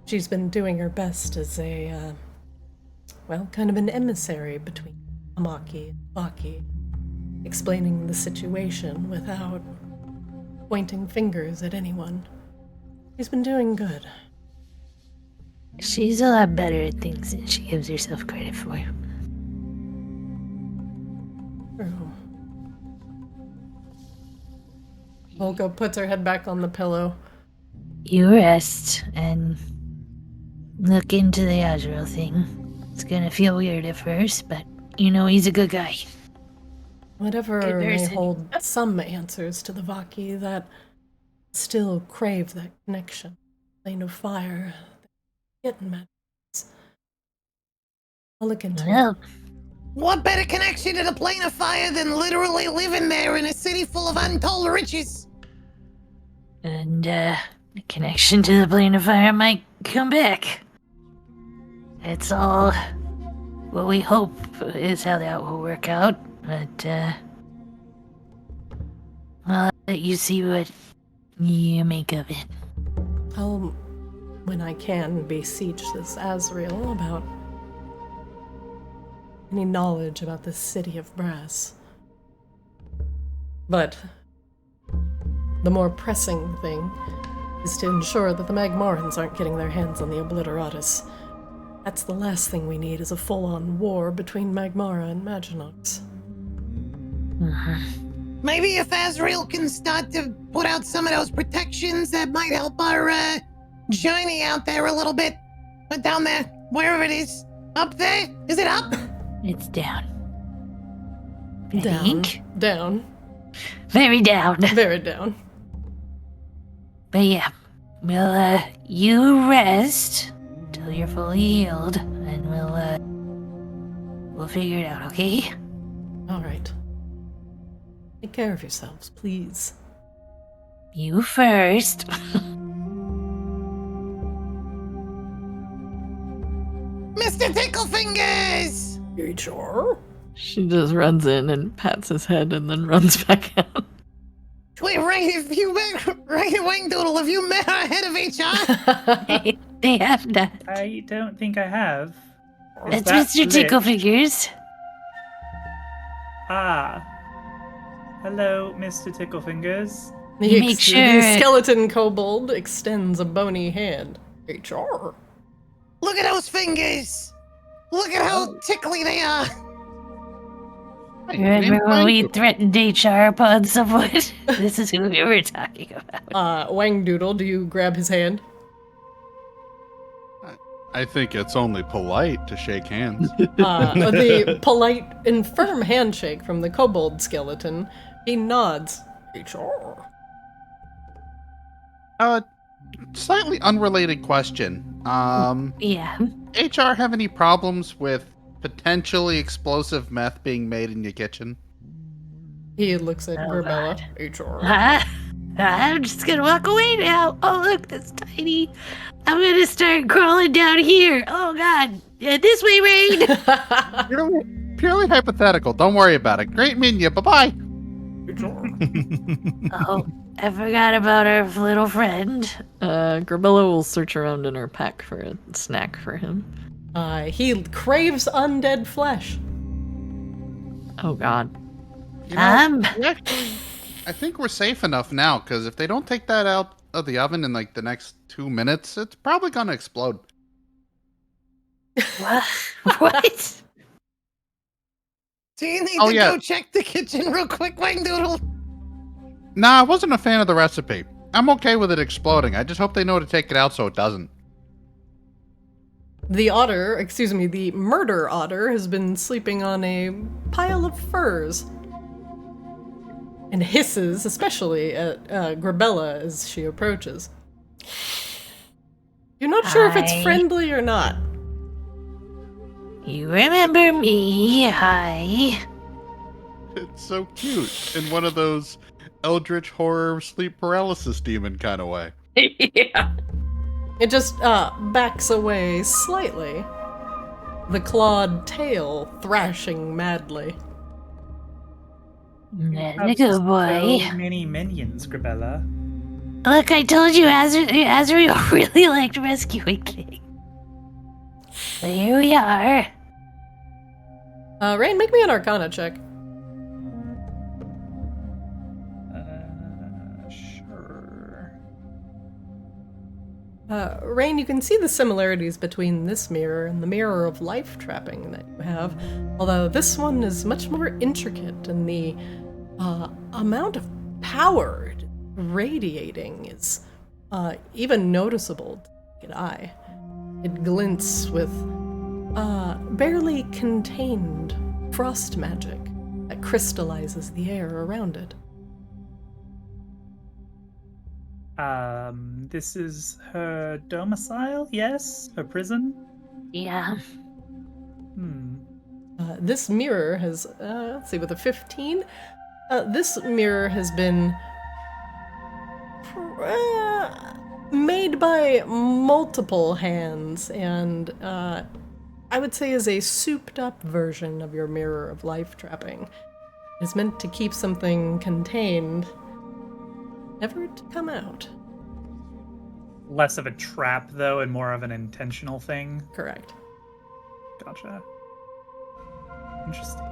C: She's been doing her best as a, kind of an emissary between Hamaki and Vaki, explaining the situation without pointing fingers at anyone. She's been doing good.
I: She's a lot better at things than she gives herself credit for.
C: True. Vulka puts her head back on the pillow.
I: You rest and look into the Azrael thing. It's gonna feel weird at first, but you know he's a good guy.
C: Whatever
I: Good
C: may
I: person.
C: hold some answers to the Vaki that still crave that connection. Plane of fire. Getting mad. I'll look into it.
I: Well,
H: What better connection to the plane of fire than literally living there in a city full of untold riches?
I: And, the connection to the plane of fire might come back. It's all what we hope is how that will work out, but, I'll let you see what you make of it.
C: I'll, when I can, beseech this Azrael about any knowledge about this city of brass. But the more pressing thing is to ensure that the Magmorans aren't getting their hands on the Obliteratus. That's the last thing we need, is a full-on war between Magmara and Maginox.
H: Maybe if Azrael can start to put out some of those protections, that might help our journey out there a little bit. But down there, wherever it is. Up there? Is it up?
I: It's down. I
C: Down.
I: think.
C: Down.
I: Very down.
C: Very down.
I: But yeah, you rest till you're fully healed, and we'll figure it out, okay?
C: All right. Take care of yourselves, please.
I: You first.
H: Mr. Ticklefingers!
C: HR?
B: She just runs in and pats his head and then runs back out.
H: Wait, Raine, Wangdoodle, have you met our head of HR?
I: They have not.
A: I don't think I have. Is
I: That's
A: that
I: Mr.
A: Lich?
I: Ticklefingers.
A: Ah. Hello, Mr. Ticklefingers.
I: Make sure-
C: The skeleton kobold extends a bony hand. HR?
H: Look at those fingers! Look at how tickly they are!
I: Remember when we threatened HR upon someone? This is who we were talking about.
C: Wangdoodle, do you grab his hand?
F: I think it's only polite to shake hands.
C: The polite and firm handshake from the kobold skeleton. He nods. HR.
F: Slightly unrelated question.
I: Yeah.
F: HR have any problems with potentially explosive meth being made in your kitchen?
C: He looks at
I: Oh,
C: Grebella.
I: God.
C: HR.
I: I'm just gonna walk away now. Oh, look, that's tiny. I'm gonna start crawling down here. Oh, God. Yeah, this way, Raine.
F: Purely hypothetical. Don't worry about it. Great meeting you. Bye-bye.
I: Oh, I forgot about our little friend.
B: Grebella will search around in her pack for a snack for him.
C: He craves undead flesh.
B: Oh god.
F: You know, I think we're safe enough now, because if they don't take that out of the oven in like the next 2 minutes, it's probably gonna explode.
I: What? What?
H: Do you need
F: Oh,
H: to
F: yeah.
H: go check the kitchen real quick, Wangdoodle?
F: Nah, I wasn't a fan of the recipe. I'm okay with it exploding. I just hope they know to take it out so it doesn't.
C: The murder otter has been sleeping on a pile of furs. And hisses, especially at Grebella as she approaches. You're not sure if it's
I: Hi.
C: friendly or not.
I: You remember me? Hi.
F: It's so cute in one of those eldritch horror sleep paralysis demon kind of way.
I: Yeah.
C: It just backs away slightly. The clawed tail thrashing madly.
I: That's a good boy.
A: So many minions, Grebella.
I: Look, I told you Azrael really liked rescuing things. So here we are.
C: Raine, make me an Arcana check.
A: Sure.
C: Raine, you can see the similarities between this mirror and the mirror of life trapping that you have, although this one is much more intricate, and the amount of power radiating is even noticeable to the naked eye. It glints with barely contained frost magic that crystallizes the air around it.
A: This is her domicile, yes? Her prison?
I: Yeah.
C: This mirror has, let's see, with a 15, this mirror has been made by multiple hands, and I would say is a souped-up version of your mirror of life trapping. It's meant to keep something contained, never to come out.
A: Less of a trap, though, and more of an intentional thing.
C: Correct.
A: Gotcha. Interesting.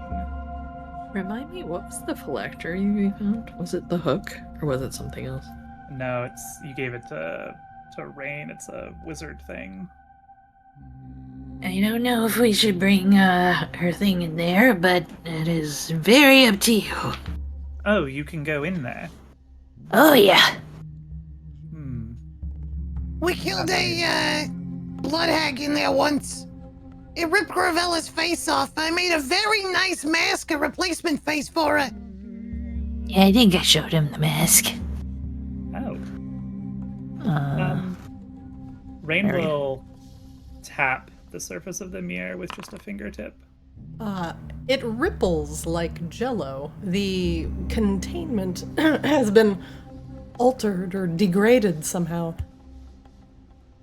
B: Remind me, what was the phylactery we found? Was it the hook, or was it something else?
A: No, you gave it to Raine. It's a wizard thing.
I: I don't know if we should bring her thing in there, but it is very up to you.
A: Oh, you can go in there.
I: Oh, yeah.
H: We killed a blood hag in there once. It ripped Grebella's face off. I made a very nice mask, a replacement face for her.
I: Yeah, I think I showed him the mask.
A: Oh. Raine will tap the surface of the mirror with just a fingertip.
C: It ripples like jello. The containment has been altered or degraded somehow.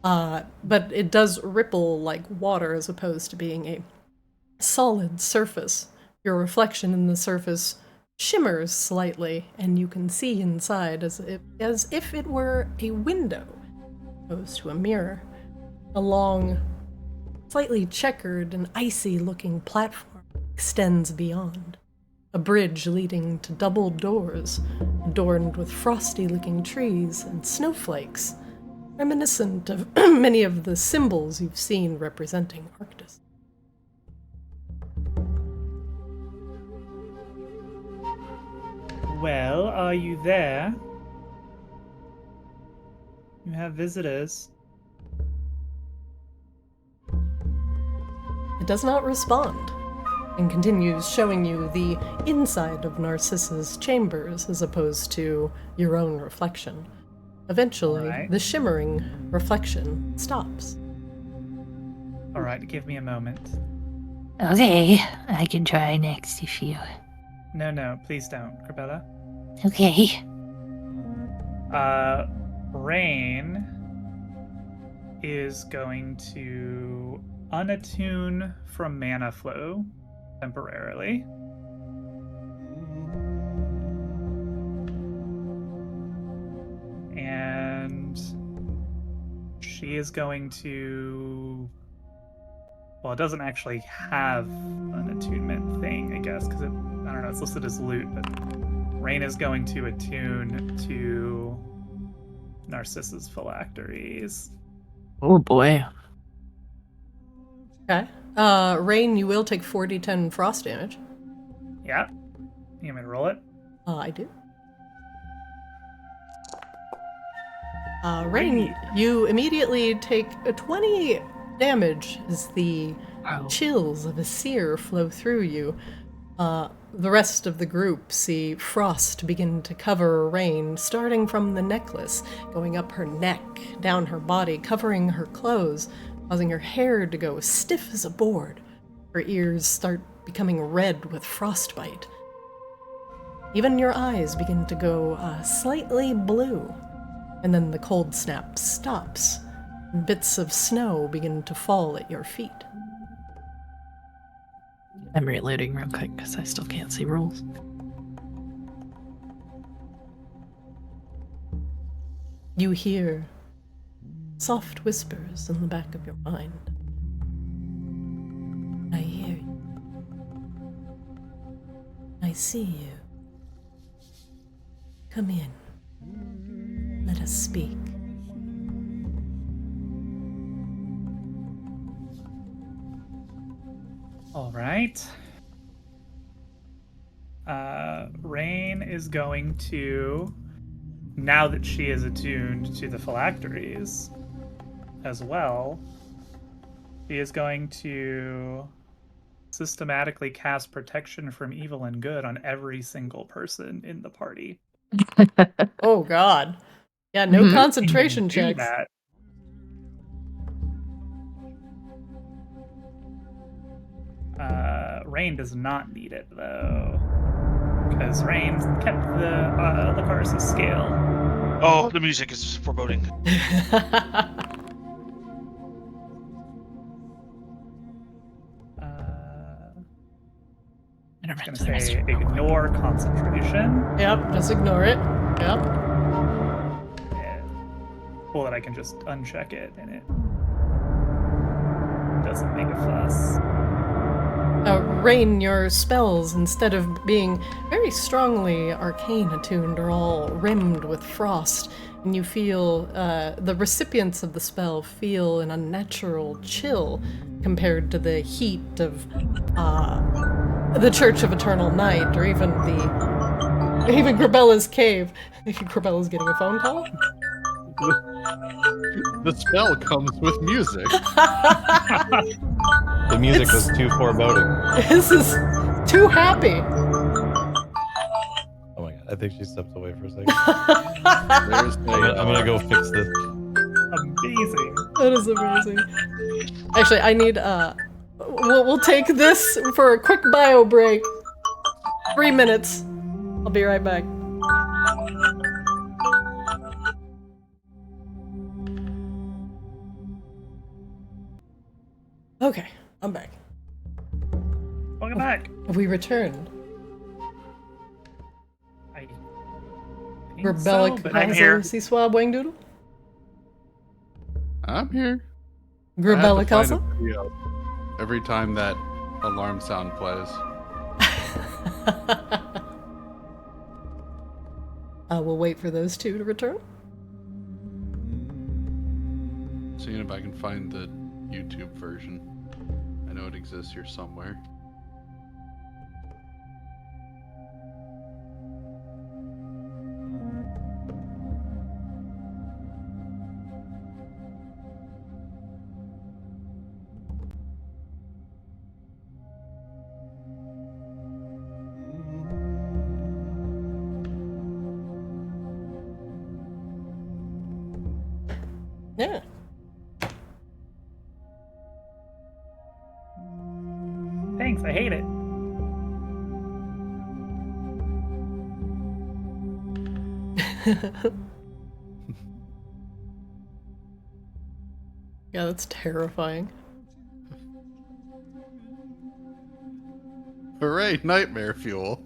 C: But it does ripple like water as opposed to being a solid surface. Your reflection in the surface shimmers slightly, and you can see inside as if it were a window, opposed to a mirror. A long, slightly checkered and icy-looking platform extends beyond. A bridge leading to double doors, adorned with frosty-looking trees and snowflakes, reminiscent of many of the symbols you've seen representing Arctis.
A: Well, are you there? You have visitors.
C: It does not respond, and continues showing you the inside of Narcissa's chambers as opposed to your own reflection. Eventually, the shimmering reflection stops.
A: All right, give me a moment.
I: Okay, I can try next if you...
A: No, please don't, Grebella.
I: Okay.
A: Raine is going to unattune from mana flow temporarily. And she is going to... Well, it doesn't actually have an attunement thing, I guess, because I don't know, it's listed as loot, but Raine is going to attune to Narcissa's phylacteries.
B: Oh boy.
C: Okay. Raine, you will take 4d10 frost damage.
A: Yeah. You want me to roll it?
C: I do. Raine, you immediately take a 20 damage as the chills of a sear flow through you. The rest of the group see frost begin to cover Raine, starting from the necklace, going up her neck, down her body, covering her clothes, causing her hair to go stiff as a board. Her ears start becoming red with frostbite. Even your eyes begin to go slightly blue. And then the cold snap stops, and bits of snow begin to fall at your feet.
B: I'm reloading real quick because I still can't see rules.
C: You hear soft whispers in the back of your mind. I hear you. I see you. Come in. Let us speak.
A: All right. Raine is going to, now that she is attuned to the phylacteries as well, she is going to systematically cast protection from evil and good on every single person in the party.
C: Oh god. Yeah, no concentration
A: Do
C: checks.
A: that. Raine does not need it, though. Because Raine kept the Lucaris' scale.
E: Oh, the music is foreboding.
A: I was going to say ignore concentration.
C: Yep, just ignore it. Yep.
A: Cool that I can just uncheck it and it doesn't make a fuss.
C: Raine, your spells, instead of being very strongly arcane attuned, are all rimmed with frost, and you feel the recipients of the spell feel an unnatural chill compared to the heat of the Church of Eternal Night, or even Grebella's cave. Grebella's getting a phone call.
F: The spell comes with music.
D: The music was too foreboding.
C: This is too happy.
D: Oh my god, I think she stepped away for a second.
F: There's
D: I'm gonna go fix this.
A: Amazing.
C: That is amazing. Actually, I need we'll take this for a quick bio break. 3 minutes. I'll be right back. Okay, I'm back.
A: Welcome back.
C: We returned.
A: I think
C: Grebella,
A: so, but I'm here.
C: Swab Wangdoodle?
F: I'm here.
C: Grebella
F: I have to find
C: Casa?
F: a video every time that alarm sound plays.
C: We'll wait for those two to return.
F: Seeing if I can find the YouTube version. I know it exists here somewhere.
C: Yeah.
A: Thanks, I hate it.
C: Yeah, that's terrifying.
F: Hooray, nightmare fuel.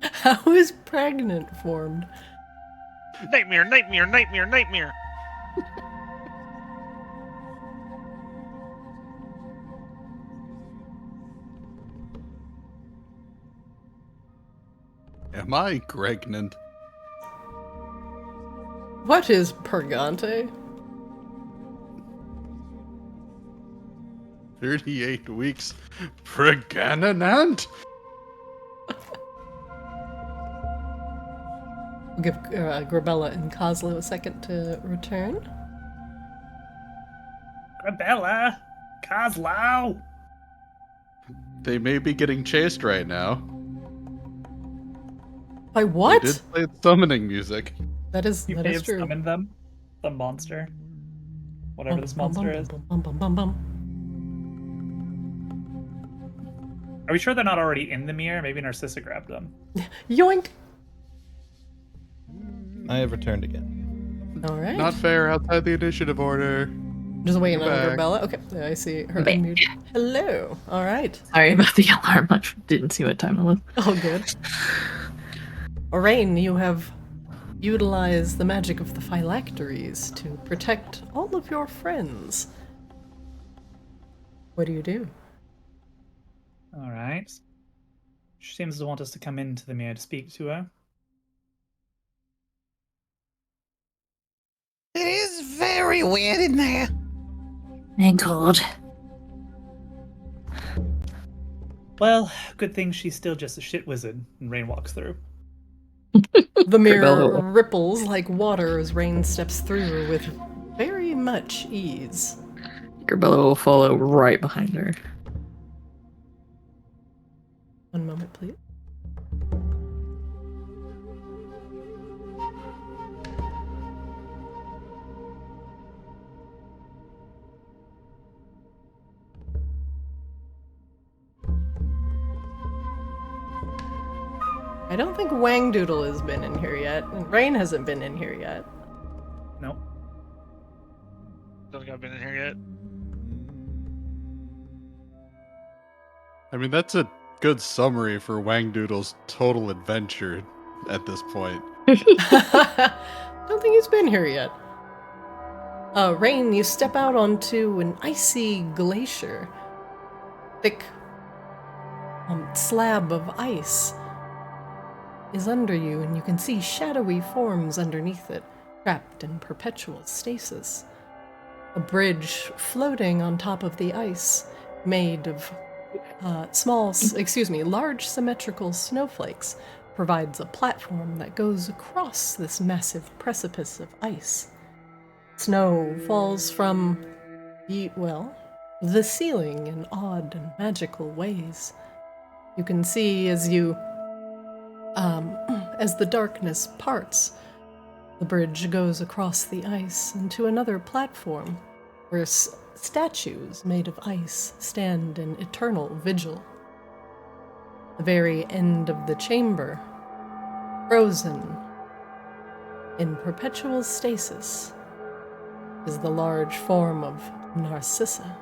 C: How is pregnant formed?
E: Nightmare, nightmare, nightmare, nightmare.
F: Am I pregnant?
C: What is Purgante?
F: 38 weeks pregnant?
C: We'll give Grebella and Kozlo a second to return.
A: Grebella! Kozlo!
F: They may be getting chased right now.
C: By what?
F: They did play summoning music.
C: That is
A: You
C: that
A: may
C: is
A: have
C: true.
A: summoned them. The monster. Whatever this
C: Bum, bum,
A: monster
C: bum,
A: is.
C: bum, bum, bum, bum.
A: Are we sure they're not already in the mirror? Maybe Narcissa grabbed them.
C: Yoink!
D: I have returned again.
C: All right.
F: Not fair outside the initiative order.
C: Just waiting on
F: We're back.
C: Grebella. Okay, I see her
B: Back.
C: unmuted. Hello. All right.
B: Sorry about the alarm. I didn't see what time it was.
C: Oh, good. Raine, you have utilized the magic of the phylacteries to protect all of your friends. What do you do?
A: All right. She seems to want us to come into the mirror to speak to her.
H: It is very weird in there.
I: And cold.
A: Well, good thing she's still just a shit wizard. And Raine walks through.
C: The mirror
B: Grebella.
C: ripples like water as Raine steps through with very much ease.
B: Grebella will follow right behind her.
C: One moment, please. I don't think Wangdoodle has been in here yet, and Raine hasn't been in here yet.
A: Nope.
E: Don't think I've been in here yet.
F: I mean, that's a good summary for Wangdoodle's total adventure at this point.
C: Don't think he's been here yet. Raine, you step out onto an icy glacier. Thick slab of ice is under you, and you can see shadowy forms underneath it, trapped in perpetual stasis. A bridge floating on top of the ice, made of large symmetrical snowflakes, provides a platform that goes across this massive precipice of ice. Snow falls from the ceiling in odd and magical ways. You can see as the darkness parts, the bridge goes across the ice into another platform where statues made of ice stand in eternal vigil. The very end of the chamber, frozen in perpetual stasis, is the large form of Narcissa.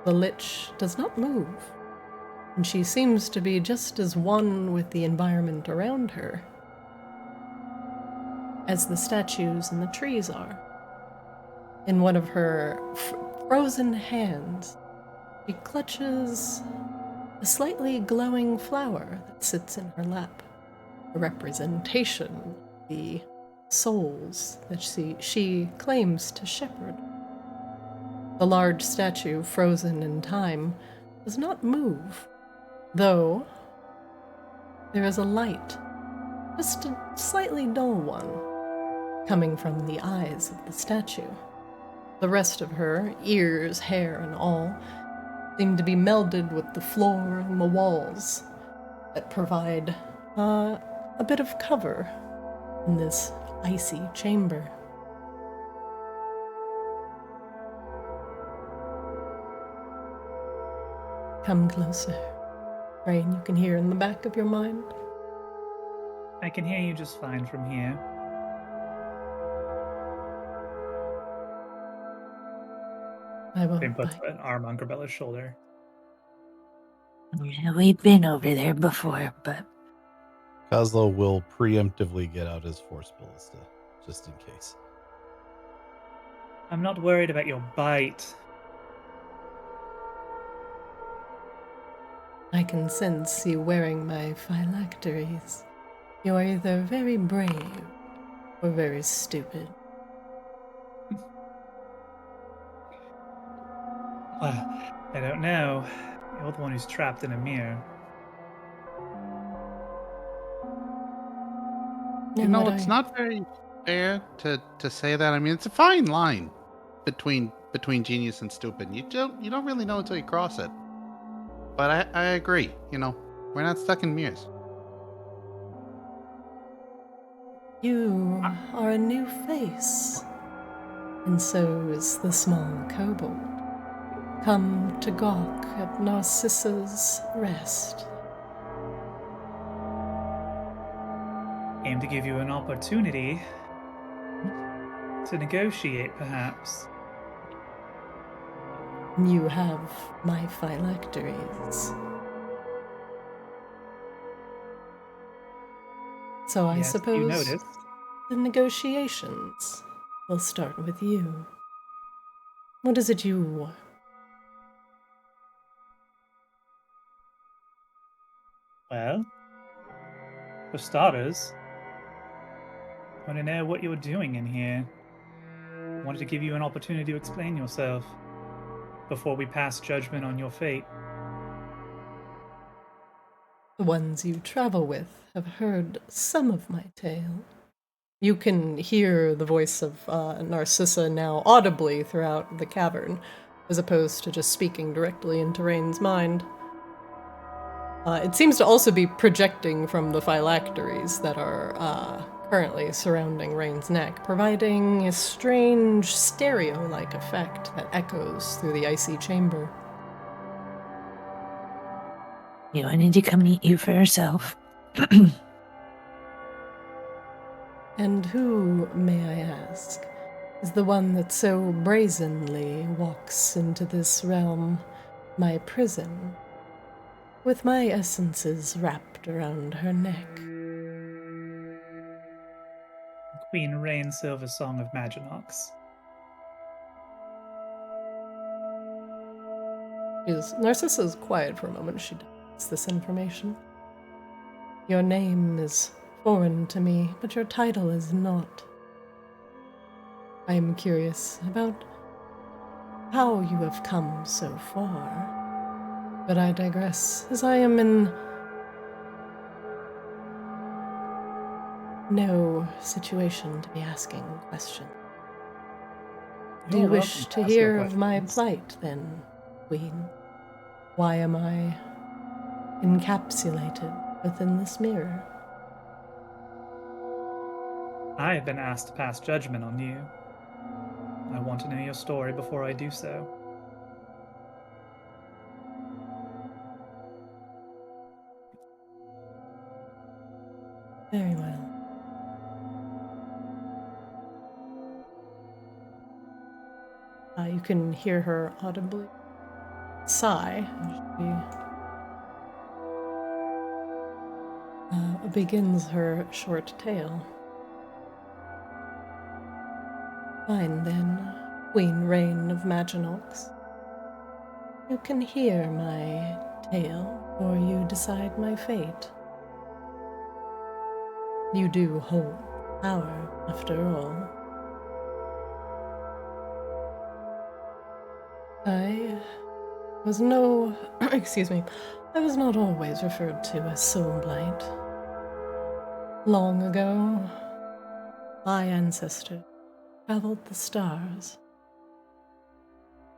C: The Lich does not move, and she seems to be just as one with the environment around her as the statues and the trees are. In one of her frozen hands, she clutches a slightly glowing flower that sits in her lap, a representation of the souls that she claims to shepherd. The large statue, frozen in time, does not move, though there is a light, just a slightly dull one, coming from the eyes of the statue. The rest of her, ears, hair, and all, seem to be melded with the floor and the walls that provide a bit of cover in this icy chamber. Come closer. Raine, you can hear in the back of your mind.
A: I can hear you just fine from here.
C: I won't
A: Raine puts
C: bite.
A: an arm on Grebella's shoulder.
I: Yeah, we've been over there before, but
D: Kozlo will preemptively get out his force ballista, just in case.
A: I'm not worried about your bite.
C: I can sense you wearing my phylacteries. You are either very brave or very stupid.
A: Well, I don't know. You're the one who's trapped in a mirror.
F: You know, it's not very fair to say that. I mean, it's a fine line between genius and stupid. You don't really know until you cross it. But I agree. You know, we're not stuck in mirrors.
C: You are a new face, and so is the small kobold. Come to gawk at Narcissa's rest.
A: Aim to give you an opportunity to negotiate, perhaps.
C: You have my phylacteries. So I
A: Yes,
C: suppose
A: you noticed.
C: the negotiations will start with you. What is it you want?
A: Well, for starters, I want to know what you're doing in here. I wanted to give you an opportunity to explain yourself before we pass judgment on your fate.
C: The ones you travel with have heard some of my tale. You can hear the voice of Narcissa now audibly throughout the cavern, as opposed to just speaking directly into Raine's mind. It seems to also be projecting from the phylacteries that are currently surrounding Raine's neck, providing a strange stereo-like effect that echoes through the icy chamber.
I: you wanted to come meet you for herself.
C: And who, may I ask, is the one that so brazenly walks into this realm, my prison, with my essences wrapped around her neck?
A: Queen Raine Silversong of Maginox.
C: Narcissa's quiet for a moment. She gets this information. Your name is foreign to me, but your title is not. I am curious about how you have come so far, but I digress, as I am in no situation to be asking questions. Do you wish to hear of my plight, then, Queen? Why am I encapsulated within this mirror?
A: I have been asked to pass judgment on you. I want to know your story before I do so.
C: Very well. You can hear her audibly sigh as she begins her short tale. Fine then, Queen Raine of Maginox. You can hear my tale, or you decide my fate. You do hold power, after all. I was I was not always referred to as Soulblight. Long ago, my ancestors traveled the stars.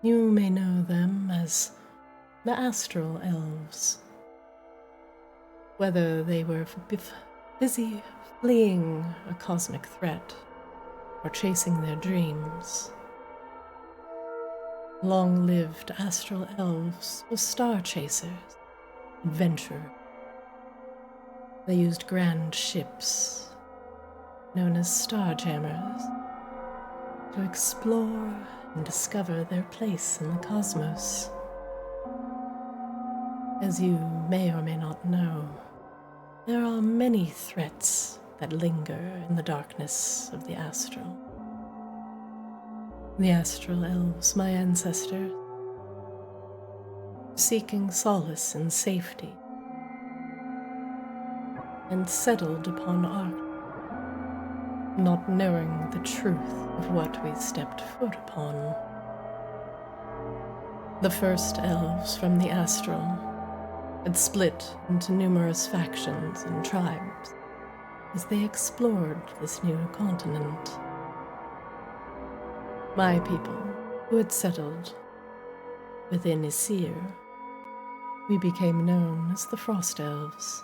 C: You may know them as the Astral Elves. Whether they were busy fleeing a cosmic threat or chasing their dreams, long-lived astral elves were star chasers, adventurers. They used grand ships, known as starjammers, to explore and discover their place in the cosmos. As you may or may not know, there are many threats that linger in the darkness of the astral. The astral elves, my ancestors, seeking solace and safety, and settled upon Arctis, not knowing the truth of what we stepped foot upon. The first elves from the astral had split into numerous factions and tribes as they explored this new continent. My people, who had settled within Isir, we became known as the Frost Elves.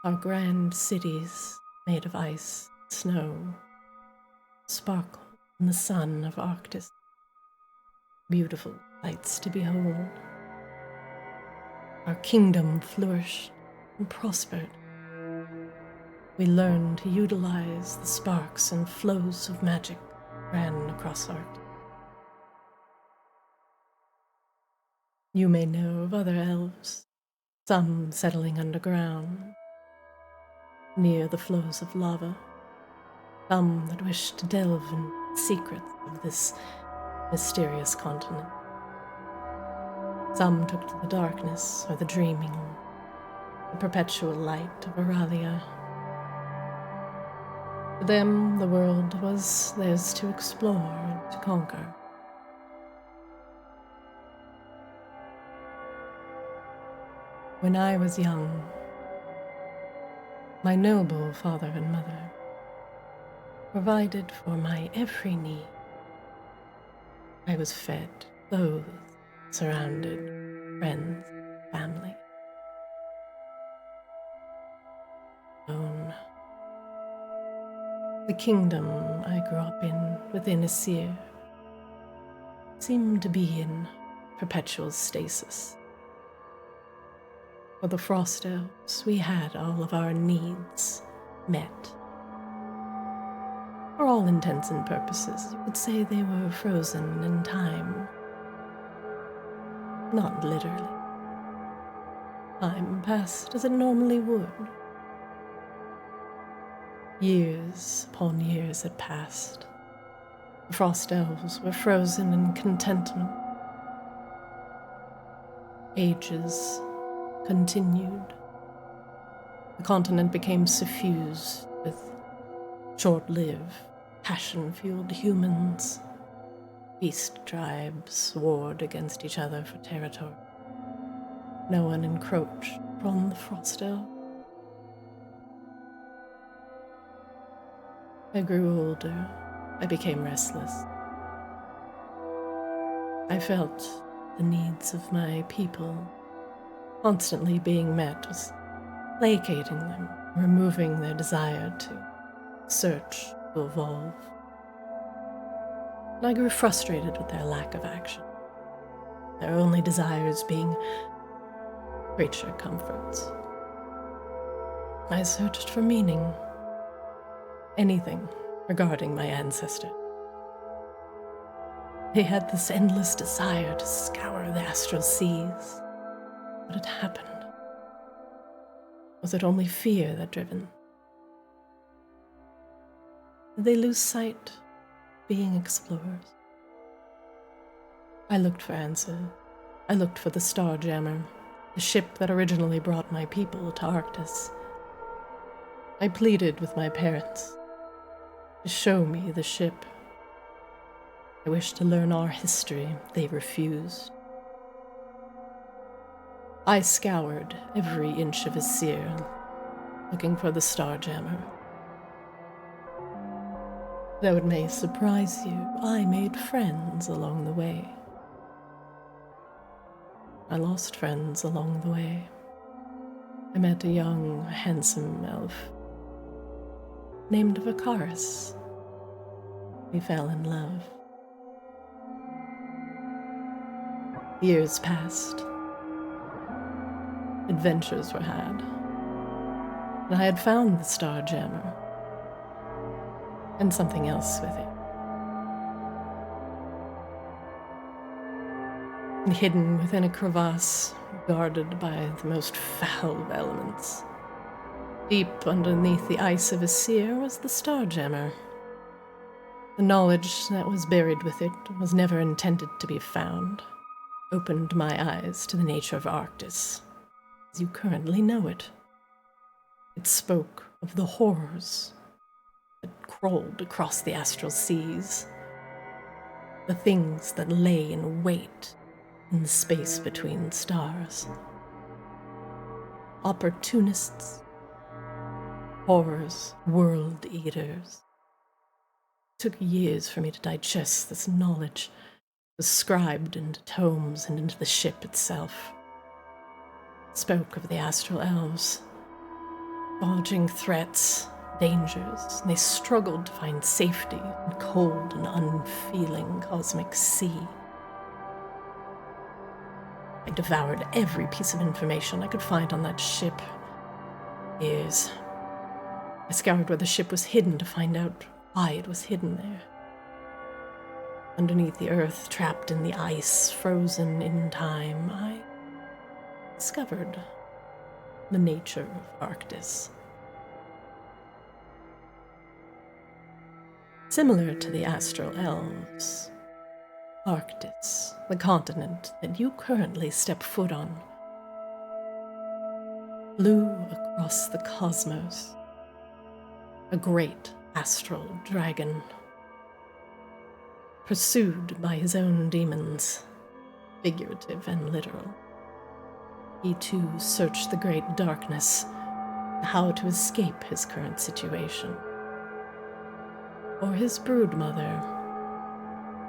C: Our grand cities, made of ice and snow, sparkle in the sun of Arctis. Beautiful sights to behold. Our kingdom flourished and prospered. We learned to utilize the sparks and flows of magic ran across Arctis. You may know of other elves, some settling underground, near the flows of lava, some that wish to delve in the secrets of this mysterious continent. Some took to the darkness or the dreaming, the perpetual light of Auralia. For them, the world was theirs to explore and to conquer. When I was young, my noble father and mother provided for my every need. I was fed, clothed, surrounded, friends, family. Own. The kingdom I grew up in within Isir seemed to be in perpetual stasis. For the Frost Elves, we had all of our needs met. For all intents and purposes, you could say they were frozen in time. Not literally. Time passed as it normally would. Years upon years had passed. The Frost Elves were frozen in contentment. Ages continued. The continent became suffused with short-lived, passion-fueled humans. Beast tribes warred against each other for territory. No one encroached upon the Frost Elves. I grew older. I became restless. I felt the needs of my people constantly being met was placating them, removing their desire to search, to evolve. And I grew frustrated with their lack of action, their only desires being creature comforts. I searched for meaning, anything regarding my ancestor. They had this endless desire to scour the astral seas. What had happened? Was it only fear that driven? Did they lose sight of being explorers? I looked for answers. I looked for the Starjammer, the ship that originally brought my people to Arctis. I pleaded with my parents to show me the ship. I wished to learn our history. They refused. I scoured every inch of Asir, looking for the Starjammer. Though it may surprise you, I made friends along the way. I lost friends along the way. I met a young, handsome elf named Vakaris. We fell in love. Years passed. Adventures were had. And I had found the Starjammer. And something else with it. And hidden within a crevasse, guarded by the most foul of elements. Deep underneath the ice of Asir was the Starjammer. The knowledge that was buried with it was never intended to be found. Opened my eyes to the nature of Arctis, as you currently know it. It spoke of the horrors that crawled across the astral seas, the things that lay in wait in the space between stars. Opportunists, horrors, world eaters. It took years for me to digest this knowledge. Was scribed into tomes and into the ship itself. It spoke of the astral elves, dodging threats, dangers, and they struggled to find safety in cold and unfeeling cosmic sea. I devoured every piece of information I could find on that ship. Years. I scoured where the ship was hidden to find out why it was hidden there. Underneath the earth, trapped in the ice, frozen in time, I discovered the nature of Arctis. Similar to the astral elves, Arctis, the continent that you currently step foot on, flew across the cosmos, a great astral dragon, pursued by his own demons, figurative and literal. He too searched the great darkness, how to escape his current situation. For his broodmother,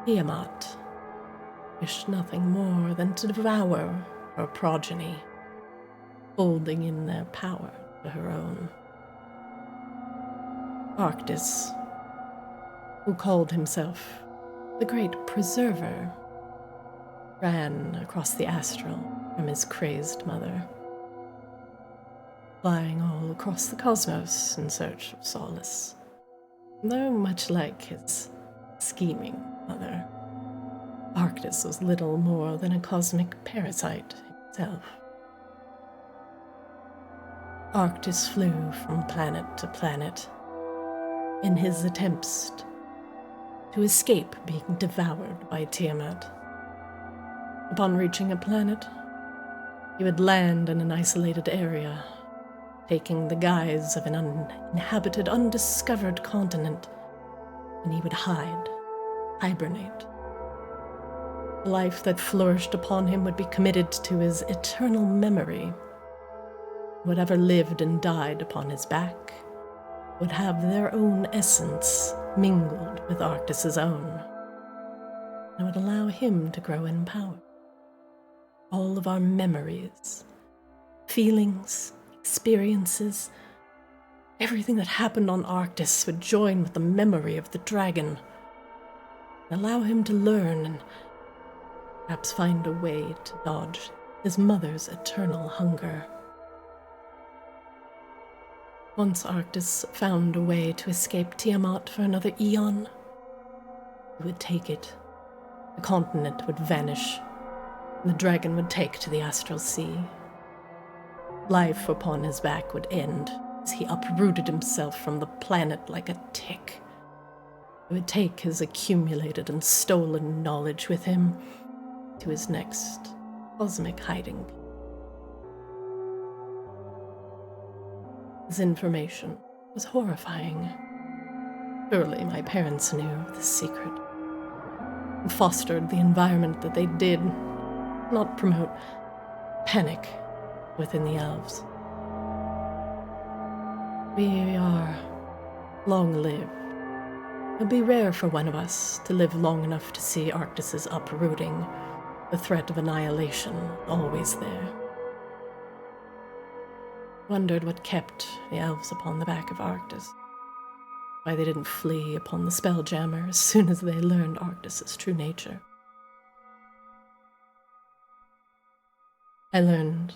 C: Tiamat, wished nothing more than to devour her progeny, folding in their power to her own. Arctis, who called himself the Great Preserver, ran across the astral from his crazed mother. flying all across the cosmos in search of solace. Though much like his scheming mother, Arctis was little more than a cosmic parasite himself. Arctis flew from planet to planet in his attempts to escape being devoured by Tiamat. Upon reaching a planet, he would land in an isolated area, taking the guise of an uninhabited, undiscovered continent, and he would hibernate. The life that flourished upon him would be committed to his eternal memory. Whatever lived and died upon his back would have their own essence mingled with Arctis's own, and would allow him to grow in power. All of our memories, feelings, experiences, everything that happened on Arctis would join with the memory of the dragon, and allow him to learn and perhaps find a way to dodge his mother's eternal hunger. Once Arctis found a way to escape Tiamat for another eon, he would take it. The continent would vanish, and the dragon would take to the astral sea. Life upon his back would end as he uprooted himself from the planet like a tick. He would take his accumulated and stolen knowledge with him to his next cosmic hiding place. His information was horrifying. Surely my parents knew this secret and fostered the environment that they did not promote panic within the elves. We are long-lived. It would be rare for one of us to live long enough to see Arctis's uprooting, the threat of annihilation always there. Wondered what kept the elves upon the back of Arctis. Why they didn't flee upon the Spelljammer as soon as they learned Arctis's true nature. I learned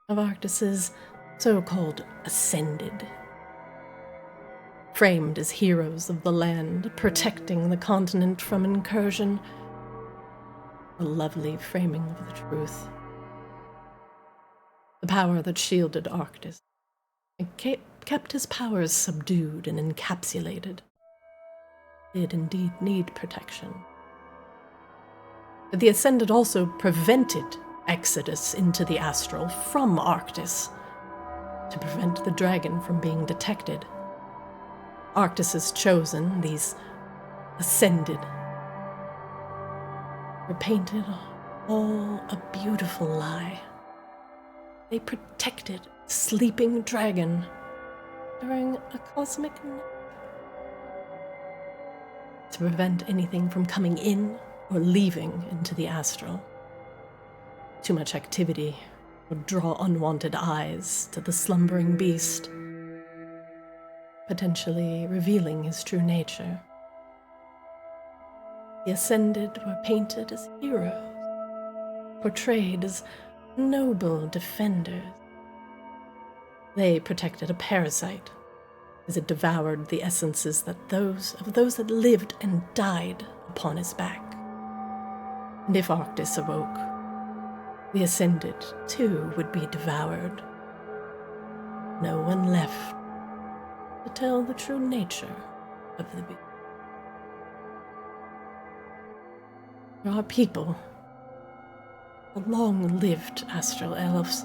C: of Arctis's so-called Ascended, framed as heroes of the land, protecting the continent from incursion. A lovely framing of the truth. The power that shielded Arctis and kept his powers subdued and encapsulated did indeed need protection. But the Ascended also prevented exodus into the astral from Arctis to prevent the dragon from being detected. Arctis's chosen, these Ascended, were painted all a beautiful lie. They protected sleeping dragon during a cosmic nap to prevent anything from coming in or leaving into the astral. Too much activity would draw unwanted eyes to the slumbering beast, potentially revealing his true nature. The Ascended were painted as heroes, portrayed as noble defenders. They protected a parasite as it devoured the essences of those that lived and died upon his back. And if Arctis awoke, the Ascended too would be devoured. No one left to tell the true nature of the beast. There are people, the long-lived astral elves,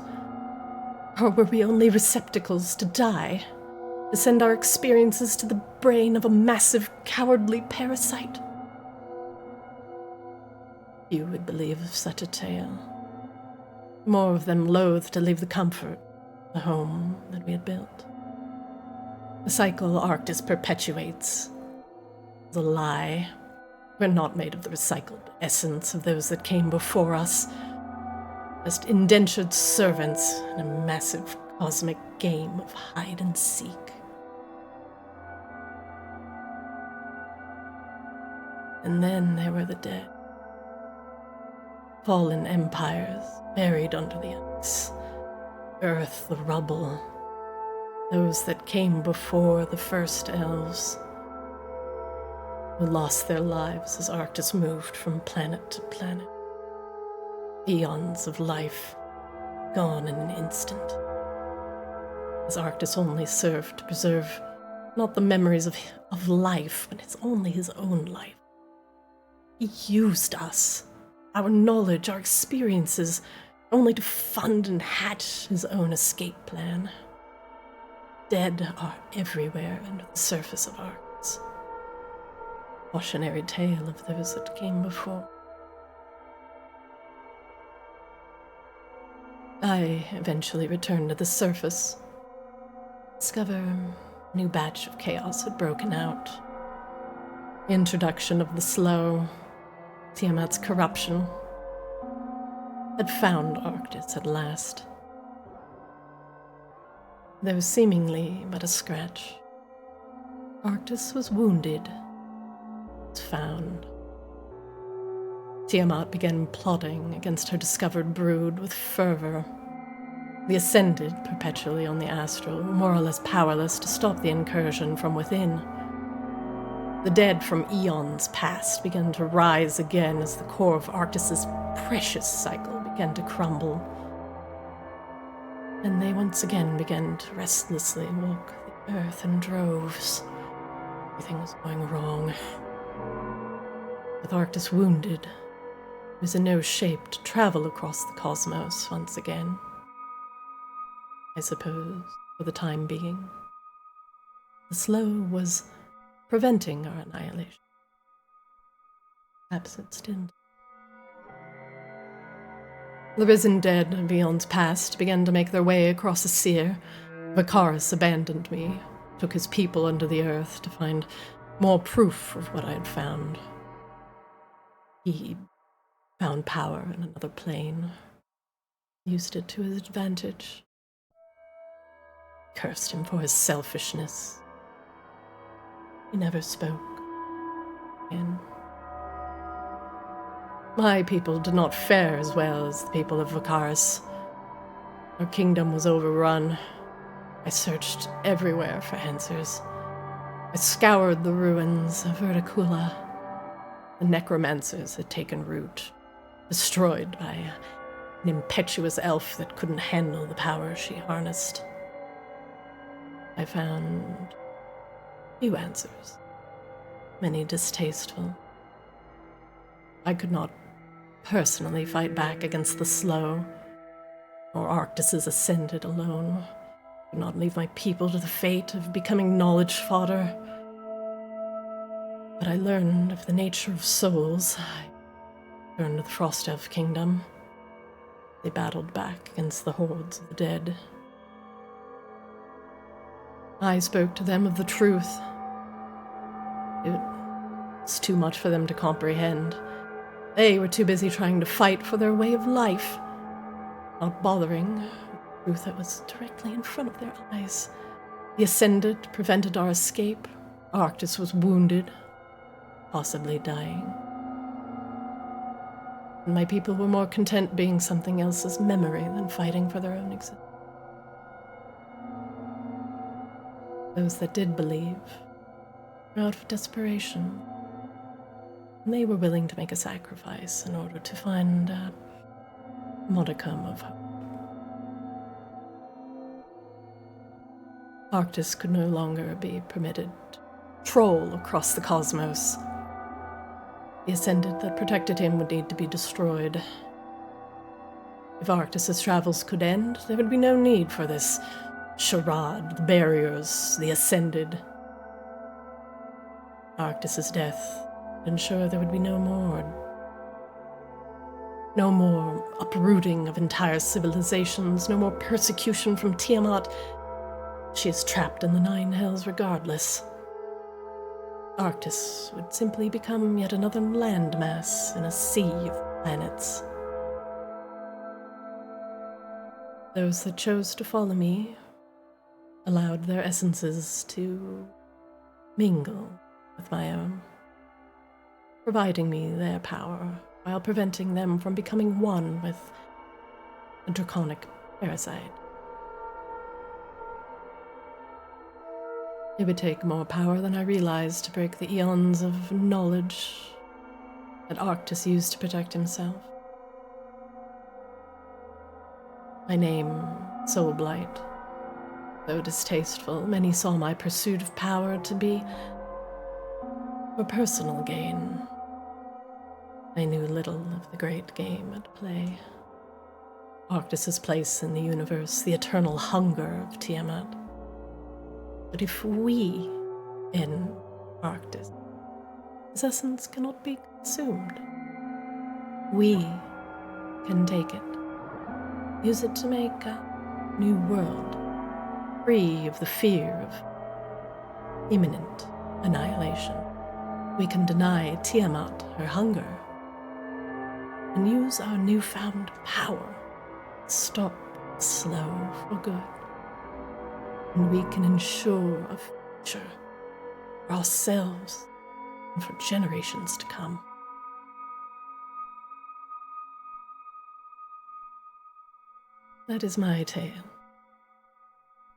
C: or were we only receptacles to die, to send our experiences to the brain of a massive, cowardly parasite? Few would believe of such a tale. More of them loathed to leave the comfort, the home that we had built. The cycle Arctis perpetuates is a lie. We're not made of the recycled essence of those that came before us, just indentured servants in a massive cosmic game of hide and seek. And then there were the dead. Fallen empires buried under the ice. earth, the rubble, those that came before the first elves, who lost their lives as Arctis moved from planet to planet. Eons of life gone in an instant, as Arctis only served to preserve not the memories of life, but it's only his own life. He used us, our knowledge, our experiences, only to fund and hatch his own escape plan. Dead are everywhere under the surface of Arctis. Cautionary tale of those that came before. I eventually returned to the surface. Discover a new batch of chaos had broken out. Introduction of the slow, Tiamat's corruption, had found Arctis at last. Though seemingly but a scratch, Arctis was wounded, was found. Tiamat began plotting against her discovered brood with fervor. The Ascended, perpetually on the astral, were more or less powerless to stop the incursion from within. The dead from eons past began to rise again as the core of Arctis's precious cycle began to crumble. And they once again began to restlessly walk the earth in droves. Everything was going wrong. With Arctis wounded, he was in no shape to travel across the cosmos once again. I suppose, for the time being, the slow was preventing our annihilation. Perhaps it didn't. The risen dead of eons past began to make their way across the seer. Vakaris abandoned me, took his people under the earth to find more proof of what I had found. He found power in another plane, used it to his advantage. Cursed him for his selfishness. He never spoke again. My people did not fare as well as the people of Vakaris. Our kingdom was overrun. I searched everywhere for answers. I scoured the ruins of Verticula. The necromancers had taken root, destroyed by an impetuous elf that couldn't handle the power she harnessed. I found few answers, many distasteful. I could not personally fight back against the slow, or Arctis's Ascended alone. I could not leave my people to the fate of becoming knowledge fodder. But I learned of the nature of souls. I turned to the Frost Elf Kingdom. They battled back against the hordes of the dead. I spoke to them of the truth. It was too much for them to comprehend. They were too busy trying to fight for their way of life, not bothering with the truth that was directly in front of their eyes. The Ascended prevented our escape. Arctis was wounded, possibly dying. And my people were more content being something else's memory than fighting for their own existence. Those that did believe were out of desperation. And they were willing to make a sacrifice in order to find a modicum of hope. Arctis could no longer be permitted to troll across the cosmos. The Ascended that protected him would need to be destroyed. If Arctis's travels could end, there would be no need for this charade, the barriers, the Ascended. Arctis's death would ensure there would be no more uprooting of entire civilizations, no more persecution from Tiamat. She is trapped in the Nine Hells regardless. Arctis would simply become yet another landmass in a sea of planets. Those that chose to follow me allowed their essences to mingle with my own, providing me their power while preventing them from becoming one with a draconic parasite It would take more power than I realized to break the eons of knowledge that Arctis used to protect himself. My name, Soulblight. Though distasteful, many saw my pursuit of power to be for personal gain. I knew little of the great game at play. Arctis's place in the universe, the eternal hunger of Tiamat. But if we in Arctis, his essence cannot be consumed. We can take it, use it to make a new world, free of the fear of imminent annihilation. We can deny Tiamat her hunger and use our newfound power to stop the slow for good. And we can ensure a future for ourselves and for generations to come. That is my tale.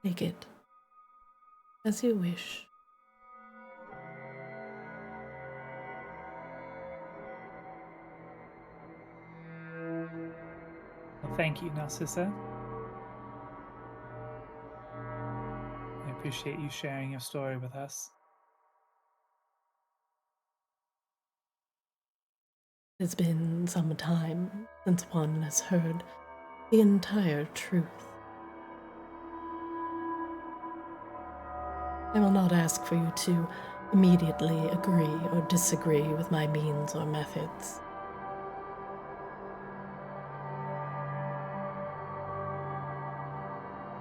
C: Take it as you wish.
A: Well, thank you, Narcissa. I appreciate you sharing your story with us.
C: It's been some time since one has heard the entire truth. I will not ask for you to immediately agree or disagree with my means or methods.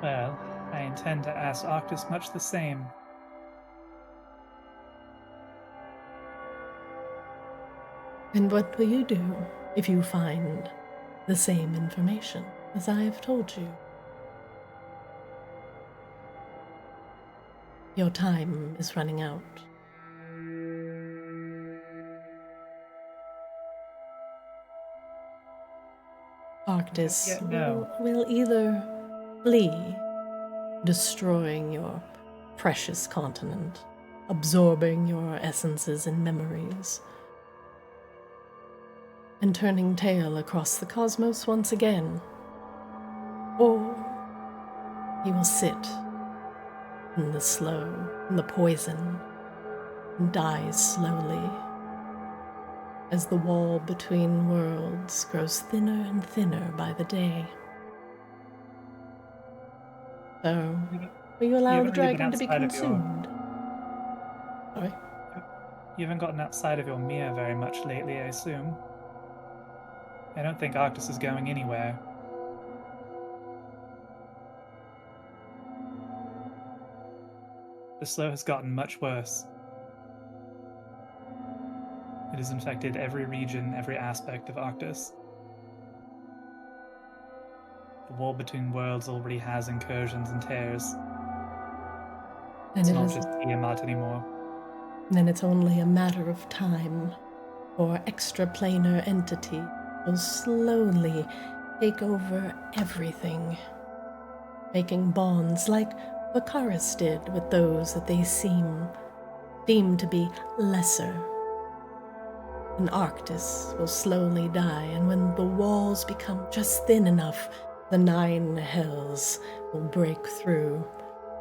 A: Well, I intend to ask Arctis much the same.
C: And what will you do if you find the same information as I have told you? Your time is running out. Arctis will either flee, destroying your precious continent, absorbing your essences and memories, and turning tail across the cosmos once again. Or he will sit in the slow, in the poison, and die slowly as the wall between worlds grows thinner and thinner by the day. So, will you allow the dragon to be consumed? Sorry?
A: You haven't gotten outside of your mirror very much lately, I assume. I don't think Arctis is going anywhere. The slow has gotten much worse. It has infected every region, every aspect of Arctis. The wall between worlds already has incursions and tears.
C: And
A: it's not just Tiamat anymore.
C: Then it's only a matter of time for extraplanar entity will slowly take over everything, making bonds like Vulkaris did with those that they deem to be lesser. And Arctis will slowly die, and when the walls become just thin enough, the 9 hells will break through,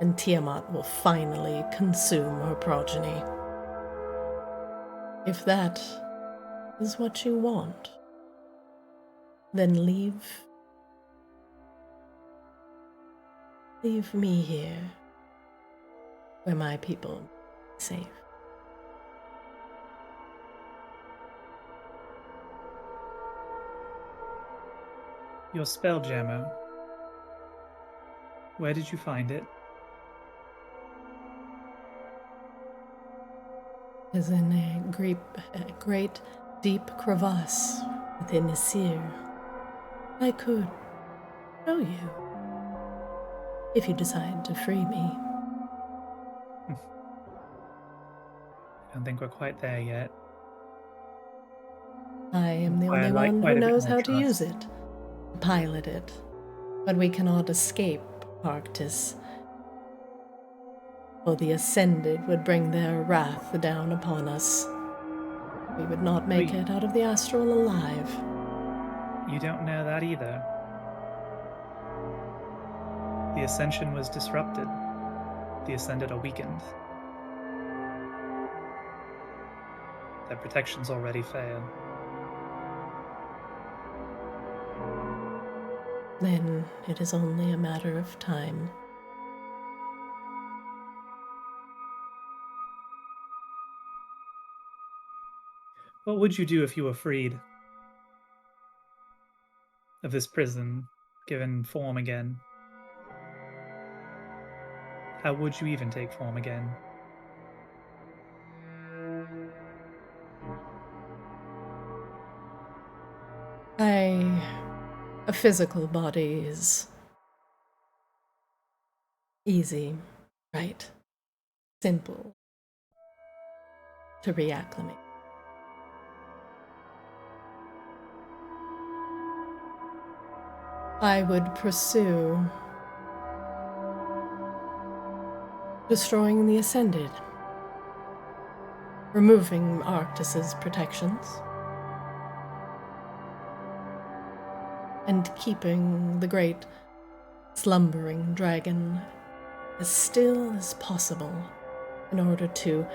C: and Tiamat will finally consume her progeny. If that is what you want, then leave me here, where my people are safe.
A: Your spelljammer. Where did you find it?
C: Is in a great deep crevasse within Isir. I could show you if you decide to free me.
A: I don't think we're quite there yet.
C: I am the only one who knows how to use it, pilot it, but we cannot escape Arctis. For the Ascended would bring their wrath down upon us. We would not make it out of the astral alive.
A: You don't know that either. The Ascension was disrupted. The Ascended are weakened. Their protections already fail.
C: Then it is only a matter of time.
A: What would you do if you were freed of this prison, given form again? How would you even take form again?
C: A physical body is easy, right? Simple to reacclimate. I would pursue destroying the Ascended, removing Arctis's protections, and keeping the great slumbering dragon as still as possible in order to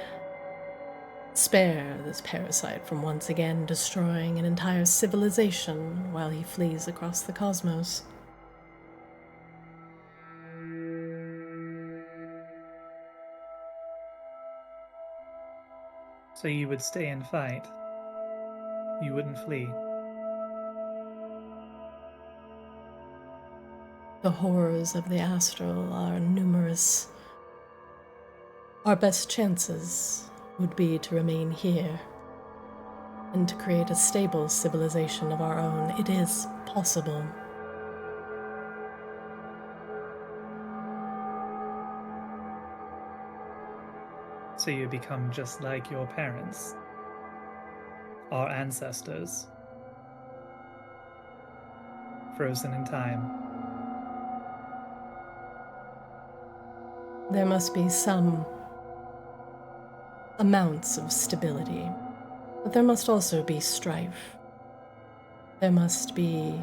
C: spare this parasite from once again destroying an entire civilization while he flees across the cosmos.
A: So you would stay and fight. You wouldn't flee.
C: The horrors of the astral are numerous. Our best chances would be to remain here and to create a stable civilization of our own. It is possible.
A: So you become just like your parents, our ancestors, frozen in time.
C: There must be some amounts of stability, but there must also be strife. There must be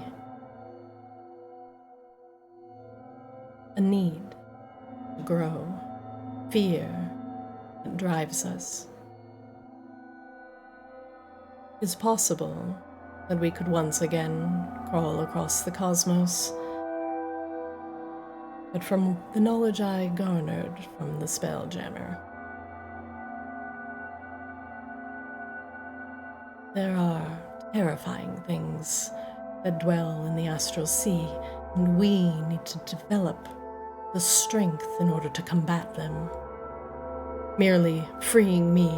C: a need to grow, fear that drives us. It's possible that we could once again crawl across the cosmos, but from the knowledge I garnered from the Spelljammer, there are terrifying things that dwell in the astral sea, and we need to develop the strength in order to combat them. Merely freeing me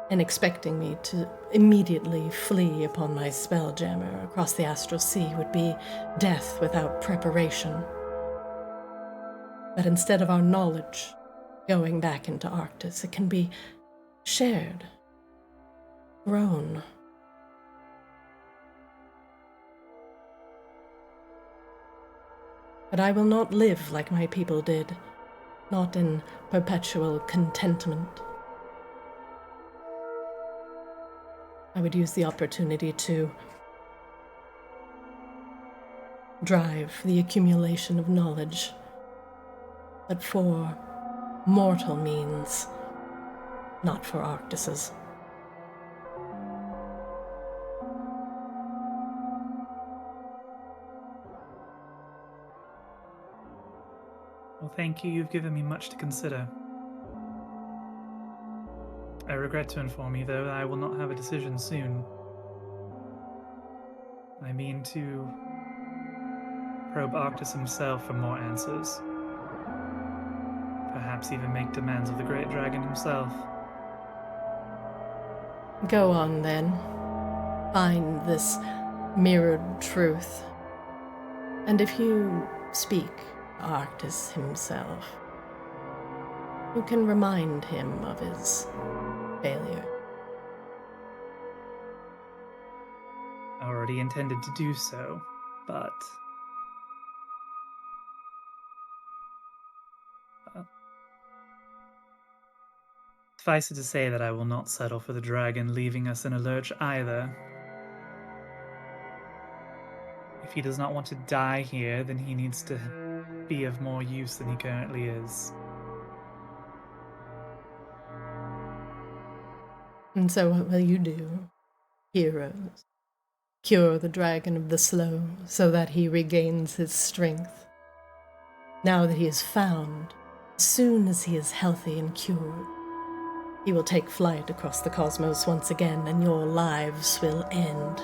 C: and expecting me to immediately flee upon my Spelljammer across the astral sea would be death without preparation. But instead of our knowledge going back into Arctis, it can be shared, grown. But I will not live like my people did, not in perpetual contentment. I would use the opportunity to drive the accumulation of knowledge, but for mortal means, not for Arctis's.
A: Well, thank you. You've given me much to consider. I regret to inform you, though, that I will not have a decision soon. I mean to probe Arctis himself for more answers. Perhaps even make demands of the great dragon himself.
C: Go on, then. Find this mirrored truth. And if you speak to Arctis himself, you can remind him of his failure.
A: I already intended to do so, but Suffice it to say that I will not settle for the dragon leaving us in a lurch either. If he does not want to die here, then he needs to be of more use than he currently is.
C: And so what will you do, heroes? Cure the dragon of the slow so that he regains his strength. Now that he is found, as soon as he is healthy and cured, he will take flight across the cosmos once again, and your lives will end.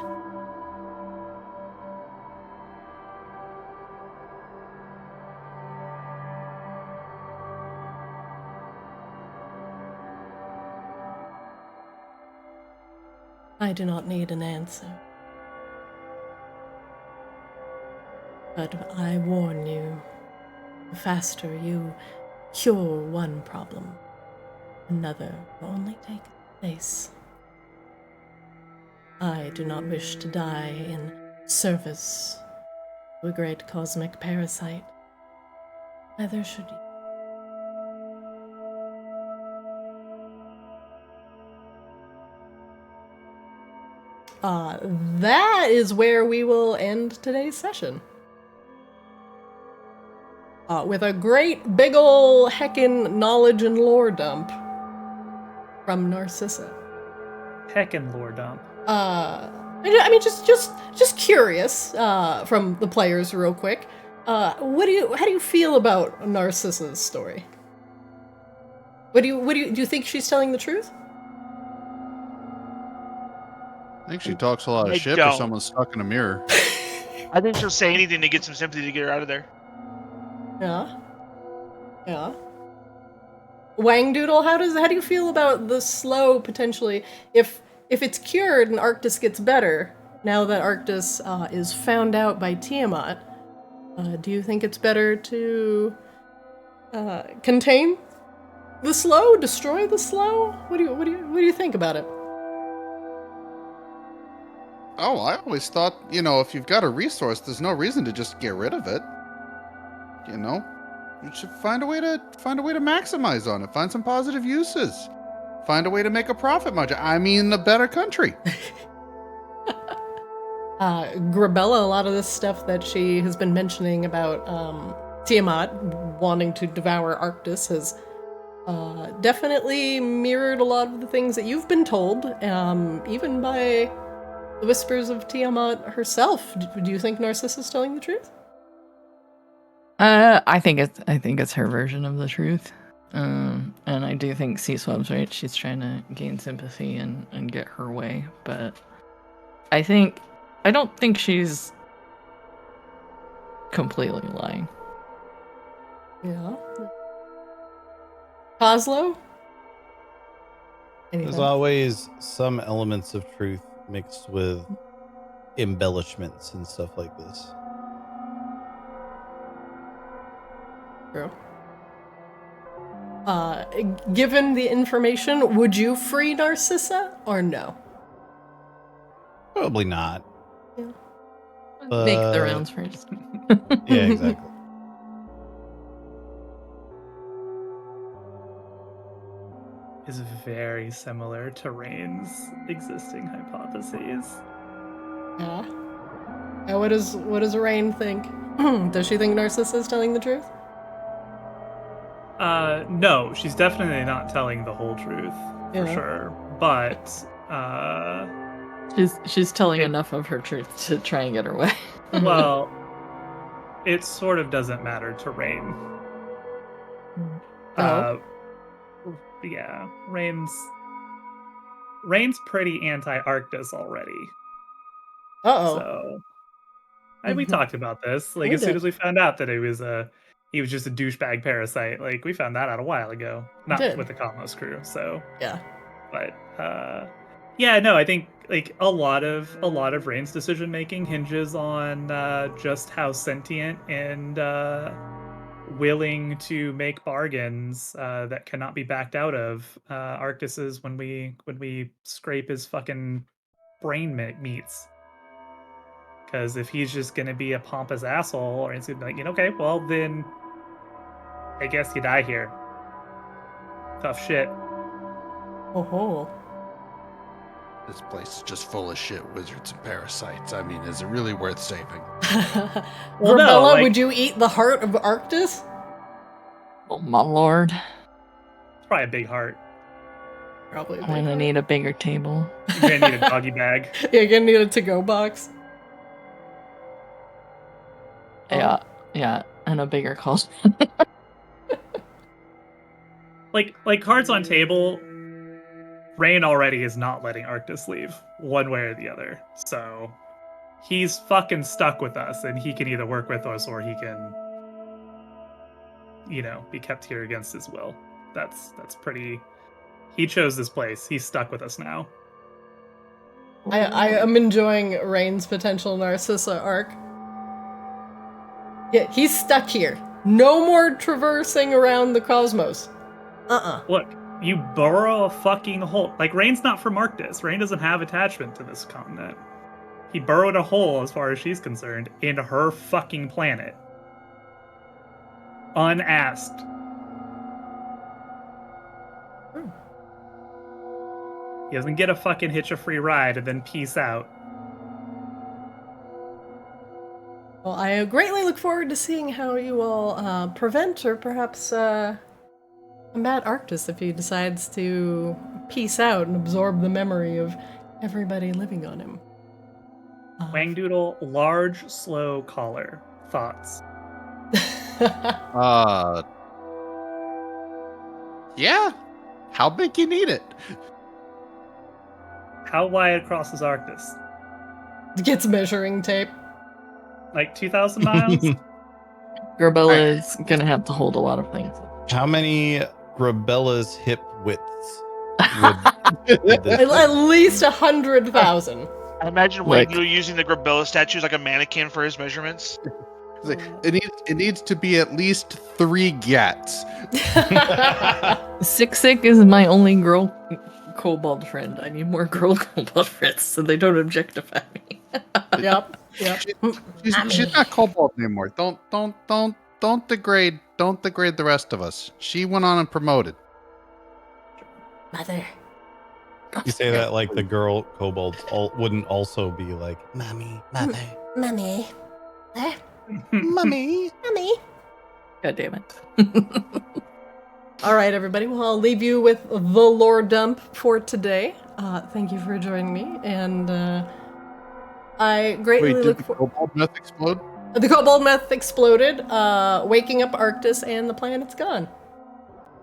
C: I do not need an answer. But I warn you, the faster you cure one problem, another will only take its place. I do not wish to die in service to a great cosmic parasite. Neither should you. That is where we will end today's session. With a great big ol' heckin' knowledge and lore dump from Narcissa.
A: Heckin' lore dump.
C: I mean, just curious from the players, real quick. How do you feel about Narcissa's story? Do you think she's telling the truth?
F: I think she talks a lot of
E: I
F: shit
E: don't.
F: or someone's stuck in a mirror.
E: I think she'll say anything to get some sympathy to get her out of there.
C: Yeah. Wang Doodle, how do you feel about the slow potentially if it's cured and Arctis gets better now that Arctis is found out by Tiamat? Do you think it's better to contain the slow, destroy the slow? What do you think about it?
F: Oh, I always thought, if you've got a resource, there's no reason to just get rid of it. You should find a way to maximize on it. Find some positive uses. Find a way to make a profit margin. I mean, a better country.
C: Grebella, a lot of this stuff that she has been mentioning about Tiamat wanting to devour Arctis has definitely mirrored a lot of the things that you've been told, even by the whispers of Tiamat herself. Do you think Narcissa's telling the truth?
B: I think it's her version of the truth. And I do think C-Swab's right. She's trying to gain sympathy and get her way. But I don't think she's completely lying.
C: Yeah. Coslow?
D: There's always some elements of truth mixed with embellishments and stuff like this.
C: True. Given the information, would you free Narcissa or no?
D: Probably not.
C: Yeah.
B: Make the rounds first.
D: Yeah, exactly.
A: Is very similar to Raine's existing hypotheses.
C: Yeah. Now, what does Raine think? Does she think Narcissa is telling the truth?
A: No, she's definitely not telling the whole truth for sure. But
B: she's telling enough of her truth to try and get her way.
A: Well, it sort of doesn't matter to Raine. Yeah, Raine's pretty anti-Arctis already. So, we talked about this. Like, as soon as we found out that he was just a douchebag parasite, like we found that out a while ago. Not with the Kaamos crew. So
C: yeah,
A: but yeah, no, I think like a lot of Raine's decision making hinges on just how sentient and willing to make bargains that cannot be backed out of Arctis is when we scrape his fucking brain meats. Because if he's just gonna be a pompous asshole, or it's like, okay, well then I guess you die here. Tough shit.
C: Oh.
F: This place is just full of shit wizards and parasites. I mean, is it really worth saving?
A: Well, no,
C: Grebella,
A: like-
C: would you eat the heart of Arctis?
B: Oh my lord.
A: It's probably a big heart.
C: Probably.
B: I'm gonna need a bigger table.
A: You're gonna need a doggy bag.
C: Yeah, you're gonna need a to-go box.
B: Yeah, and a bigger cost.
A: Like cards on table, Raine already is not letting Arctis leave, one way or the other. So he's fucking stuck with us, and he can either work with us or he can, be kept here against his will. That's pretty. He chose this place. He's stuck with us now.
C: I am enjoying Raine's potential Narcissa arc. Yeah, he's stuck here. No more traversing around the cosmos.
A: Look, you burrow a fucking hole. Like, Raine's not from Arctis. Raine doesn't have attachment to this continent. He burrowed a hole, as far as she's concerned, in her fucking planet. Unasked. He doesn't get a fucking hitch a free ride and then peace out.
C: Well, I greatly look forward to seeing how you all prevent or perhaps combat Arctis if he decides to peace out and absorb the memory of everybody living on him.
A: Wangdoodle, large, slow collar. Thoughts?
F: Yeah. How big you need it?
A: How wide across is Arctis?
C: Gets measuring tape.
A: Like 2,000 miles?
B: Grebella is gonna have to hold a lot of things.
D: How many Grebella's hip widths?
C: At least 100,000.
E: I imagine
B: Like-
E: Wangdoodle using the Grebella statue as like a mannequin for his measurements.
F: It needs to be at least 3 gats.
B: Sick is my only girl kobold friend. I need more girl kobold friends so they don't objectify me.
C: Yep.
F: She's not kobold anymore. Don't degrade the rest of us. She went on and promoted.
G: Mother.
D: You say that like the girl kobolds wouldn't also be like, Mommy, Mother,
G: Mummy. Mother.
D: Mommy.
G: Mummy.
B: God damn it.
C: All right, everybody. Well, I'll leave you with the lore dump for today. Thank you for joining me, and I greatly
F: Wait,
C: look
F: did the
C: for.
F: kobold myth explode?
C: The kobold myth exploded, waking up Arctis, and the planet's gone.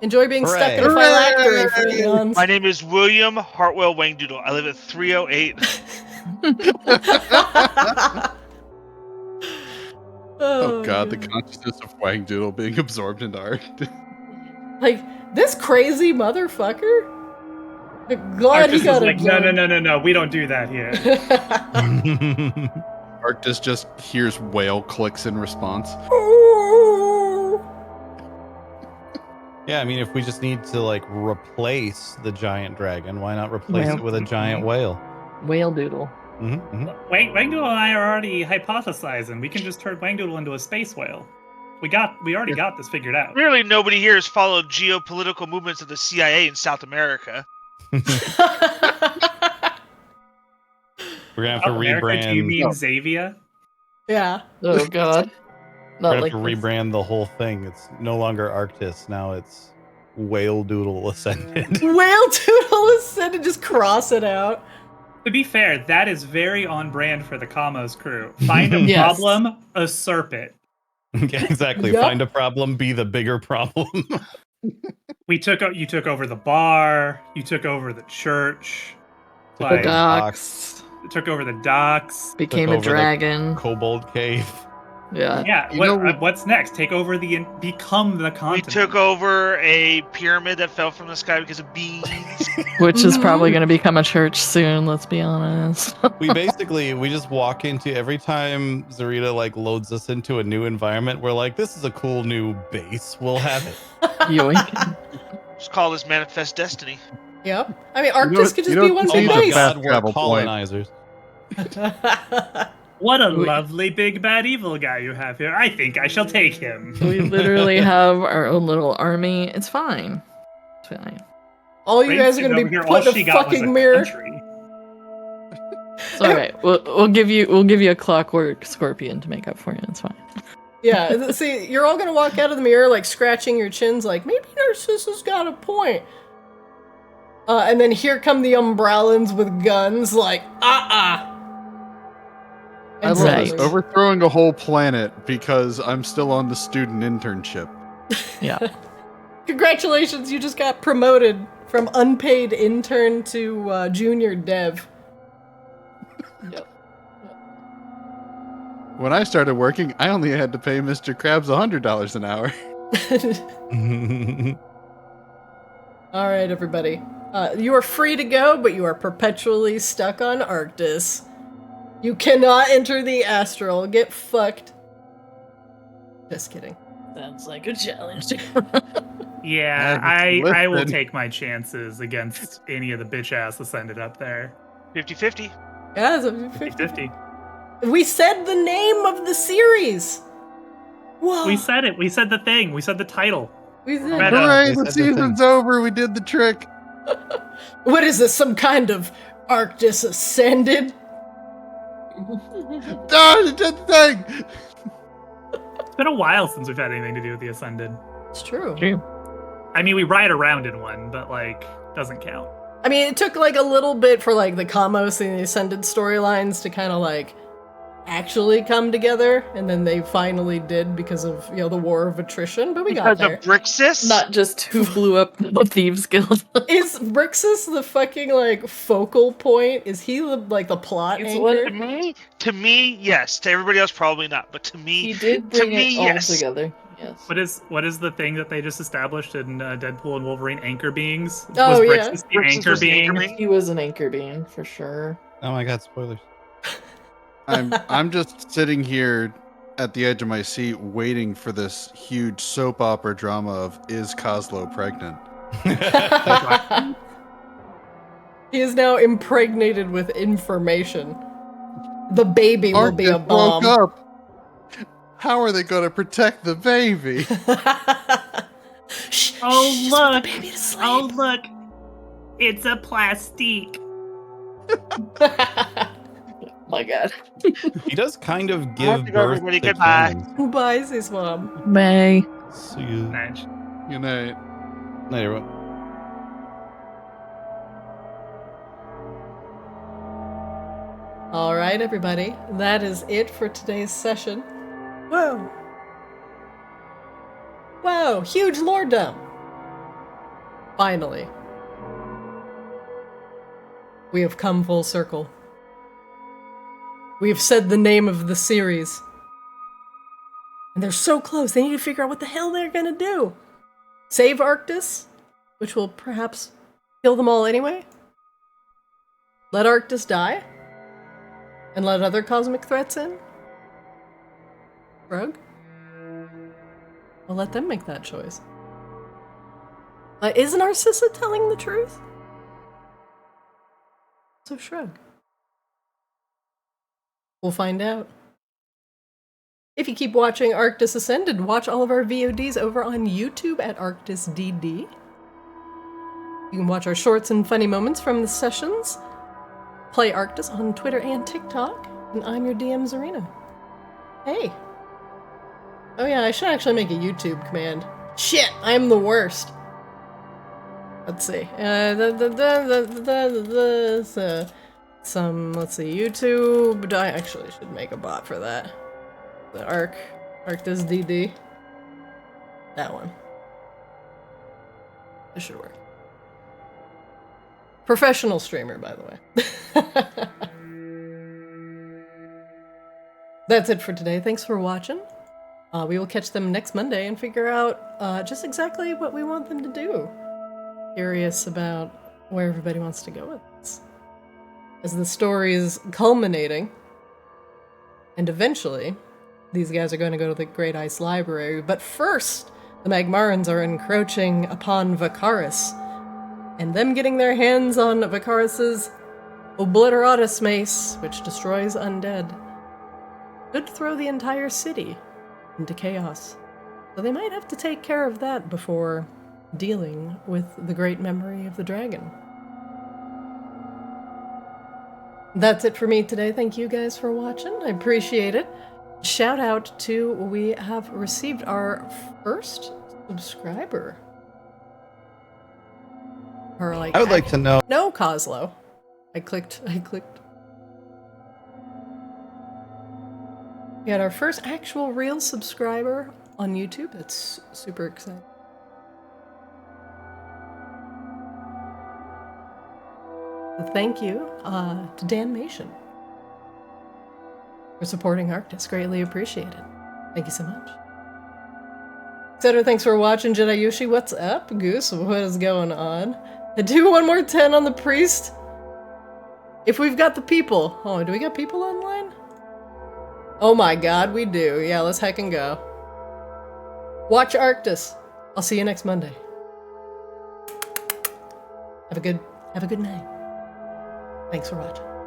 C: Enjoy being stuck in a
D: Hooray!
C: phylactery for eons.
E: My name is William Hartwell Wangdoodle. I live at 308.
F: Oh god, the consciousness of Wangdoodle being absorbed into art.
C: Like, this crazy motherfucker? Glad he
A: Arctis
C: got
A: is like,
C: absorbed.
A: no, we don't do that here.
F: Arctis just hears whale clicks in response.
D: Yeah, I mean, if we just need to like replace the giant dragon, why not replace
B: Whale.
D: it with a giant whale?
B: Whale doodle.
A: Wangdoodle and I are already hypothesizing. We can just turn Wangdoodle into a space whale. We already got this figured out.
E: Clearly, nobody here has followed geopolitical movements of the CIA in South America.
D: We're gonna have to
A: South America,
D: rebrand.
A: do you mean Xavier?
C: Yeah.
B: Oh god.
D: We're
B: Not
D: gonna have
B: like
D: to rebrand the whole thing. It's no longer Arctis. Now it's Whale Doodle Ascended.
C: Whale Doodle is said to just cross it out.
A: To be fair, that is very on brand for the Kaamos crew. Find a
B: Yes.
A: problem, usurp it.
D: Yeah, exactly.
C: Yup.
D: Find a problem, be the bigger problem.
A: You took over the bar. You took over the church.
B: the
A: Like,
B: docks.
A: took over the docks.
B: Became
D: Took
B: a
D: over the
B: dragon.
D: Kobold Cave.
B: Yeah.
A: Yeah.
F: You know-
A: What's next? Take over become the
E: We
A: continent.
E: took over a pyramid that fell from the sky because of beans.
B: Which is probably going to become a church soon, let's be honest.
D: We just walk into every time Zarita like loads us into a new environment. We're like, this is a cool new base. We'll have it.
B: Yoink.
E: Just call this Manifest Destiny.
C: Yep. I mean,
F: You know
C: Arctis
F: what-
C: could
F: you
C: just
F: know
C: be
F: what
C: one
F: the
D: Oh
C: big
F: He's
D: my
F: a
C: base.
F: fast
D: god, we're
F: travel point.
D: colonizers.
A: What a
B: We-
A: lovely big bad evil guy you have here. I think I shall take him.
B: We literally have our own little army. It's fine. It's fine.
C: All you guys are
A: Raine's
C: gonna
A: over
C: be
A: here,
C: put
A: all
C: in
A: she
C: a
A: got was
C: fucking mirror.
A: country.
B: It's all right. We'll give you a clockwork scorpion to make up for you. It's fine.
C: Yeah, see, you're all gonna walk out of the mirror like scratching your chins, like maybe Narcissus got a point. And then here come the Umbrellans with guns, like
F: I love this.
B: Right.
F: Overthrowing a whole planet because I'm still on the student internship.
B: Yeah.
C: Congratulations, you just got promoted from unpaid intern to junior dev.
B: Yep.
F: When I started working, I only had to pay Mr. Krabs $100 an hour.
C: All right, everybody. You are free to go, but you are perpetually stuck on Arctis. You cannot enter the astral. Get fucked. Just kidding.
B: Sounds like a challenge.
A: Yeah,
F: Yeah,
A: I will
F: listen.
A: take my chances against any of the bitch ass ascended up there.
E: 50-50.
C: Yeah, it's a
A: 50-50.
C: We said the name of the series. Whoa.
A: We said it. We said the thing. We said the title.
C: We said-
A: Meta.
F: Hooray,
D: They
F: the
D: said the
F: season's over. We did the trick.
C: What is this? Some kind of Arctis ascended?
F: Ah, you did the thing.
A: It's been a while since we've had anything to do with the ascended.
C: It's true.
B: True.
A: I mean, we ride around in one, but like, doesn't count.
C: I mean, it took like a little bit for like the Kaamos and the Ascended storylines to kind of like actually come together, and then they finally did because of, you know, the war of attrition, but we got
E: Because
C: there.
E: of Brixis?
B: Not just who blew up the Thieves Guild.
C: Is Brixis the fucking like focal point? Is he the like the plot
B: He's
C: anchor?
E: To me, yes. To everybody else, probably not. But to me,
B: He did
E: to
B: bring
E: me,
B: it all
E: yes.
B: together. Yes.
A: What is the thing that they just established in Deadpool and Wolverine? Anchor beings.
C: Oh,
A: was
C: yeah.
A: Brixis the
E: Brixis
A: anchor
E: was the
A: being?
E: anchor being?
B: He was an anchor being for sure.
D: Oh my god, spoilers.
F: I'm just sitting here at the edge of my seat waiting for this huge soap opera drama of is Kozlo pregnant?
C: He is now impregnated with information. The baby will be a
F: Arctis
C: bomb.
F: woke up. How are they going to protect the baby?
C: Shh,
A: Oh,
C: shh, just
A: look.
C: put the baby to sleep.
A: Oh look, it's a plastique.
B: My God.
D: He does kind of
E: have
D: give
E: to go,
D: birth
E: everybody.
D: to
E: Goodbye.
D: cannons.
C: Who buys his mom?
B: May.
D: See you.
A: Nice.
F: Good night.
D: Night, everyone.
C: All right, everybody. That is it for today's session. Whoa. Whoa, huge lorddom. Finally. We have come full circle. We have said the name of the series. And they're so close, they need to figure out what the hell they're gonna do. Save Arctis, which will perhaps kill them all anyway? Let Arctis die? And let other cosmic threats in? Shrug? Well, let them make that choice. Is Narcissa telling the truth? So shrug. We'll find out. If you keep watching Arctis Ascended, watch all of our VODs over on YouTube at ArctisDD. You can watch our shorts and funny moments from the sessions. Play Arctis on Twitter and TikTok. And I'm your DM, Zarina. Hey. Oh yeah, I should actually make a YouTube command. Shit, I'm the worst. Let's see. Let's see, YouTube. I actually should make a bot for that. The Arctis DD. That one. This should work. Professional streamer, by the way. That's it for today. Thanks for watching. We will catch them next Monday and figure out just exactly what we want them to do. Curious about where everybody wants to go with this. As the story is culminating, and eventually, these guys are going to go to the Great Ice Library, but first, the Magmarans are encroaching upon Vicaris, and them getting their hands on Vicaris's Obliteratus Mace, which destroys undead, could throw the entire city into chaos. So they might have to take care of that before dealing with the great memory of the dragon. That's it for me today. Thank you guys for watching. I appreciate it. Shout out to, we have received our first subscriber. Or like,
D: I would like to know.
C: no, Coslow. I clicked. We had our first actual real subscriber on YouTube. That's super exciting. So thank you to Dan Mation for supporting Arctis. Greatly appreciated. Thank you so much. Etc. Thanks for watching. Jedi Yoshi, what's up? Goose, what is going on? I do one more 10 on the priest. If we've got the people. Oh, do we got people online? Oh my god, we do. Yeah, let's heck and go. Watch Arctis. I'll see you next Monday. Have a good night. Thanks for watching.